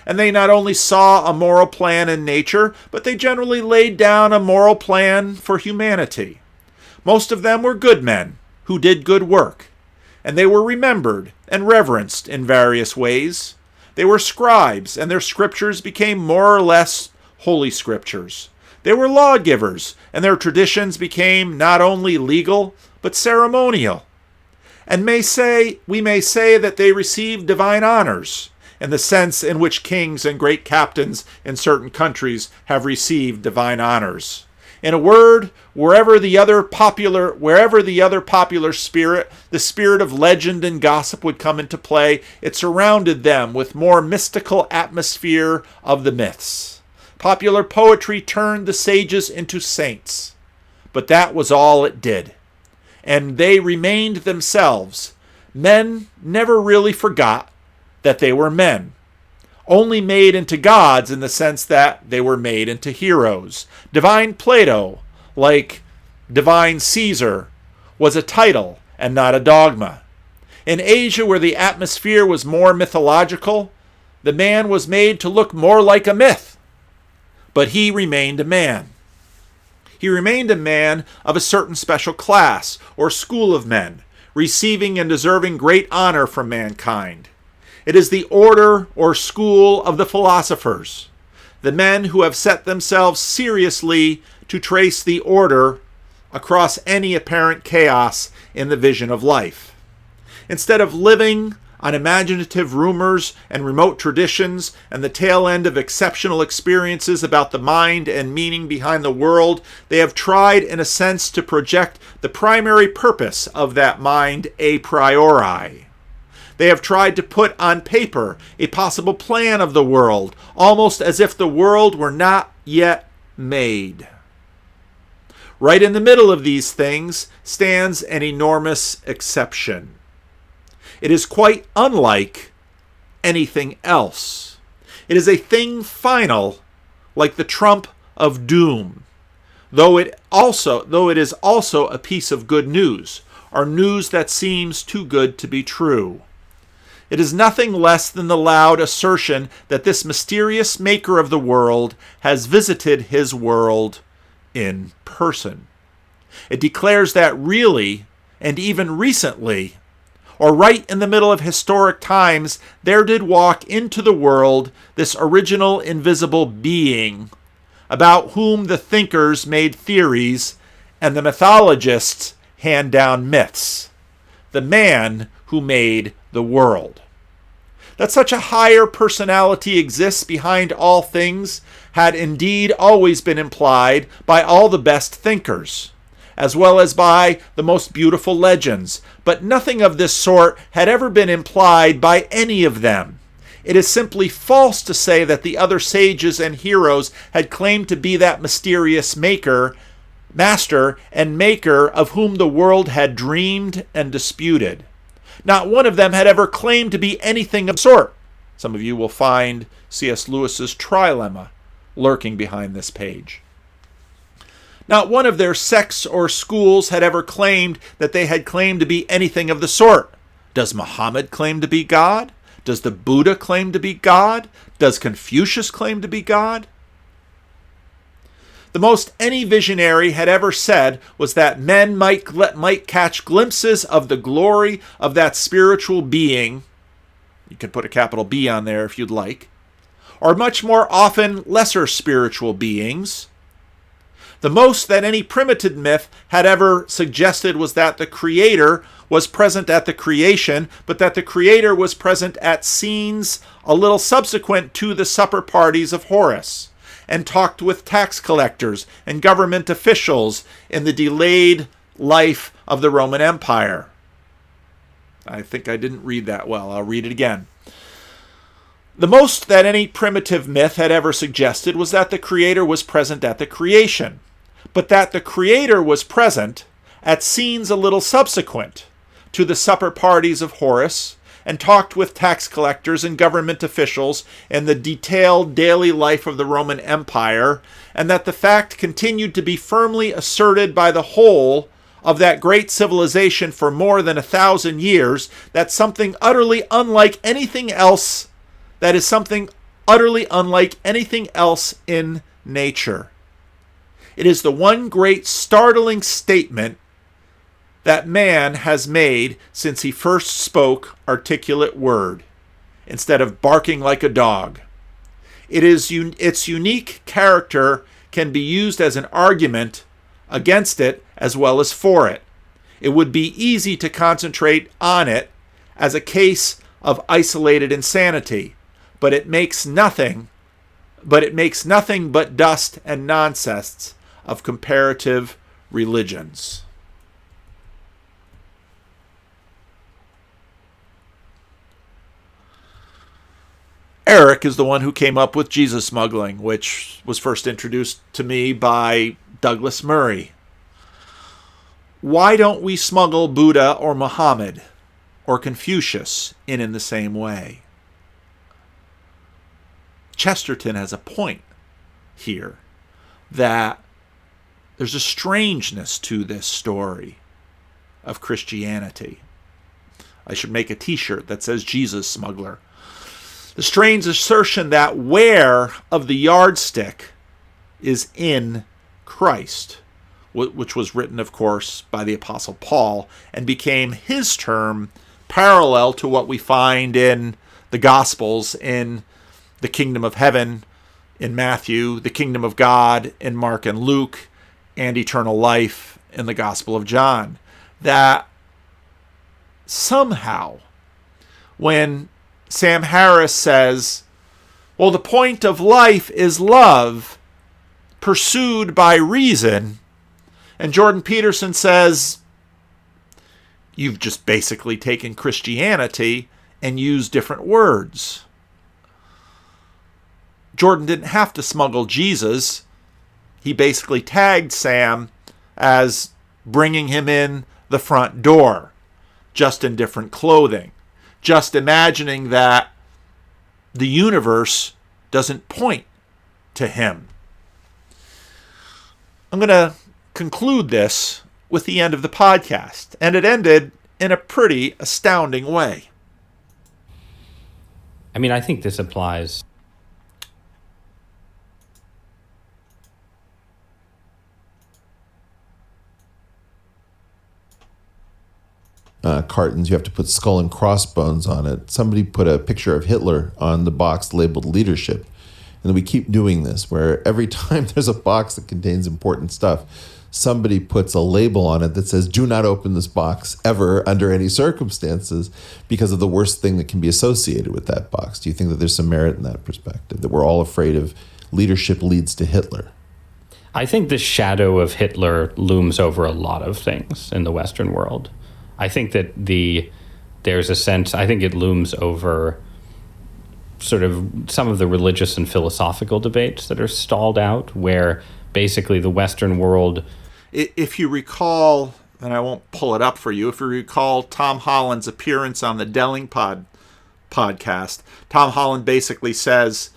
And they not only saw a moral plan in nature, but they generally laid down a moral plan for humanity. Most of them were good men who did good work, and they were remembered and reverenced in various ways. They were scribes, and their scriptures became more or less holy scriptures. They were lawgivers, and their traditions became not only legal, but ceremonial. And we may say that they received divine honors, in the sense in which kings and great captains in certain countries have received divine honors. In a word, wherever the other popular spirit, the spirit of legend and gossip would come into play, it surrounded them with more mystical atmosphere of the myths. Popular poetry turned the sages into saints, but that was all it did. And they remained themselves. Men never really forgot that they were men, only made into gods in the sense that they were made into heroes. Divine Plato, like divine Caesar, was a title and not a dogma. In Asia, where the atmosphere was more mythological, the man was made to look more like a myth, but he remained a man. He remained a man of a certain special class or school of men, receiving and deserving great honor from mankind. It is the order or school of the philosophers, the men who have set themselves seriously to trace the order across any apparent chaos in the vision of life. Instead of living on imaginative rumors and remote traditions and the tail end of exceptional experiences about the mind and meaning behind the world, they have tried, in a sense, to project the primary purpose of that mind a priori. They have tried to put on paper a possible plan of the world, almost as if the world were not yet made. Right in the middle of these things stands an enormous exception. It is quite unlike anything else. It is a thing final, like the trump of doom, though it is also a piece of good news, or news that seems too good to be true. It is nothing less than the loud assertion that this mysterious maker of the world has visited his world in person. It declares that really, and even recently, or right in the middle of historic times, there did walk into the world this original invisible being, about whom the thinkers made theories and the mythologists hand down myths. The man who made the world. That such a higher personality exists behind all things had indeed always been implied by all the best thinkers, as well as by the most beautiful legends, but nothing of this sort had ever been implied by any of them. It is simply false to say that the other sages and heroes had claimed to be that mysterious master and maker of whom the world had dreamed and disputed. Not one of them had ever claimed to be anything of the sort. Some of you will find C.S. Lewis's trilemma lurking behind this page. Not one of their sects or schools had ever claimed that they had claimed to be anything of the sort. Does Muhammad claim to be God? Does the Buddha claim to be God? Does Confucius claim to be God? The most any visionary had ever said was that men might catch glimpses of the glory of that spiritual being. You can put a capital B on there if you'd like. Or much more often, lesser spiritual beings. The most that any primitive myth had ever suggested was that the Creator was present at the creation, but that the Creator was present at scenes a little subsequent to the supper parties of Horus, and talked with tax collectors and government officials in the delayed life of the Roman Empire. I think I didn't read that well. I'll read it again. The most that any primitive myth had ever suggested was that the Creator was present at the creation, but that the Creator was present at scenes a little subsequent to the supper parties of Horus, and talked with tax collectors and government officials in the detailed daily life of the Roman Empire, and that the fact continued to be firmly asserted by the whole of that great civilization for more than 1,000 years, that's something utterly unlike anything else, that is something utterly unlike anything else in nature. It is the one great startling statement that man has made since he first spoke articulate word, instead of barking like a dog. Its unique character can be used as an argument against it as well as for it. It would be easy to concentrate on it as a case of isolated insanity, but it makes nothing but dust and nonsense of comparative religions. Eric is the one who came up with Jesus smuggling, which was first introduced to me by Douglas Murray. Why don't we smuggle Buddha or Muhammad or Confucius in the same way? Chesterton has a point here that there's a strangeness to this story of Christianity. I should make a t-shirt that says Jesus smuggler. The strange assertion that where of the yardstick is in Christ, which was written, of course, by the Apostle Paul and became his term parallel to what we find in the Gospels, in the kingdom of heaven in Matthew, the kingdom of God in Mark and Luke, and eternal life in the Gospel of John. That somehow, when Sam Harris says, well, the point of life is love pursued by reason, and Jordan Peterson says, you've just basically taken Christianity and used different words. Jordan didn't have to smuggle Jesus. He basically tagged Sam as bringing him in the front door, just in different clothing. Just imagining that the universe doesn't point to him. I'm going to conclude this with the end of the podcast, and it ended in a pretty astounding way. I mean, I think this applies. Cartons, you have to put skull and crossbones on it. Somebody put a picture of Hitler on the box labeled leadership. And we keep doing this, where every time there's a box that contains important stuff, somebody puts a label on it that says, do not open this box ever under any circumstances, because of the worst thing that can be associated with that box. Do you think that there's some merit in that perspective, that we're all afraid of leadership leads to Hitler? I think the shadow of Hitler looms over a lot of things in the Western world. I think that there's a sense, I think it looms over sort of some of the religious and philosophical debates that are stalled out, where basically the Western world... If you recall, and I won't pull it up for you, if you recall Tom Holland's appearance on the Delling podcast, Tom Holland basically says,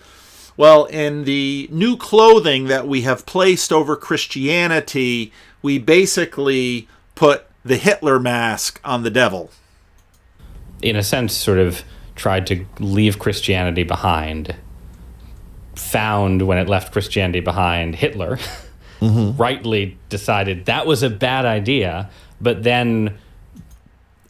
well, in the new clothing that we have placed over Christianity, we basically put the Hitler mask on the devil. In a sense, sort of tried to leave Christianity behind, found when it left Christianity behind Hitler, rightly decided that was a bad idea, but then...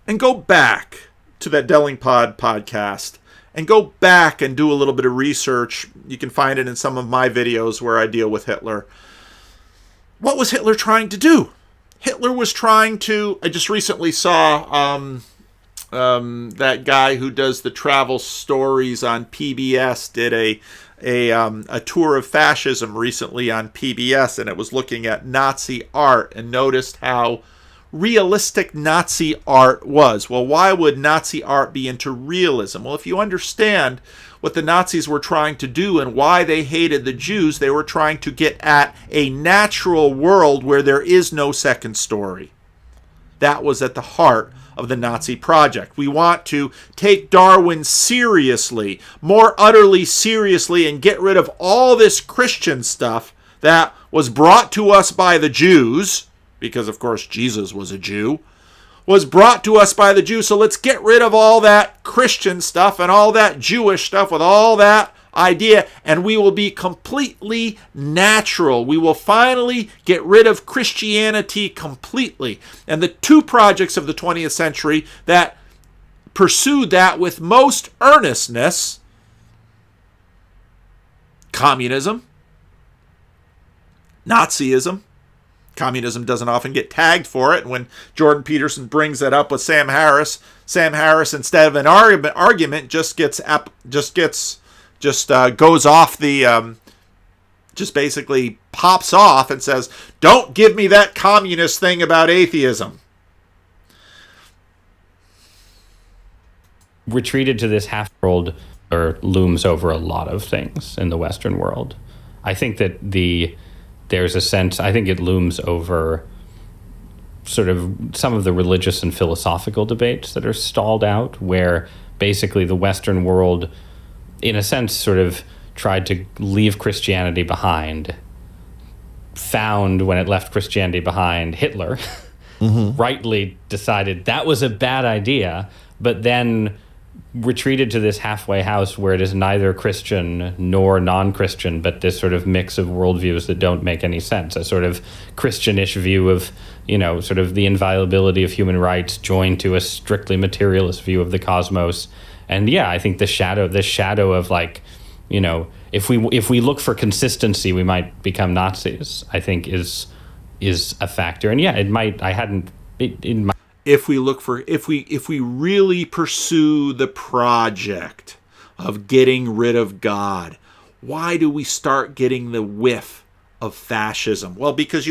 And go back to that Delling podcast and go back and do a little bit of research. You can find it in some of my videos where I deal with Hitler. What was Hitler trying to do? Hitler was trying to... I just recently saw that guy who does the travel stories on PBS did a tour of fascism recently on PBS, and it was looking at Nazi art and noticed how realistic Nazi art was. Well, why would Nazi art be into realism? Well, if you understand what the Nazis were trying to do and why they hated the Jews, they were trying to get at a natural world where there is no second story. That was at the heart of the Nazi project. We want to take Darwin seriously, more utterly seriously, and get rid of all this Christian stuff that was brought to us by the Jews, because of course Jesus was a Jew, was brought to us by the Jews. So let's get rid of all that Christian stuff and all that Jewish stuff with all that idea, and we will be completely natural. We will finally get rid of Christianity completely. And the two projects of the 20th century that pursued that with most earnestness: communism, Nazism. Communism doesn't often get tagged for it. When Jordan Peterson brings that up with Sam Harris, instead of an argument goes off the just basically pops off and says, "Don't give me that communist thing about atheism." Retreated to this half world or looms over a lot of things in the Western world. I think that there's a sense, I think it looms over sort of some of the religious and philosophical debates that are stalled out, where basically the Western world, in a sense, sort of tried to leave Christianity behind, found when it left Christianity behind Hitler, rightly decided that was a bad idea, but then retreated to this halfway house where it is neither Christian nor non-Christian, but this sort of mix of worldviews that don't make any sense. A sort of Christianish view of, sort of the inviolability of human rights joined to a strictly materialist view of the cosmos. And yeah, I think the shadow of like, if we look for consistency, we might become Nazis, I think is a factor. And yeah, it might, it might. If we really pursue the project of getting rid of God, why do we start getting the whiff of fascism? Well, because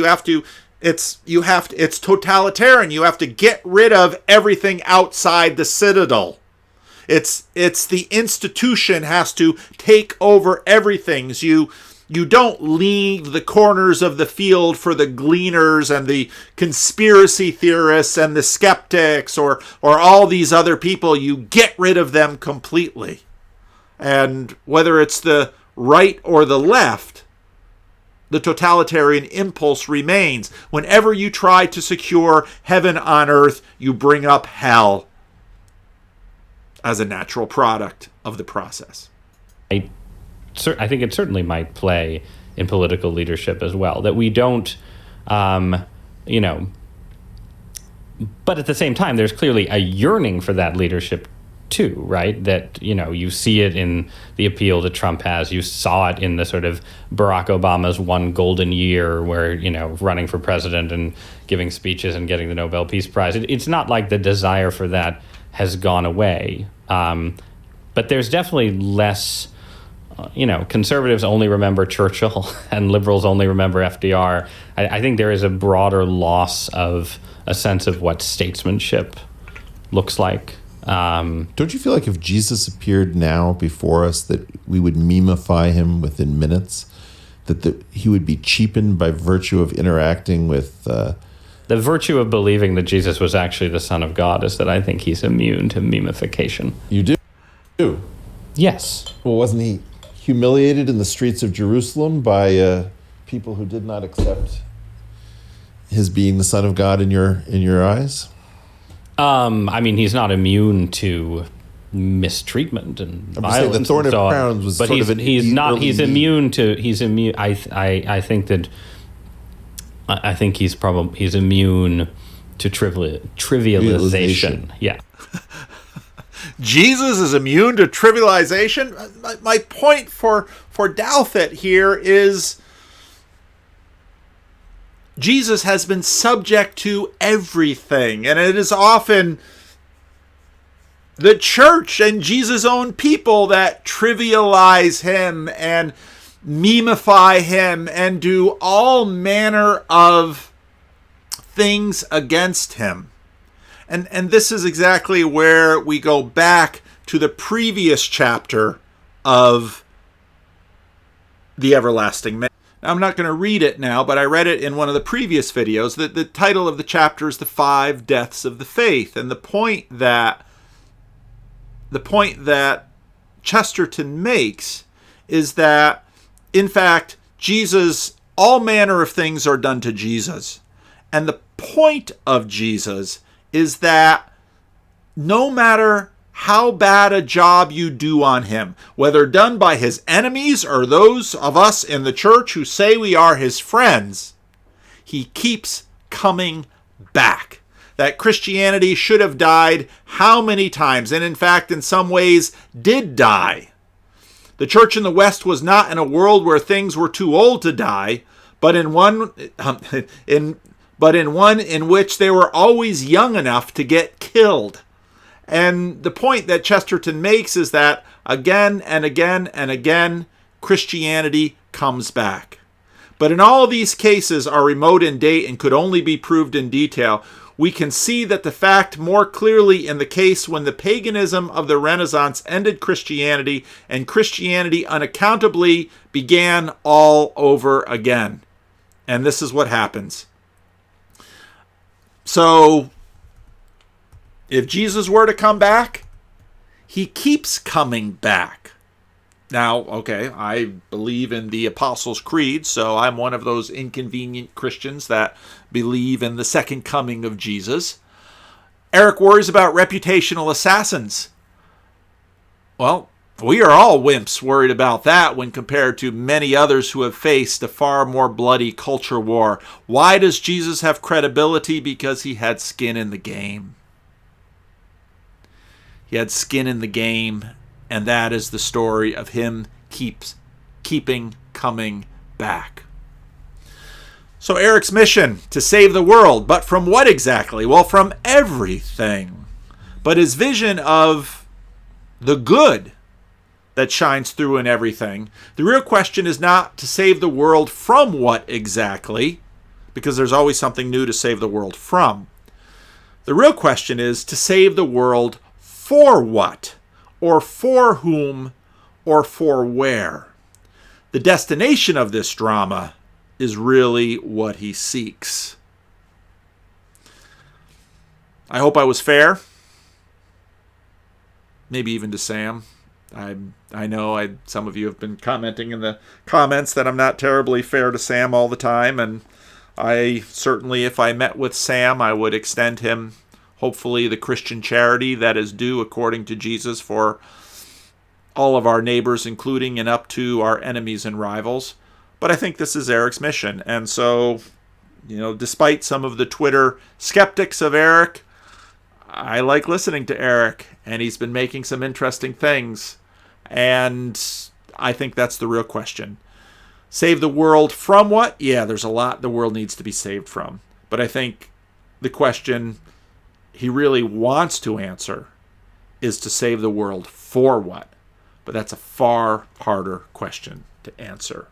it's totalitarian. You have to get rid of everything outside the Citadel. It's the institution has to take over everything. You don't leave the corners of the field for the gleaners and the conspiracy theorists and the skeptics or all these other people. You get rid of them completely. And whether it's the right or the left, the totalitarian impulse remains. Whenever you try to secure heaven on earth, you bring up hell as a natural product of the process. I think it certainly might play in political leadership as well, that we don't, but at the same time, there's clearly a yearning for that leadership too, right? That, you see it in the appeal that Trump has. You saw it in the sort of Barack Obama's one golden year where, running for president and giving speeches and getting the Nobel Peace Prize. It's not like the desire for that has gone away. But there's definitely less... conservatives only remember Churchill and liberals only remember FDR. I think there is a broader loss of a sense of what statesmanship looks like. Don't you feel like if Jesus appeared now before us, that we would memify him within minutes? That he would be cheapened by virtue of interacting with... The virtue of believing that Jesus was actually the Son of God is that I think he's immune to memification. You do? Yes. Well, wasn't he humiliated in the streets of Jerusalem by people who did not accept his being the Son of God in your eyes? He's not immune to mistreatment and violence. The thorn of crowns was, but sort he's of an he's not. He's early immune to. He's immune. I think that. I think he's immune to trivialization. Yeah. Jesus is immune to trivialization. My point for Douthat here is Jesus has been subject to everything, and it is often the church and Jesus' own people that trivialize him and memify him and do all manner of things against him. And this is exactly where we go back to the previous chapter of The Everlasting Man. Now, I'm not going to read it now, but I read it in one of the previous videos. The title of the chapter is The 5 Deaths of the Faith. And the point that Chesterton makes is that, in fact, Jesus, all manner of things are done to Jesus. And the point of Jesus is that no matter how bad a job you do on him, whether done by his enemies or those of us in the church who say we are his friends, he keeps coming back. That Christianity should have died how many times, and in fact, in some ways, did die. The church in the West was not in a world where things were too old to die, but in one in which they were always young enough to get killed. And the point that Chesterton makes is that again and again and again, Christianity comes back. But in all these cases are remote in date and could only be proved in detail. We can see that the fact more clearly in the case when the paganism of the Renaissance ended Christianity and Christianity unaccountably began all over again. And this is what happens. So, if Jesus were to come back, he keeps coming back. Now, okay, I believe in the Apostles' Creed, so I'm one of those inconvenient Christians that believe in the second coming of Jesus. Eric worries about reputational assassins. Well, we are all wimps worried about that when compared to many others who have faced a far more bloody culture war. Why does Jesus have credibility? Because he had skin in the game. He had skin in the game, and that is the story of him keeping coming back. So Eric's mission, to save the world. But from what exactly? Well, from everything. But his vision of the good that shines through in everything. The real question is not to save the world from what exactly, because there's always something new to save the world from. The real question is to save the world for what, or for whom, or for where. The destination of this drama is really what he seeks. I hope I was fair. Maybe even to Sam. I know some of you have been commenting in the comments that I'm not terribly fair to Sam all the time, and I certainly, if I met with Sam, I would extend him, hopefully, the Christian charity that is due according to Jesus for all of our neighbors, including and up to our enemies and rivals. But I think this is Eric's mission, and so, despite some of the Twitter skeptics of Eric, I like listening to Eric, and he's been making some interesting things. And I think that's the real question. Save the world from what? Yeah, there's a lot the world needs to be saved from. But I think the question he really wants to answer is to save the world for what? But that's a far harder question to answer.